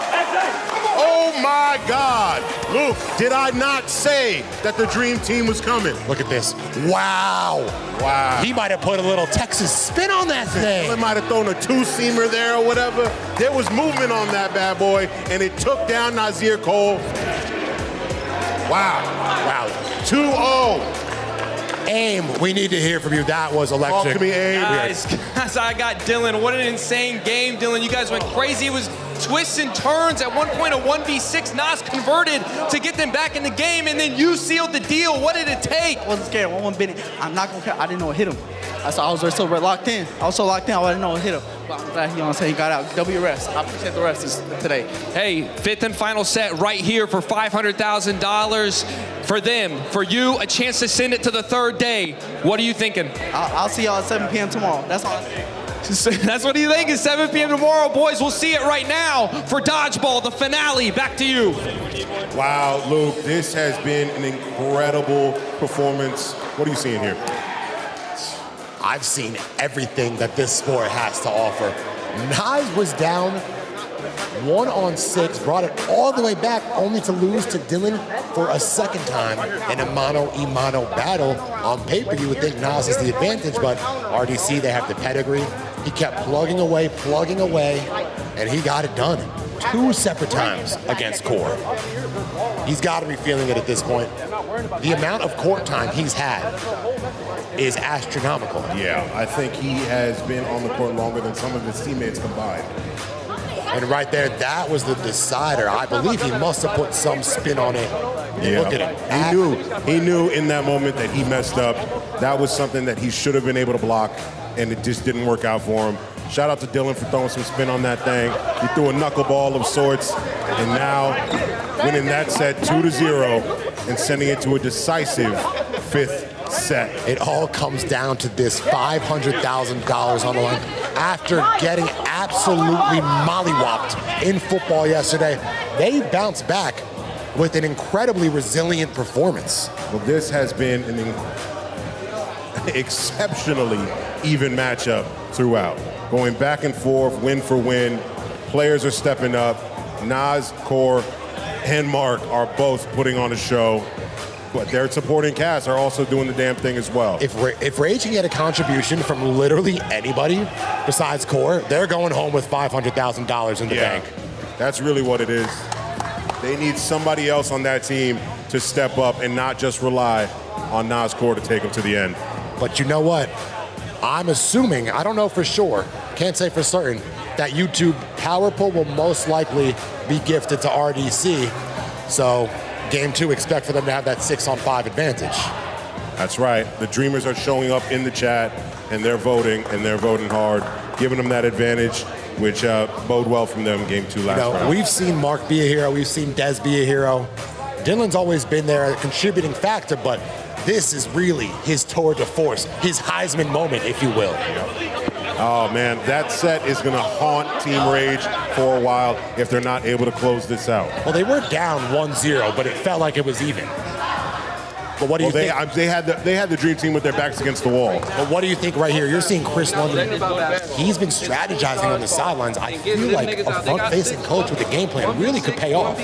Oh my God. Luke, did I not say that the Dream Team was coming? Look at this. Wow. Wow. He might have put a little Texas spin on that thing. He might have thrown a 2-seamer there or whatever. There was movement on that bad boy, and it took down Nazir Cole. Wow. Wow. 2-0. AIM, we need to hear from you. That was electric. Talk to me, AIM. Guys, I got Dylan. What an insane game, Dylan. You guys went crazy. It was twists and turns. At one point, a 1v6, Nas converted to get them back in the game, and then you sealed the deal. What did it take? I wasn't scared. 1-1 Benny. I'm not gonna care. I didn't know it hit him. I was so locked in. I was so locked in, I didn't know what hit him. But I'm glad he got out. W refs. I appreciate the refs today. Hey, fifth and final set right here for $500,000 for them. For you, a chance to send it to the third day. What are you thinking? I'll see y'all at 7 p.m. tomorrow. That's all. That's what he's thinking, 7 p.m. tomorrow. Boys, we'll see it right now for Dodgeball, the finale. Back to you. Wow, Luke, this has been an incredible performance. What are you seeing here? I've seen everything that this sport has to offer. Nas was down 1-on-6, brought it all the way back, only to lose to Dylan for a second time in a mano-a-mano battle. On paper, you would think Nas is the advantage, but RDC, they have the pedigree. He kept plugging away, and he got it done 2 separate times against Core. He's got to be feeling it at this point. The amount of court time he's had is astronomical. Yeah, I think he has been on the court longer than some of his teammates combined. And right there, that was the decider. I believe he must have put some spin on it. Yeah. Look at him. He knew in that moment that he messed up. That was something that he should have been able to block, and it just didn't work out for him. Shout out to Dylan for throwing some spin on that thing. He threw a knuckleball of sorts, and now winning that set 2-0 and sending it to a decisive 5th set. It all comes down to this $500,000 on the line. After getting absolutely mollywopped in football yesterday, they bounced back with an incredibly resilient performance. Well, this has been an exceptionally even matchup throughout. Going back and forth, win for win. Players are stepping up. Nas, Core, and Mark are both putting on a show. But their supporting cast are also doing the damn thing as well. If Rage can get a contribution from literally anybody besides Core, they're going home with $500,000 in the bank. That's really what it is. They need somebody else on that team to step up and not just rely on Nas Core to take them to the end. But you know what? I'm assuming, I don't know for sure, can't say for certain, that YouTube Power Pull will most likely be gifted to RDC. So game 2, expect for them to have that 6-on-5 advantage. That's right. The Dreamers are showing up in the chat, and they're voting hard, giving them that advantage, which bode well from them game 2 last round. We've seen Mark be a hero. We've seen Dez be a hero. Dylan's always been there, a contributing factor, but this is really his tour de force, his Heisman moment, if you will. Oh, man, that set is going to haunt Team Rage for a while if they're not able to close this out. Well, they were down 1-0, but it felt like it was even. But what do you think? They had the Dream Team with their backs against the wall. But what do you think right here? You're seeing Chris London. He's been strategizing on the sidelines. I feel like a front-facing coach with a game plan really could pay off.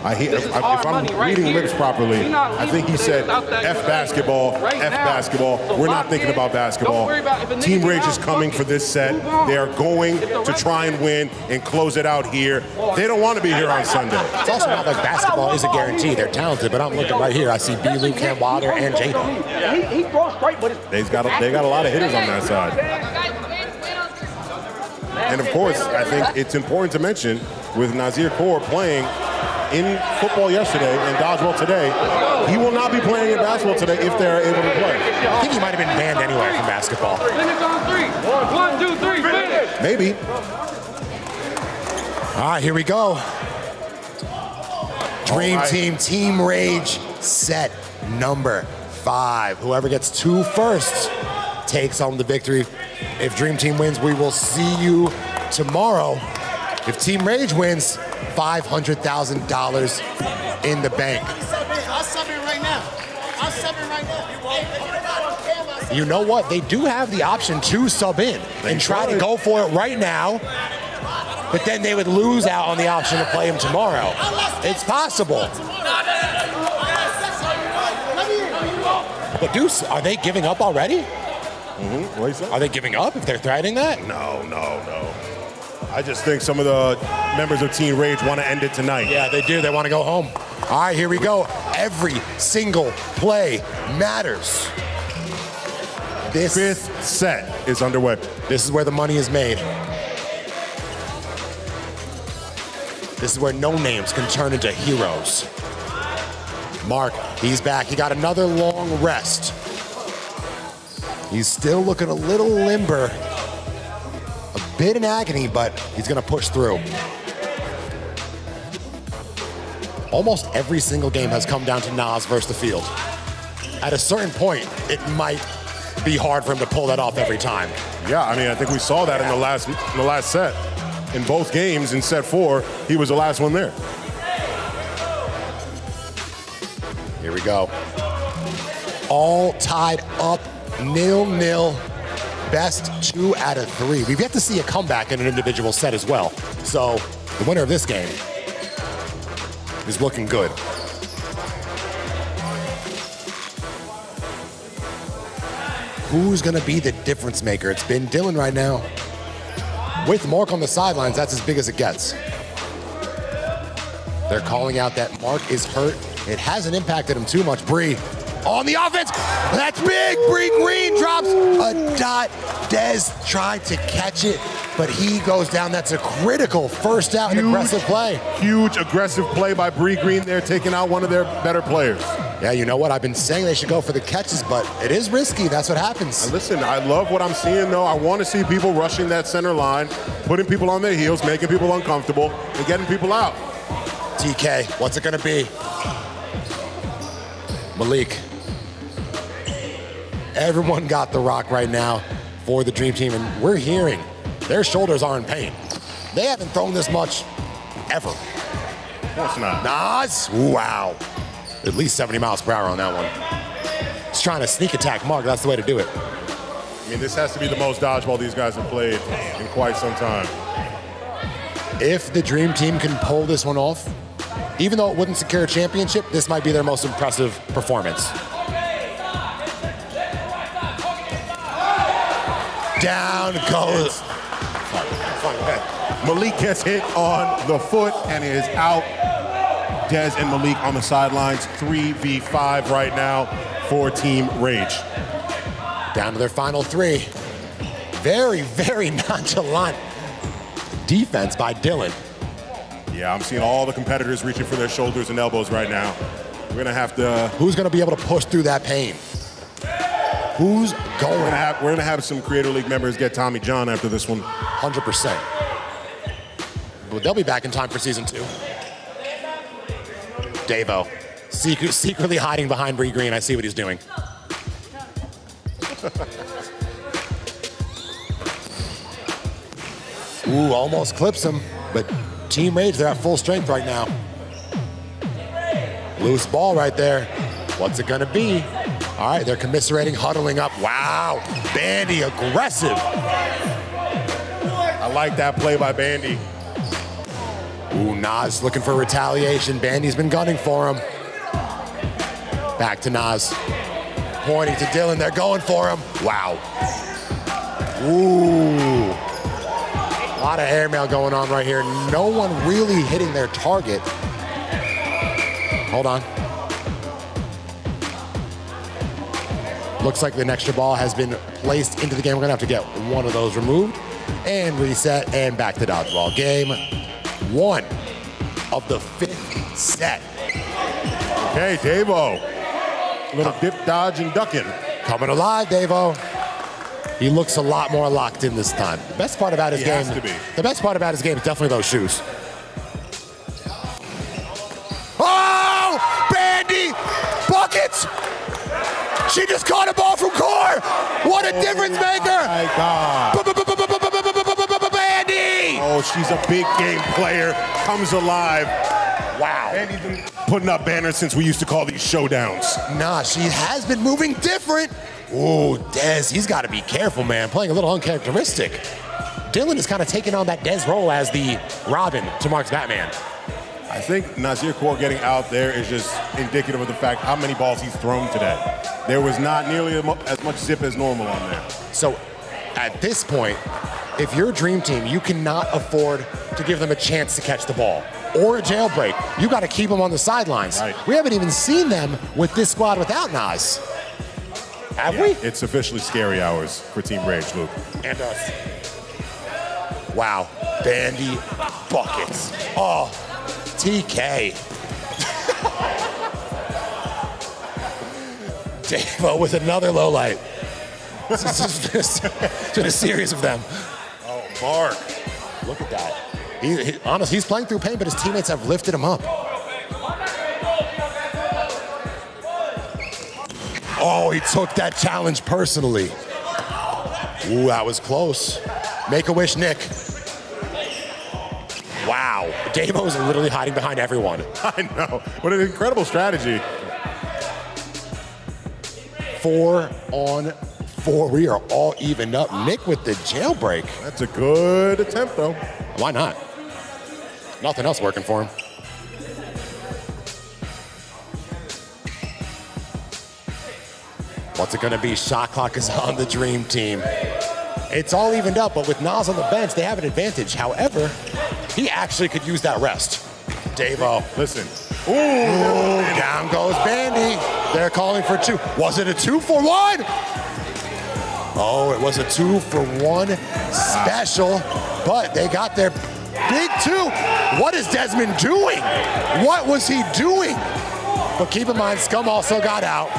If I'm reading lips properly, I think he said, F basketball, F basketball. We're not thinking about basketball. Team Rage is coming for this set. They are going to try and win and close it out here. They don't want to be here on Sunday. It's also not like basketball is a guarantee. They're talented, but I'm looking right here. I see Blou, Cam Wilder, and Jada. He draws straight, but They got a lot of hitters on that side. And of course, I think it's important to mention with Nazir Kaur playing in football yesterday and dodgeball today, he will not be playing in basketball today if they're able to play. I think he might have been banned anyway from basketball. finish on 3. 1, 2, 3, finish. Maybe. All right, here we go. Dream right. Team, Team Rage, set number 5. Whoever gets 2 first takes home the victory. If Dream Team wins, we will see you tomorrow. If Team Rage wins, $500,000 in the bank. I'll sub it right now. You know what? They do have the option to sub in and try to go for it right now, but then they would lose out on the option to play him tomorrow. It's possible. But Deuce, are they giving up already? Mm-hmm. What you say? Are they giving up if they're threatening that? No. I just think some of the members of Team Rage want to end it tonight. Yeah, they do. They want to go home. All right, here we go. Every single play matters. This 5th set is underway. This is where the money is made. This is where no names can turn into heroes. Mark, he's back. He got another long rest. He's still looking a little limber. A bit in agony, but he's gonna push through. Almost every single game has come down to Nas versus the field. At a certain point, it might be hard for him to pull that off every time. Yeah, I mean, I think we saw that in the last set. In both games, in set 4, he was the last one there. Here we go. All tied up, 0-0. Best 2 out of 3. We've yet to see a comeback in an individual set as well. So the winner of this game is looking good. Who's gonna be the difference maker? It's been Dylan right now. With Mark on the sidelines, that's as big as it gets. They're calling out that Mark is hurt. It hasn't impacted him too much. Bree on the offense. That's big. Bree Green drops a dot. Dez tried to catch it, but he goes down. That's a critical first down and aggressive play. Huge aggressive play by Bree Green there, taking out one of their better players. Yeah, you know what? I've been saying they should go for the catches, but it is risky. That's what happens. Listen, I love what I'm seeing, though. I want to see people rushing that center line, putting people on their heels, making people uncomfortable, and getting people out. TK, what's it gonna be? Malik. Everyone got the rock right now for the Dream Team, and we're hearing their shoulders are in pain. They haven't thrown this much ever. Of course not. Nas, wow. At least 70 miles per hour on that one. He's trying to sneak attack Mark. That's the way to do it. I mean, this has to be the most dodgeball these guys have played in quite some time. If the Dream Team can pull this one off, even though it wouldn't secure a championship, this might be their most impressive performance. Down goes. Malik gets hit on the foot and is out. Dez and Malik on the sidelines, 3v5 right now for Team Rage. Down to their final 3. Very, very nonchalant defense by Dylan. Yeah, I'm seeing all the competitors reaching for their shoulders and elbows right now. We're gonna have to. Who's gonna be able to push through that pain? Who's going? We're gonna have some Creator League members get Tommy John after this one. 100%. But they'll be back in time for season 2. Davo, secretly hiding behind Bree Green. I see what he's doing. Ooh, almost clips him, but Team Rage, they're at full strength right now. Loose ball right there. What's it gonna be? All right, they're commiserating, huddling up. Wow, Bandy aggressive. I like that play by Bandy. Ooh, Nas looking for retaliation. Bandy's been gunning for him. Back to Nas. Pointing to Dylan, they're going for him. Wow. Ooh. A lot of airmail going on right here. No one really hitting their target. Hold on. Looks like the extra ball has been placed into the game. We're gonna have to get one of those removed and reset and back to dodgeball. Game 1 of the 5th set. Okay, Davo. A little dip, dodge, and ducking. Coming alive, Davo. He looks a lot more locked in this time. The best part about his game. Has to be. The best part about his game is definitely those shoes. Oh! Bandy! Buckets! She just caught a ball from core! What a difference maker! Oh my God. Bandy! Oh, she's a big game player. Comes alive. Wow. Bandy's been putting up banners since we used to call these showdowns. Nah, she has been moving different. Ooh, Dez, he's got to be careful, man. Playing a little uncharacteristic. Dylan is kind of taking on that Dez role as the Robin to Mark's Batman. I think Nazir Kaur getting out there is just indicative of the fact how many balls he's thrown today. There was not nearly as much zip as normal on there. So at this point, if you're a Dream Team, you cannot afford to give them a chance to catch the ball or a jailbreak. You got to keep them on the sidelines. Right. We haven't even seen them with this squad without Nas. Have we? It's officially scary hours for Team Rage, Luke. And us. Wow. Bandy buckets. Oh, TK. Davo with another low light. It's been a series of them. Oh, Mark. Look at that. Honestly, he's playing through pain, but his teammates have lifted him up. Oh, he took that challenge personally. Ooh, that was close. Make-A-Wish Nick. Wow. Davo is literally hiding behind everyone. I know. What an incredible strategy. 4 on 4. We are all evened up. Nick with the jailbreak. That's a good attempt, though. Why not? Nothing else working for him. What's it going to be? Shot clock is on the Dream Team. It's all evened up, but with Nas on the bench, they have an advantage. However, he actually could use that rest. Davo. Listen. Ooh, down goes Bandy. They're calling for 2. Was it a 2-for-1? Oh, it was a 2-for-1 special, but they got their big 2. What is Desmond doing? What was he doing? But keep in mind, Scum also got out.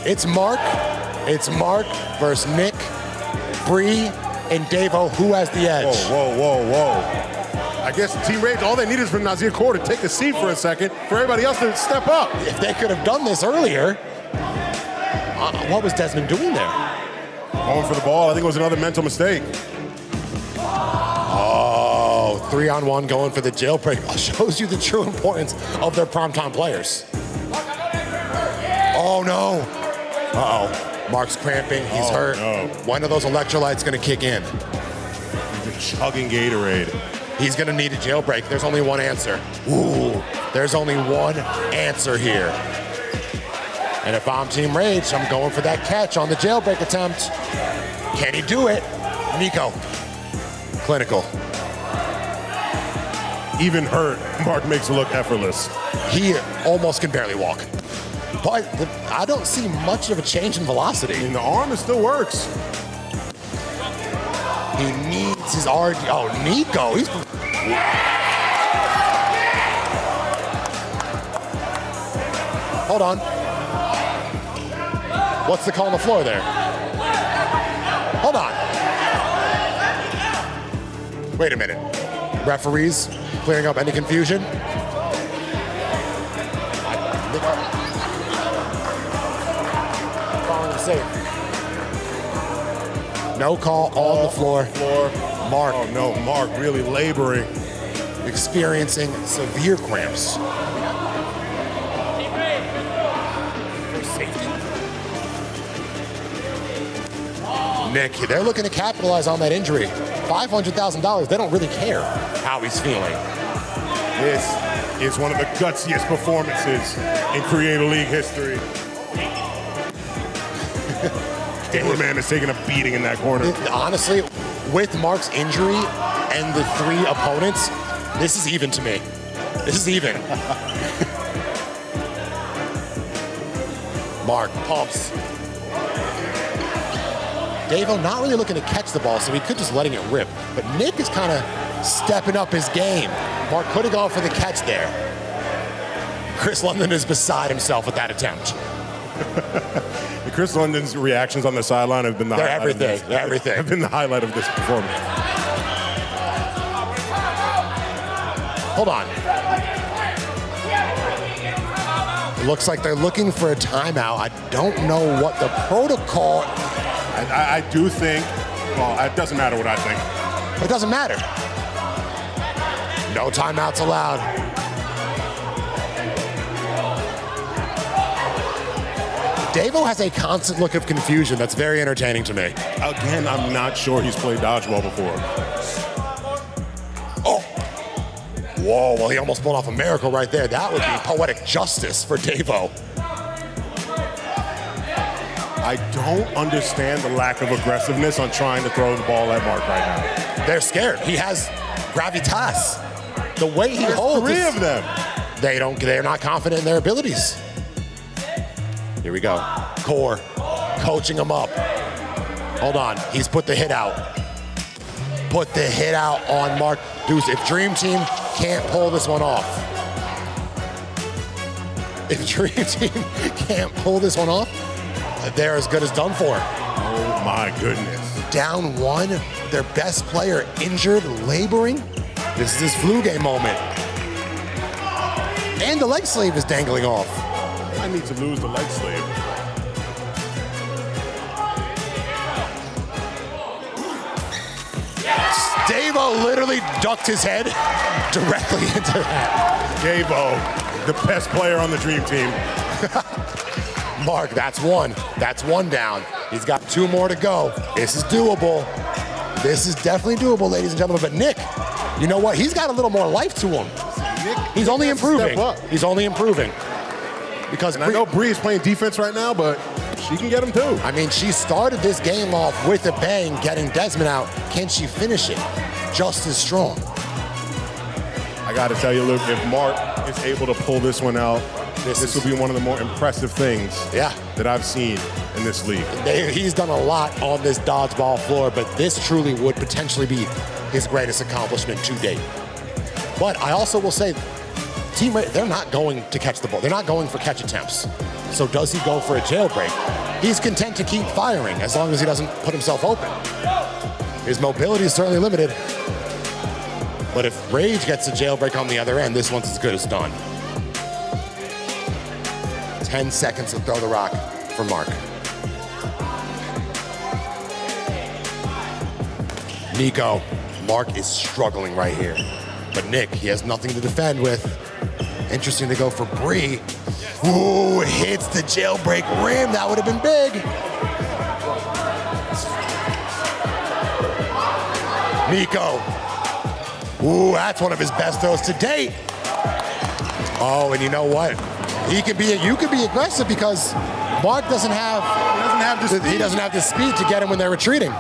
It's Mark versus Nick, Bree, and Davo. Who has the edge? Whoa, whoa, whoa, whoa. I guess Team RAGE, all they need is for Nazir Kaur to take a seat for a second, for everybody else to step up. If they could have done this earlier, what was Desmond doing there? Going for the ball. I think it was another mental mistake. Oh, 3-on-1 going for the jailbreak. Shows you the true importance of their primetime players. Oh, no. Uh-oh. Mark's cramping. He's hurt. No. One of those electrolytes going to kick in. He's chugging Gatorade. He's going to need a jailbreak. There's only one answer. Ooh, there's only one answer here. And if I'm Team RAGE, I'm going for that catch on the jailbreak attempt. Can he do it? Nico. Clinical. Even hurt, Mark makes it look effortless. He almost can barely walk. But I don't see much of a change in velocity. And the arm, it still works. He needs his RD. Oh, Nico. He's... Hold on. What's the call on the floor there? Hold on. Wait a minute. Referees clearing up any confusion. No call on the floor. Mark. Oh no, Mark really laboring. Experiencing severe cramps. Nick, they're looking to capitalize on that injury. $500,000, they don't really care how he's feeling. This is one of the gutsiest performances in Creator League history. Cameraman is taking a beating in that corner. Honestly, with Mark's injury and the 3 opponents, this is even to me. This is even. Mark pumps. Davo not really looking to catch the ball, so he could just letting it rip. But Nick is kind of stepping up his game. Mark could have gone for the catch there. Chris London is beside himself with that attempt. Chris London's reactions on the sideline have been the highlight everything. of this. They're everything. Have been the highlight of this performance. Hold on. It looks like they're looking for a timeout. I don't know what the protocol. I do think, well, it doesn't matter what I think. It doesn't matter. No timeouts allowed. Davo has a constant look of confusion that's very entertaining to me. Again, I'm not sure he's played dodgeball before. Oh! Whoa, well, he almost pulled off a miracle right there. That would be poetic justice for Davo. I don't understand the lack of aggressiveness on trying to throw the ball at Mark right now. They're scared. He has gravitas. The way he holds. 3 of them. They're not confident in their abilities. Here we go. Core coaching him up. Hold on. He's put the hit out. Put the hit out on Mark. Deuce, if Dream Team can't pull this one off. If Dream Team can't pull this one off, they're as good as done for. Oh my goodness. Down one, their best player injured, laboring. This is his flu game moment. And the leg sleeve is dangling off. I need to lose the leg sleeve. Davo literally ducked his head directly into that. Davo, the best player on the Dream Team. Mark, that's one. That's one down. He's got 2 more to go. This is doable. This is definitely doable, ladies and gentlemen. But Nick, you know what? He's got a little more life to him. He's only improving. He's only improving. Because I know Bree is playing defense right now, but she can get him too. I mean, she started this game off with a bang, getting Desmond out. Can she finish it just as strong? I got to tell you, Luke, if Mark is able to pull this one out, this will be one of the more impressive things that I've seen in this league. He's done a lot on this dodgeball floor, but this truly would potentially be his greatest accomplishment to date. But I also will say, Team Ray, they're not going to catch the ball. They're not going for catch attempts. So does he go for a jailbreak? He's content to keep firing as long as he doesn't put himself open. His mobility is certainly limited. But if Rage gets a jailbreak on the other end, this one's as good as done. 10 seconds to throw the rock for Mark. Nico, Mark is struggling right here. But Nick, he has nothing to defend with. Interesting to go for Bree. Ooh, hits the jailbreak rim. That would have been big. Nico. Ooh, that's one of his best throws to date. Oh, and you know what? You can be aggressive because Mark doesn't have the speed to get him when they're retreating.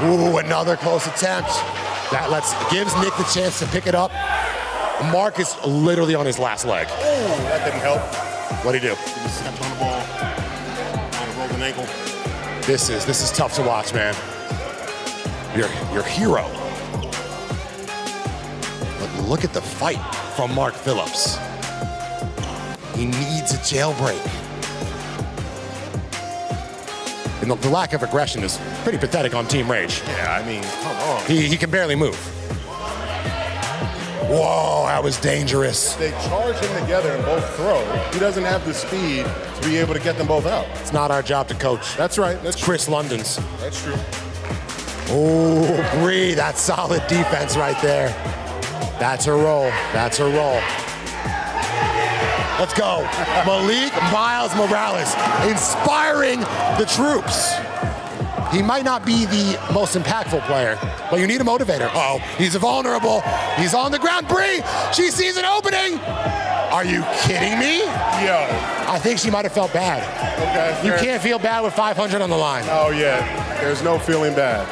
Ooh, another close attempt. That gives Nick the chance to pick it up. Mark is literally on his last leg. Oh, that didn't help. What'd he do? He just stepped on the ball, kind of rolled an ankle. This is tough to watch, man. Your hero. But look at the fight from Mark Phillips. He needs a jailbreak. And the lack of aggression is pretty pathetic on Team Rage. Yeah, I mean, come on. He can barely move. Whoa, that was dangerous. They charge him together and both throw. He doesn't have the speed to be able to get them both out. It's not our job to coach. That's right. That's Chris London's. That's true. Oh, Bree, that's solid defense right there. That's her roll. That's her roll. Let's go. Malik Miles Morales, inspiring the troops. He might not be the most impactful player, but you need a motivator. Uh-oh, he's vulnerable. He's on the ground. Bree, she sees an opening. Are you kidding me? Yo. I think she might have felt bad. Okay. You can't feel bad with 500 on the line. Oh, yeah. There's no feeling bad.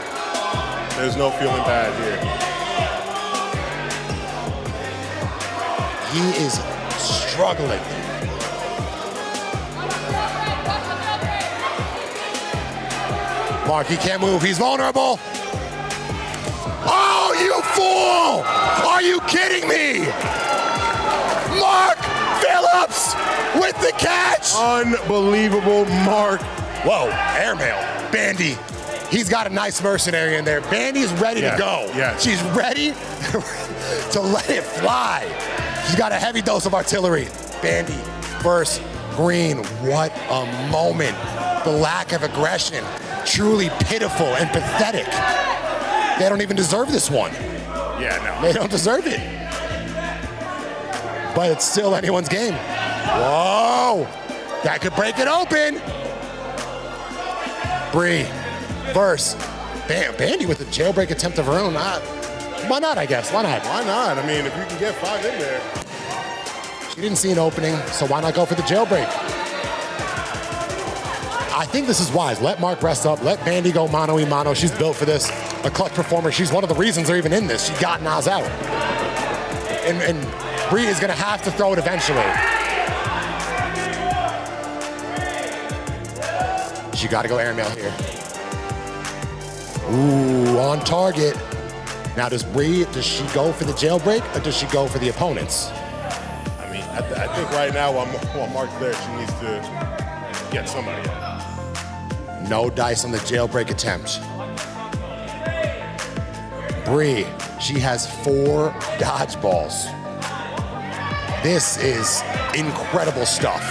There's no feeling bad here. He is struggling. Mark, he can't move. He's vulnerable. Oh, you fool! Are you kidding me? Mark Phillips with the catch. Unbelievable, Mark. Whoa, airmail. Bandy. He's got a nice mercenary in there. Bandy's ready to go. Yeah. She's ready to let it fly. She's got a heavy dose of artillery. Bandy versus Green. What a moment. The lack of aggression. Truly pitiful and pathetic. They don't even deserve this one. Yeah, no. They don't deserve it. But it's still anyone's game. Whoa! That could break it open. Bree, first. Bam, Bandy with a jailbreak attempt of her own. Why not, I guess? Why not? Why not? I mean, if you can get 5 in there. She didn't see an opening, so why not go for the jailbreak? I think this is wise. Let Mark rest up. Let Bandy go mano-a-mano. She's built for this. A clutch performer. She's one of the reasons they're even in this. She got Nas out. And Bree is going to have to throw it eventually. She got to go airmail here. Ooh, on target. Now does she go for the jailbreak or does she go for the opponents? I mean, I think right now, while Mark's there, she needs to get somebody out. No dice on the jailbreak attempt. Bree, she has 4 dodgeballs. This is incredible stuff.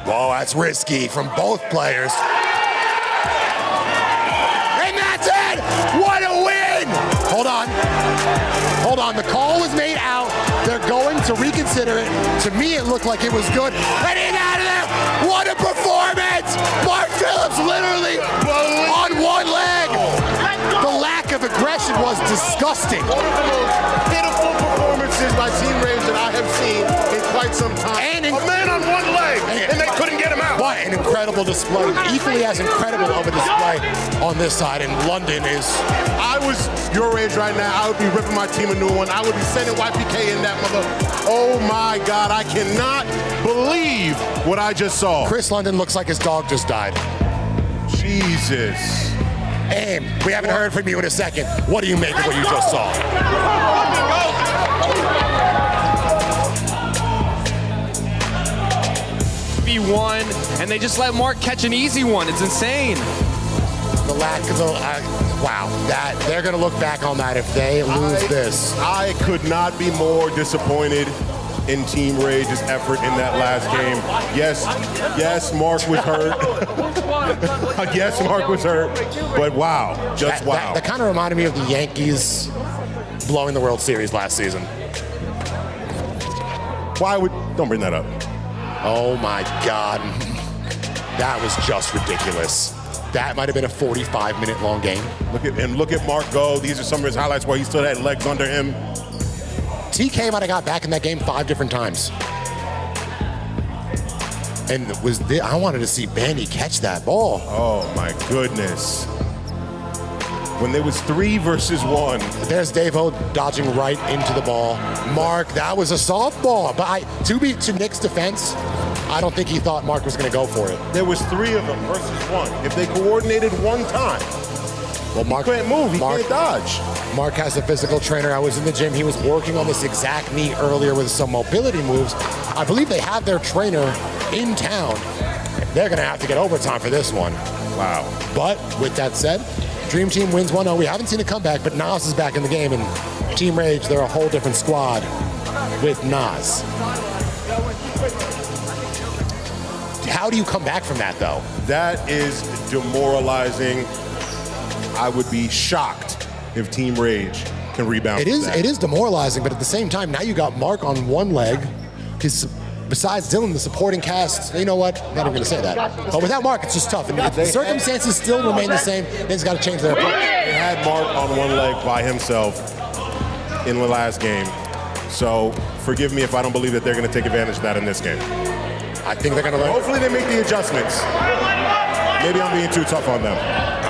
Whoa, that's risky from both players. And that's it! What a win! Hold on. Hold on, the call was made out. They're going to reconsider it. To me, it looked like it was good. And in out of there! What a performance! Mark Phillips literally on one leg. The lack of aggression was disgusting. One of the most pitiful performances by Team RAGE that I have seen in quite some time. And a man on one leg, and they couldn't get him out. What an incredible display. Equally as incredible of a display on this side, and London is... If I was YourRAGE right now, I would be ripping my team a new one. I would be sending YPK in that mother. Oh my God, I cannot believe what I just saw. Chris London looks like his dog just died. Jesus. Aim, we haven't heard from you in a second. What do you make of what you just saw? V1, and they just let Mark catch an easy one. It's insane. The lack of the... wow, that they're going to look back on that if they lose this. I could not be more disappointed in Team RAGE's effort in that last game. Yes, Mark was hurt. Yes, Mark was hurt. But wow, just wow. That kind of reminded me of the Yankees blowing the World Series last season. Don't bring that up. Oh my God. That was just ridiculous. That might have been a 45-minute long game. Look at Mark go. These are some of his highlights where he still had legs under him. TK might have got back in that game 5 different times. And I wanted to see Bandy catch that ball. Oh my goodness. When there was 3 versus 1. There's Davo dodging right into the ball. Mark, that was a softball. But to Nick's defense, I don't think he thought Mark was going to go for it. There was 3 of them versus 1. If they coordinated one time, well, Mark he can't move. He can't dodge. Mark has a physical trainer. I was in the gym. He was working on this exact knee earlier with some mobility moves. I believe they have their trainer in town. They're going to have to get overtime for this one. Wow. But with that said, Dream Team wins 1-0. We haven't seen a comeback, but Nas is back in the game, and Team RAGE, they're a whole different squad with Nas. How do you come back from that, though? That is demoralizing. I would be shocked if Team RAGE can rebound. It is demoralizing, but at the same time, now you got Mark on one leg. Besides Dylan, the supporting cast, you know what? I'm not even going to say that. But without Mark, it's just tough. And if the circumstances still remain the same, they just got to change their approach. They had Mark on one leg by himself in the last game. So forgive me if I don't believe that they're going to take advantage of that in this game. I think they're going to learn. Hopefully they make the adjustments. Maybe I'm being too tough on them.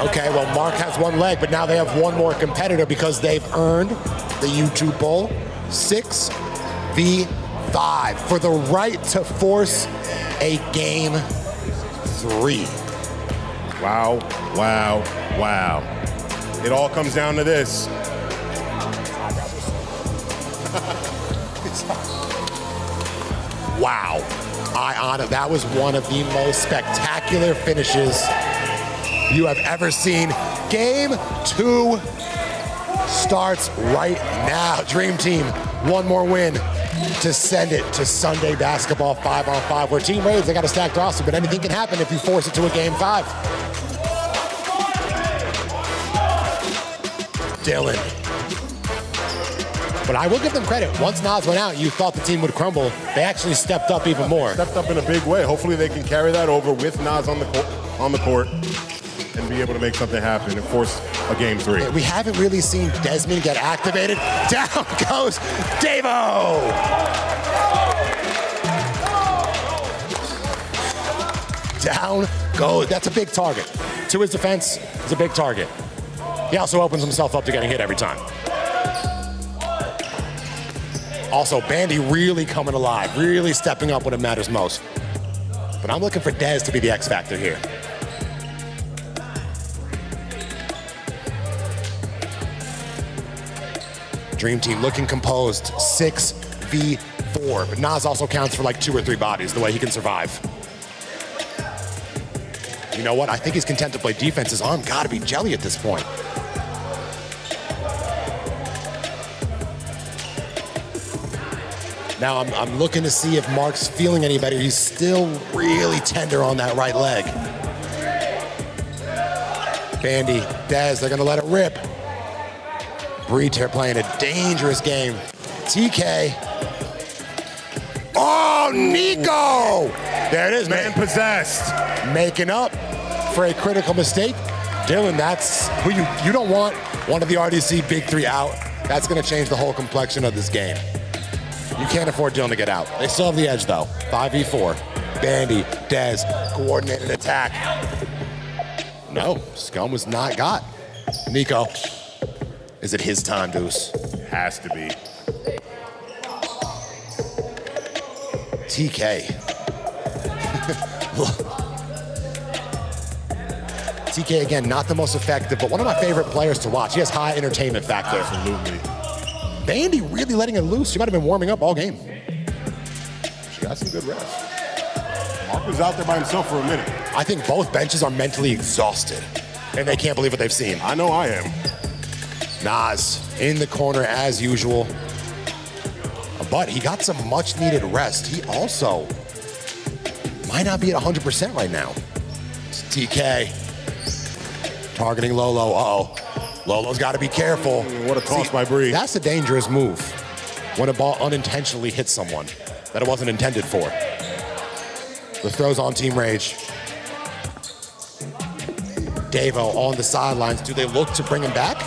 Okay, well, Mark has one leg, but now they have one more competitor because they've earned the YouTube Bowl 6v5 for the right to force a game 3. Wow, wow, wow. It all comes down to this. Wow. That was one of the most spectacular finishes you have ever seen. Game 2 starts right now. Dream Team, one more win to send it to Sunday Basketball 5-on-5, where Team RAGE, they got a stacked roster, but anything can happen if you force it to a game 5. Dylan. But I will give them credit. Once Nas went out, you thought the team would crumble. They actually stepped up even more. Stepped up in a big way. Hopefully they can carry that over with Nas on the court and be able to make something happen and force a game 3. We haven't really seen Desmond get activated. Down goes Davo! Down goes. That's a big target. To his defense, it's a big target. He also opens himself up to getting hit every time. Also, Bandy really coming alive, really stepping up when it matters most. But I'm looking for Dez to be the X factor here. Dream Team looking composed, 6v5. 4, but Nas also counts for like 2 or 3 bodies, the way he can survive. You know what? I think he's content to play defense. His arm gotta be jelly at this point. Now I'm looking to see if Mark's feeling any better. He's still really tender on that right leg. Bandy, Dez, they're gonna let it rip. Breach playing a dangerous game. TK. Oh, Nico! There it is, Man possessed. Making up for a critical mistake. Dylan, that's who you don't want one of the RDC big 3 out. That's gonna change the whole complexion of this game. You can't afford Dylan to get out. They still have the edge though. 5v4. Bandy, Dez, coordinated attack. No, Scum was not got. Nico. Is it his time, Deuce? Has to be. TK. TK, again, not the most effective, but one of my favorite players to watch. He has high entertainment factor. Absolutely. Bandy really letting it loose. She might have been warming up all game. She got some good rest. Mark was out there by himself for a minute. I think both benches are mentally exhausted, and they can't believe what they've seen. I know I am. Nas in the corner as usual, but he got some much needed rest. He also might not be at 100% right now. It's TK targeting Lolo. Uh-oh. Lolo's got to be careful. What a toss by Bree. That's a dangerous move when a ball unintentionally hits someone that it wasn't intended for. The throw's on Team Rage. Davo on the sidelines. Do they look to bring him back?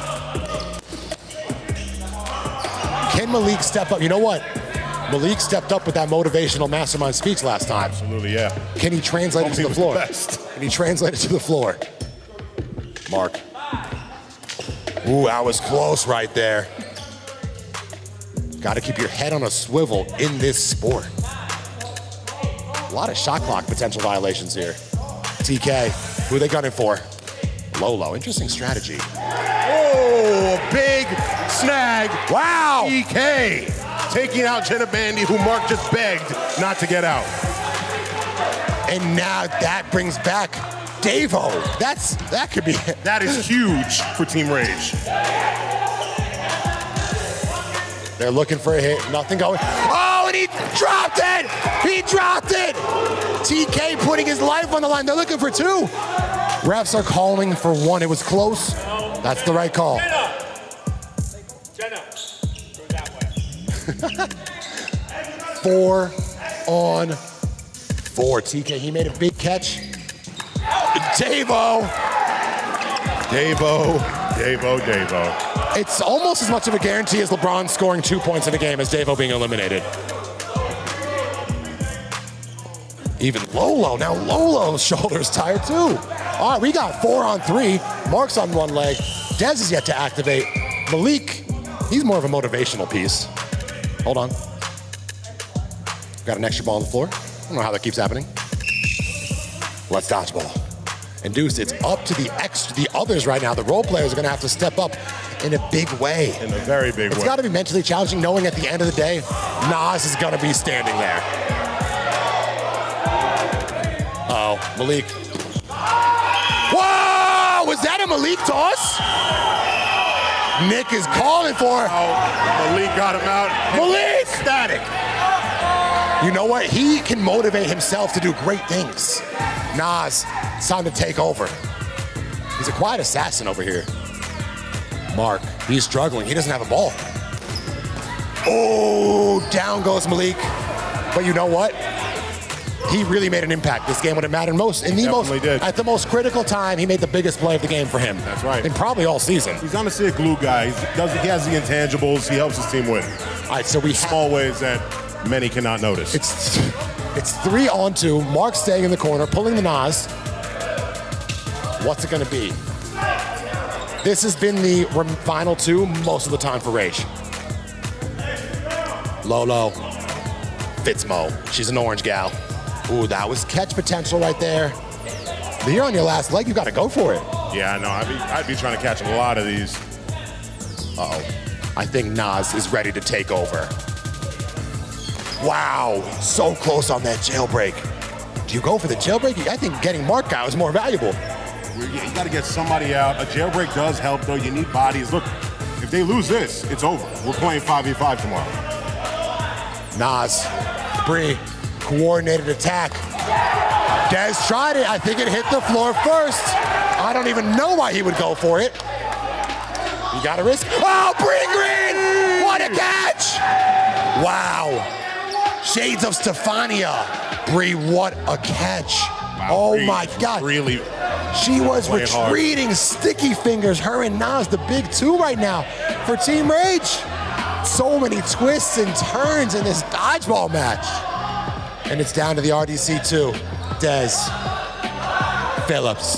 Can Malik step up? You know what? Malik stepped up with that motivational mastermind speech last time. Absolutely, yeah. Can he translate it to the floor? Best. Can he translate it to the floor? Mark. Ooh, that was close right there. Got to keep your head on a swivel in this sport. A lot of shot clock potential violations here. TK, who are they gunning for? Lolo, interesting strategy. Oh, big snag. Wow. TK taking out Jenna Bandy, who Mark just begged not to get out. And now that brings back Davo. That could be. That is huge for Team Rage. They're looking for a hit. Nothing going. Oh, and he dropped it. He dropped it. TK putting his life on the line. They're looking for 2. Refs are calling for 1. It was close. That's the right call. Jenna, go that way. 4 on 4. TK, he made a big catch. Davo. It's almost as much of a guarantee as LeBron scoring 2 points in a game as Davo being eliminated. Even Lolo. Now Lolo's shoulder's tired too. All right, we got 4 on 3. Mark's on 1 leg. Dez is yet to activate. Malik, he's more of a motivational piece. Hold on. Got an extra ball on the floor. I don't know how that keeps happening. Let's dodgeball. And Deuce, it's up to the others right now. The role players are gonna have to step up in a big way. In a very big way. It's gotta be mentally challenging knowing at the end of the day, Nas is gonna be standing there. Uh-oh, Malik. Whoa, was that a Malik toss? Nick is calling for it. Oh, Malik got him out. Malik! Static. You know what? He can motivate himself to do great things. Nas, it's time to take over. He's a quiet assassin over here. Mark, he's struggling. He doesn't have a ball. Oh, down goes Malik. But you know what? He really made an impact. This game would have mattered most. At the most critical time, he made the biggest play of the game for him. That's right. And probably all season. He's honestly a glue guy. He has the intangibles. He helps his team win. All right, so we small ways that many cannot notice. It's 3 on 2. Mark staying in the corner, pulling the Nas. What's it gonna be? This has been the final 2 most of the time for Rage. Lolo, Fitzmo. She's an orange gal. Ooh, that was catch potential right there. But you're on your last leg, you gotta go for it. Yeah, no, I'd be trying to catch a lot of these. Uh-oh. I think Nas is ready to take over. Wow, so close on that jailbreak. Do you go for the jailbreak? I think getting Mark out is more valuable. You got to get somebody out. A jailbreak does help, though. You need bodies. Look, if they lose this, it's over. We're playing 5v5 tomorrow. Nas, Bree, coordinated attack. Dez tried it. I think it hit the floor first. I don't even know why he would go for it. You got to risk. Oh, Bree Green! What a catch! Wow. Shades of Stefania. Bree, what a catch. Wow, oh Bree my God. Really. She was hard. retreating, sticky fingers. Her and Nas, the big two right now for Team Rage. So many twists and turns in this dodgeball match. And it's down to the RDC too. Dez, Phillips,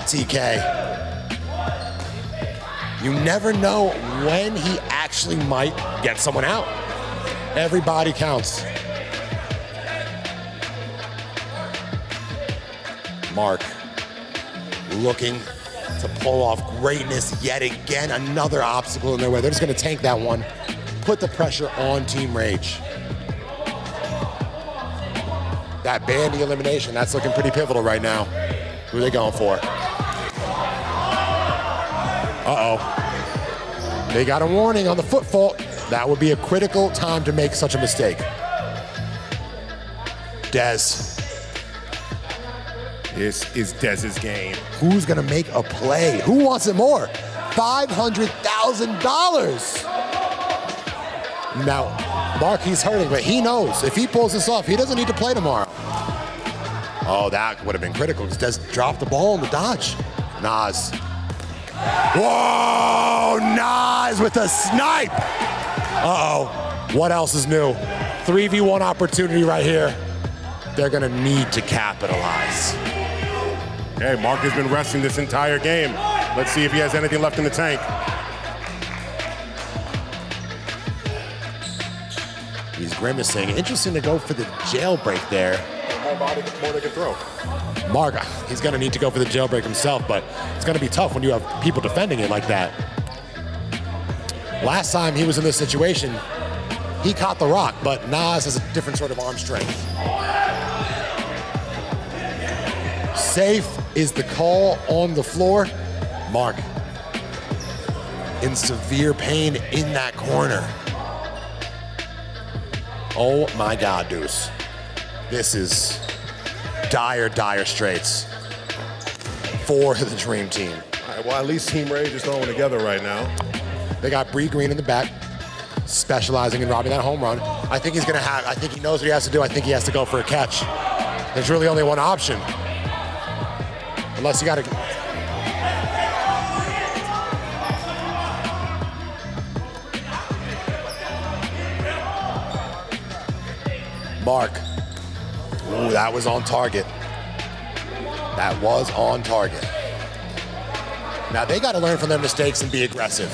TK. You never know when he actually might get someone out. Everybody counts. Mark looking to pull off greatness yet again. Another obstacle in their way. They're just going to tank that one. Put the pressure on Team Rage. That bandy elimination, that's looking pretty pivotal right now. Who are they going for? Uh-oh. They got a warning on the foot fault. That would be a critical time to make such a mistake. Dez. This is Dez's game. Who's gonna make a play? Who wants it more? $500,000. Now, Mark, he's hurting, but he knows if he pulls this off, he doesn't need to play tomorrow. Oh, that would have been critical because Dez dropped the ball in the dodge. Nas. Whoa, Nas with a snipe. Uh-oh, what else is new? 3v1 opportunity right here. They're gonna need to capitalize. Okay, Mark has been resting this entire game. Let's see if he has anything left in the tank. He's grimacing. Interesting to go for the jailbreak there. More they can throw. Mark, he's gonna need to go for the jailbreak himself, but it's gonna be tough when you have people defending it like that. Last time he was in this situation, he caught the rock, but Nas has a different sort of arm strength. Safe is the call on the floor. Mark in severe pain in that corner. Oh my God, Deuce. This is dire, dire straits for the Dream Team. All right, well, at least Team Rage is throwing together right now. They got Bree Green in the back, specializing in robbing that home run. I think he knows what he has to do. I think he has to go for a catch. There's really only one option. Unless you got to. Mark. Ooh, that was on target. That was on target. Now they got to learn from their mistakes and be aggressive.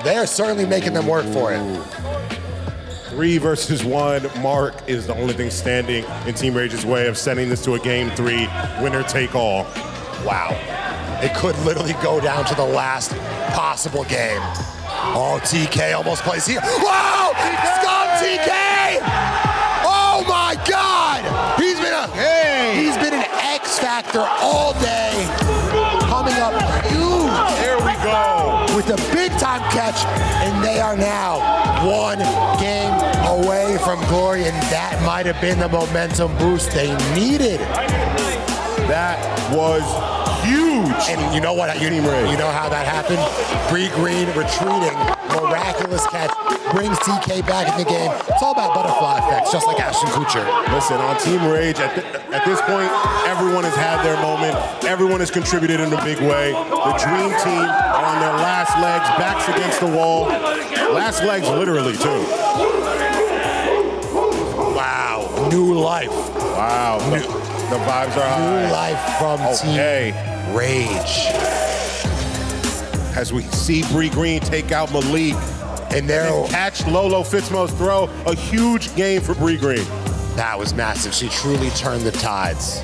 They're certainly making them work for it. 3 versus 1. Mark is the only thing standing in Team Rage's way of sending this to a game 3, winner take all. Wow. It could literally go down to the last possible game. Oh, TK almost plays here. Whoa! Scum TK! Oh my God! He's been an X factor all day. Coming up huge. There we go. With a big time catch, and they are now 1 game away from glory, and that might have been the momentum boost they needed. That was huge. And you know what? You know how that happened? Bree Green retreating, miraculous catch, brings TK back in the game. It's all about butterfly effects, just like Ashton Kutcher. Listen, on Team Rage, at this point, everyone has had their moment. Everyone has contributed in a big way. The Dream Team are on their last legs, backs against the wall. Last legs, literally, too. Wow, new life. Wow, the vibes are high. New life from Team Rage. As we see Bree Green take out Malik. And catch Lolo Fitzmo's throw. A huge game for Bree Green. That was massive. She truly turned the tides.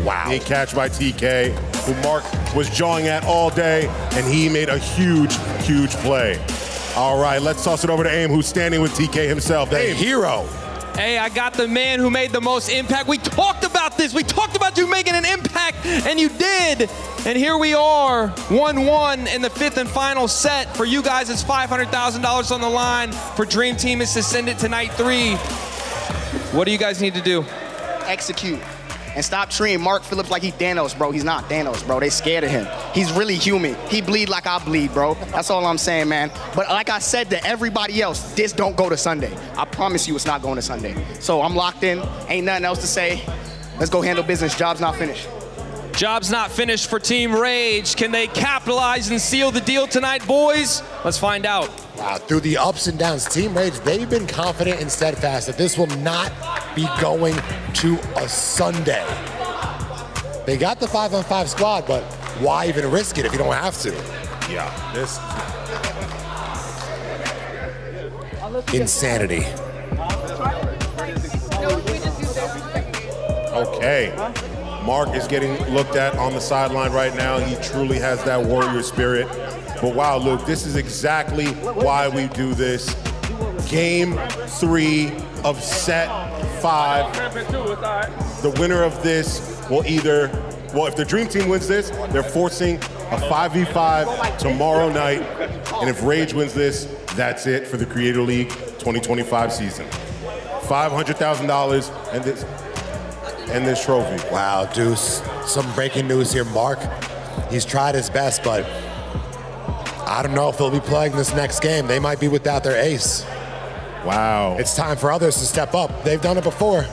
Wow. Big catch by TK. who Mark was jawing at all day, and he made a huge, huge play. All right, let's toss it over to Aim, who's standing with TK himself. The Aim. hero. Hey, I got the man who made the most impact. We talked about this. We talked about you making an impact, and you did. And here we are, 1-1 in the 5th and final set. For you guys, it's $500,000 on the line. For Dream Team, it's to send it to night 3. What do you guys need to do? Execute. And stop treating Mark Phillips like he Thanos, bro. He's not Thanos, bro. They scared of him. He's really human. He bleed like I bleed, bro. That's all I'm saying, man. But like I said to everybody else, this don't go to Sunday. I promise you it's not going to Sunday. So I'm locked in. Ain't nothing else to say. Let's go handle business. Job's not finished. Job's not finished for Team Rage. Can they capitalize and seal the deal tonight, boys? Let's find out. Wow, through the ups and downs, Team Rage, they've been confident and steadfast that this will not be going to a Sunday. They got the 5-on-5 squad, but why even risk it if you don't have to? Yeah, this. Insanity. Okay. Mark is getting looked at on the sideline right now. He truly has that warrior spirit. But wow, Luke, this is exactly why we do this. Game 3 of set 5. The winner of this will either, well, if the Dream Team wins this, they're forcing a 5v5 tomorrow night. And if Rage wins this, that's it for the Creator League 2025 season. $500,000 and this trophy. Wow, Deuce, some breaking news here. Mark, he's tried his best, but I don't know if they'll be playing this next game. They might be without their ace. Wow. It's time for others to step up. They've done it before.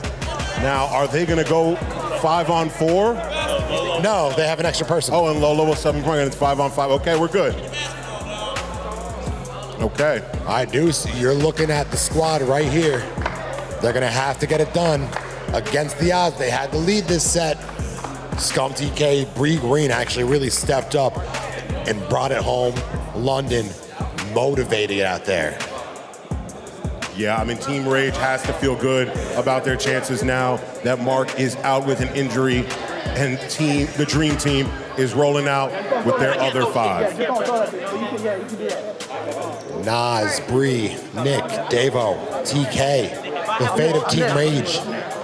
Now, are they going to go 5-on-4? No, they have an extra person. Oh, and Lolo was 7 point, and it's 5-on-5. Okay, we're good. Okay. All right, Deuce, you're looking at the squad right here. They're going to have to get it done against the odds. They had to lead this set. Scum TK, Bree Green actually really stepped up and brought it home. London motivated out there. Yeah, I mean, Team Rage has to feel good about their chances now that Mark is out with an injury and the Dream Team is rolling out with their other 5. Nas, Bree, Nick, Davo, TK. The fate of Team Rage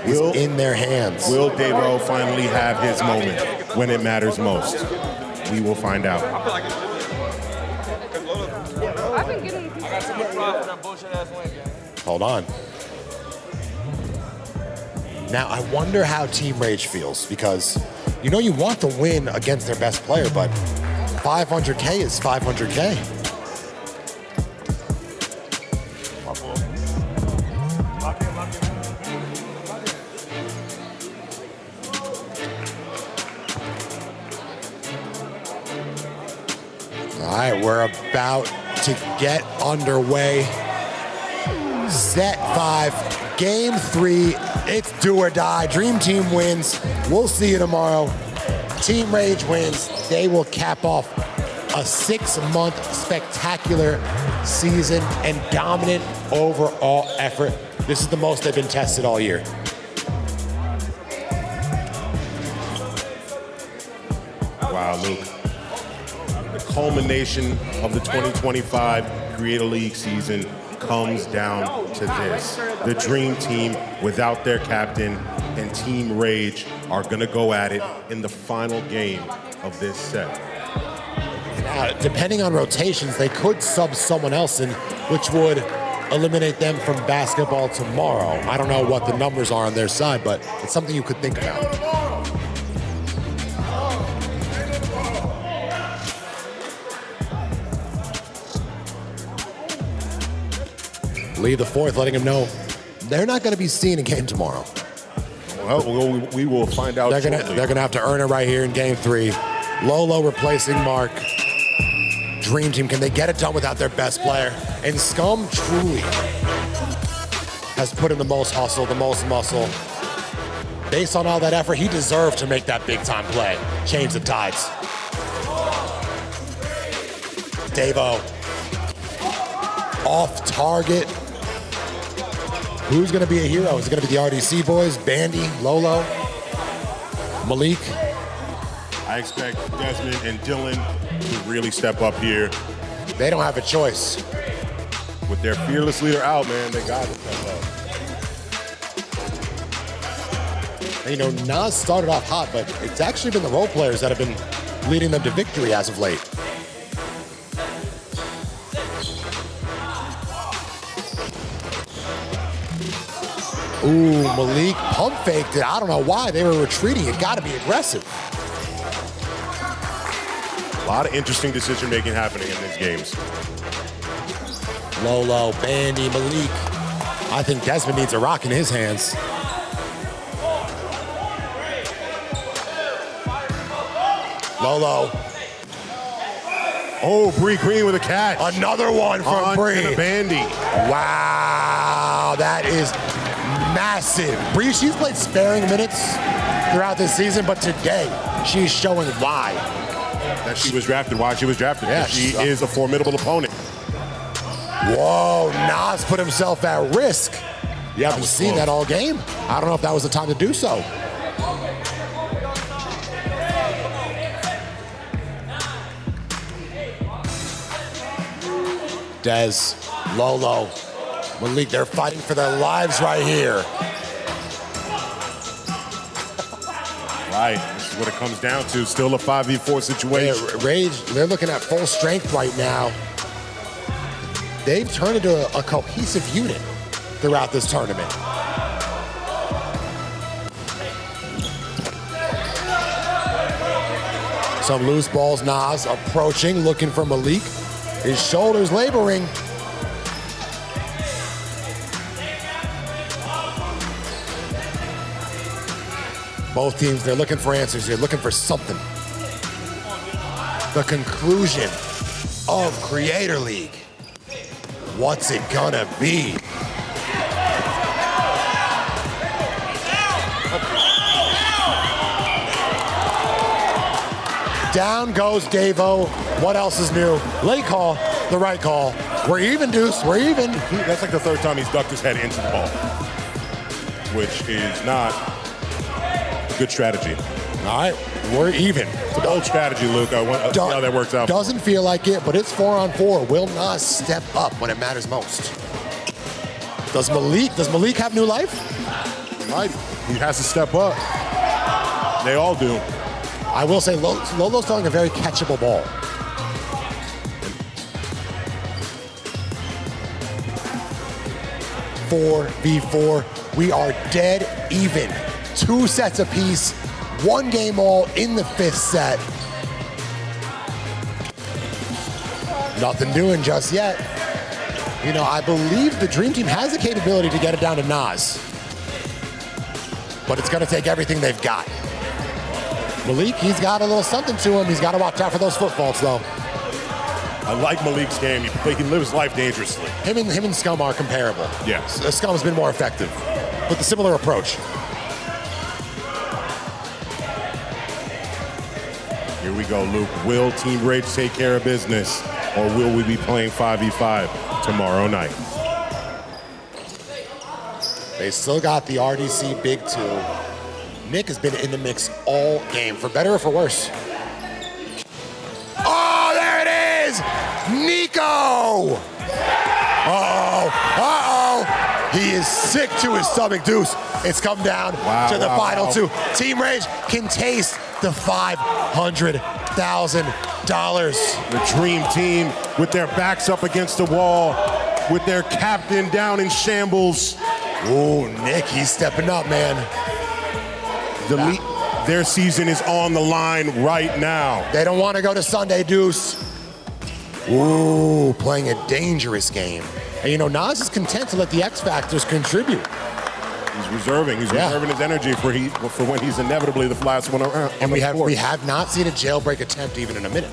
is in their hands. Will Davo finally have his moment when it matters most? We will find out. Hold on. Now, I wonder how Team Rage feels, because you know you want to win against their best player, but 500K is 500K. All right, we're about to get underway. Set 5, game 3. It's do or die. Dream Team wins. We'll see you tomorrow. Team Rage wins. They will cap off a 6-month spectacular season and dominant overall effort. This is the most they've been tested all year. Wow, Luke. The culmination of the 2025 Creator League season comes down to this. The Dream Team, without their captain, and Team Rage are gonna go at it in the final game of this set. Depending on rotations, they could sub someone else in, which would eliminate them from basketball tomorrow. I don't know what the numbers are on their side, but it's something you could think about. Lee the fourth letting him know they're not going to be seeing a game tomorrow. Well, we will find out They're gonna have to earn it right here in game 3. Lolo replacing Mark. Dream Team, can they get it done without their best player? And Scum truly has put in the most hustle, the most muscle. Based on all that effort, he deserved to make that big time play. Change the tides. Davo. Off target. Who's gonna be a hero? Is it gonna be the RDC boys? Bandy, Lolo, Malik? I expect Desmond and Dylan to really step up here. They don't have a choice. With their fearless leader out, man, they got to step up. And, you know, Nas started off hot, but it's actually been the role players that have been leading them to victory as of late. Ooh, Malik pump faked it. I don't know why. They were retreating. It got to be aggressive. A lot of interesting decision-making happening in these games. Lolo, Bandy, Malik. I think Desmond needs a rock in his hands. Lolo. Oh, Bree Green with a catch. Another one from Bree. And a Bandy. Wow, that is massive. Bree, she's played sparing minutes throughout this season, but today she's showing why. That she was drafted, why she was drafted. Yeah, she is a formidable opponent. Whoa, Nas put himself at risk. You haven't seen that all game. I don't know if that was the time to do so. Dez, Lolo, Malik, they're fighting for their lives right here. Right, this is what it comes down to. Still a 5v4 situation. Yeah, Rage, they're looking at full strength right now. They've turned into a cohesive unit throughout this tournament. Some loose balls, Nas approaching, looking for Malik. His shoulders laboring. Both teams, they're looking for answers. They're looking for something. The conclusion of Creator League. What's it gonna be? Down goes Davo. What else is new? Late call, the right call. We're even, Deuce, we're even. That's like the third time he's ducked his head into the ball, which is not a good strategy. All right, we're even. It's an old strategy, Luke. I want to see how that works out. Doesn't feel like it, but it's 4-on-4. Will Nas step up when it matters most? Does Malik have new life? He might. He has to step up. They all do. I will say Lolo's throwing a very catchable ball. Four v4. We are dead even. 2 sets apiece. 1 game all in the 5th set. Nothing doing just yet. You know, I believe the Dream Team has the capability to get it down to Nas. But it's going to take everything they've got. Malik, he's got a little something to him. He's got to watch out for those foot faults, though. I like Malik's game. He lives life dangerously. Him and Scum are comparable. Yes. Scum's been more effective with a similar approach. Here we go, Luke. Will Team Rage take care of business, or will we be playing 5v5 tomorrow night? They still got the RDC Big 2. Nick has been in the mix all game, for better or for worse. Oh, there it is! Nico! Uh-oh. He is sick to his stomach, Deuce. It's come down to the final 2. Team Rage can taste the $500,000. The Dream Team with their backs up against the wall, with their captain down in shambles. Ooh, Nick, he's stepping up, man. Their season is on the line right now. They don't want to go to Sunday, Deuce. Ooh, playing a dangerous game. And you know, Nas is content to let the X Factors contribute. He's reserving. He's reserving his energy for when he's inevitably the last one around. And we have not seen a jailbreak attempt even in a minute.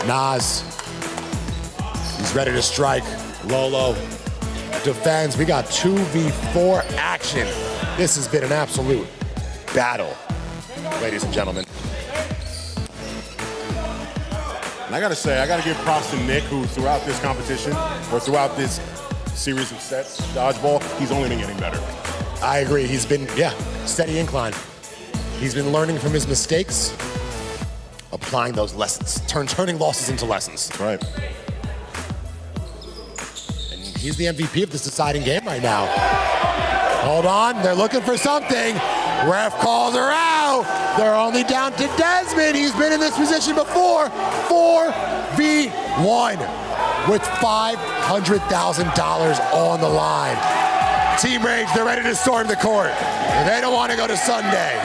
Nas, he's ready to strike. Lolo defends. We got 2v4 action. This has been an absolute battle, ladies and gentlemen. And I gotta say, I gotta give props to Nick, who throughout this competition, or throughout this series of sets, Dodgeball, he's only been getting better. I agree. He's been, steady incline. He's been learning from his mistakes, applying those lessons, turning losses into lessons. Right. And he's the MVP of this deciding game right now. Hold on, they're looking for something. Ref calls her out. They're only down to Desmond. He's been in this position before. 4v1 with $500,000 on the line. Team Rage, they're ready to storm the court. They don't want to go to Sunday.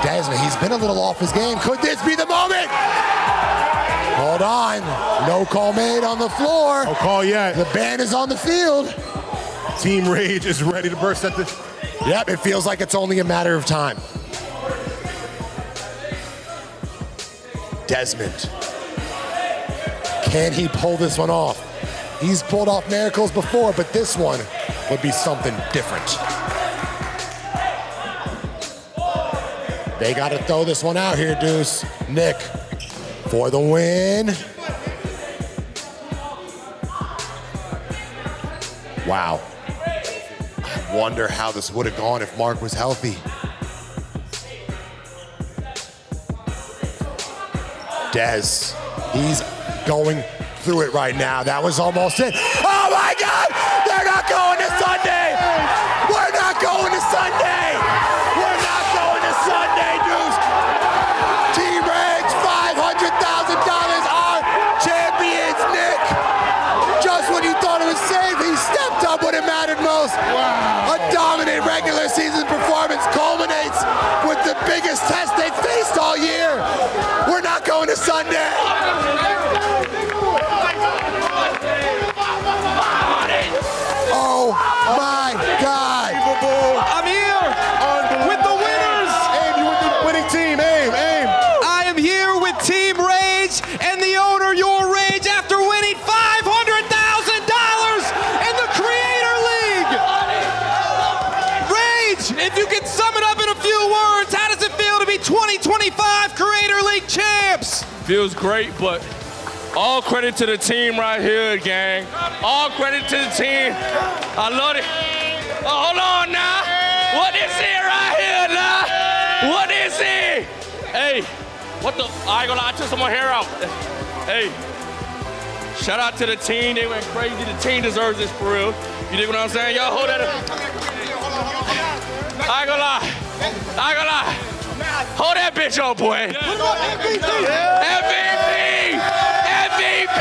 Desmond, he's been a little off his game. Could this be the moment? Hold on. No call made on the floor. No call yet. The ban is on the field. Team Rage is ready to burst at the... Yep, it feels like it's only a matter of time. Desmond. Can he pull this one off? He's pulled off miracles before, but this one would be something different. They got to throw this one out here, Deuce. Nick for the win. Wow. I wonder how this would have gone if Mark was healthy. Dez, he's going through it right now. That was almost it. Oh my God! They're not going to Sunday! We're not going to Sunday! We're not going to Sunday, dudes! Team Rage, $500,000, our champions, Nick! Just when you thought it was safe, he stepped up when it mattered most. Wow. A dominant regular season performance culminates with the biggest test they've faced all year. We're not going to Sunday. Oh my God. I'm here with the winners. Aim, you with the winning team. Aim. I am here with Team Rage and the owner, YourRAGE, after winning $500,000 in the Creator League. Rage, if you could sum it up in a few words, how does it feel to be 2025 Creator League champs? Feels great, but all credit to the team right here, gang. All credit to the team. I love it. Oh, hold on now. What is it right here now? What is it? Hey, what the? I ain't gonna lie, I took some more hair out. Hey, shout out to the team. They went crazy. The team deserves this for real. You dig what I'm saying? Y'all hold that up. I ain't gonna lie. Hold that bitch up, boy. MVP!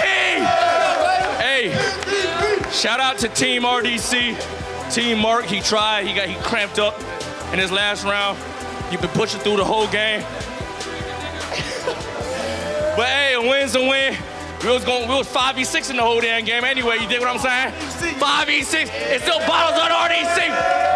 Hey, shout out to Team RDC. Team Mark, he tried, he cramped up in his last round. You've been pushing through the whole game. But hey, a win's a win. We was 5v6 in the whole damn game anyway, you dig what I'm saying? 5v6, it's still bottles on RDC,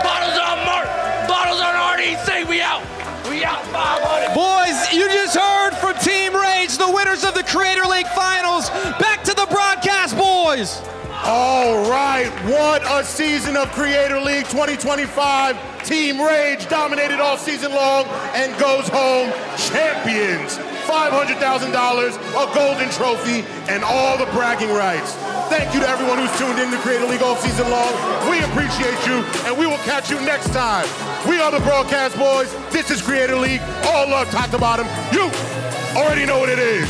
bottles on Mark, bottles on RDC, we out. We out 500. Boys, you just heard from Team Rage, the winners of the Creator League Finals. Back to the broadcast, boys. All right, what a season of Creator League 2025. Team Rage dominated all season long and goes home champions. $500,000, a golden trophy, and all the bragging rights. Thank you to everyone who's tuned in to Creator League all season long. We appreciate you, and we will catch you next time. We are the Broadcast Boys. This is Creator League. All love, top to bottom. You already know what it is.